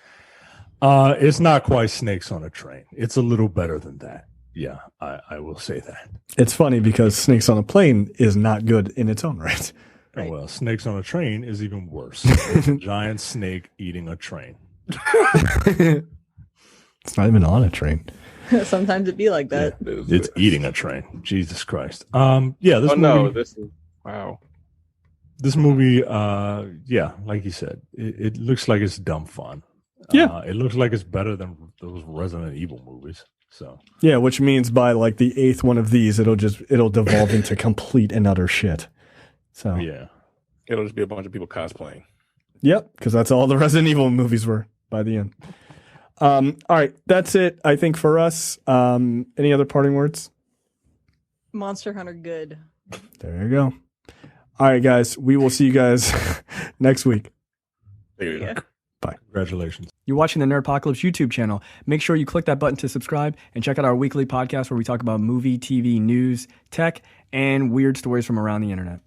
It's not quite Snakes on a Train. It's a little better than that. Yeah, I will say that. It's funny because Snakes on a Plane is not good in its own right. Oh, well, Snakes on a Train is even worse. It's a giant snake eating a train. It's not even on a train. Sometimes it'd be like that. Yeah, It's eating a train. Jesus Christ. Yeah, this movie. This is wow. This movie, yeah, like you said, it looks like it's dumb fun. Yeah. It looks like it's better than those Resident Evil movies. So Yeah, which means by like the 8th one of these, it'll devolve into complete and utter shit. So yeah, It'll just be a bunch of people cosplaying. Yep, because that's all the Resident Evil movies were by the end. All right, that's it, I think, for us. Any other parting words? Monster Hunter good. There you go. All right, guys, we will see you guys next week. There you go. Yeah. Bye. congratulations. You're watching the Nerdpocalypse YouTube channel. Make sure you click that button to subscribe and check out our weekly podcast where we talk about movie, TV, news, tech, and weird stories from around the internet.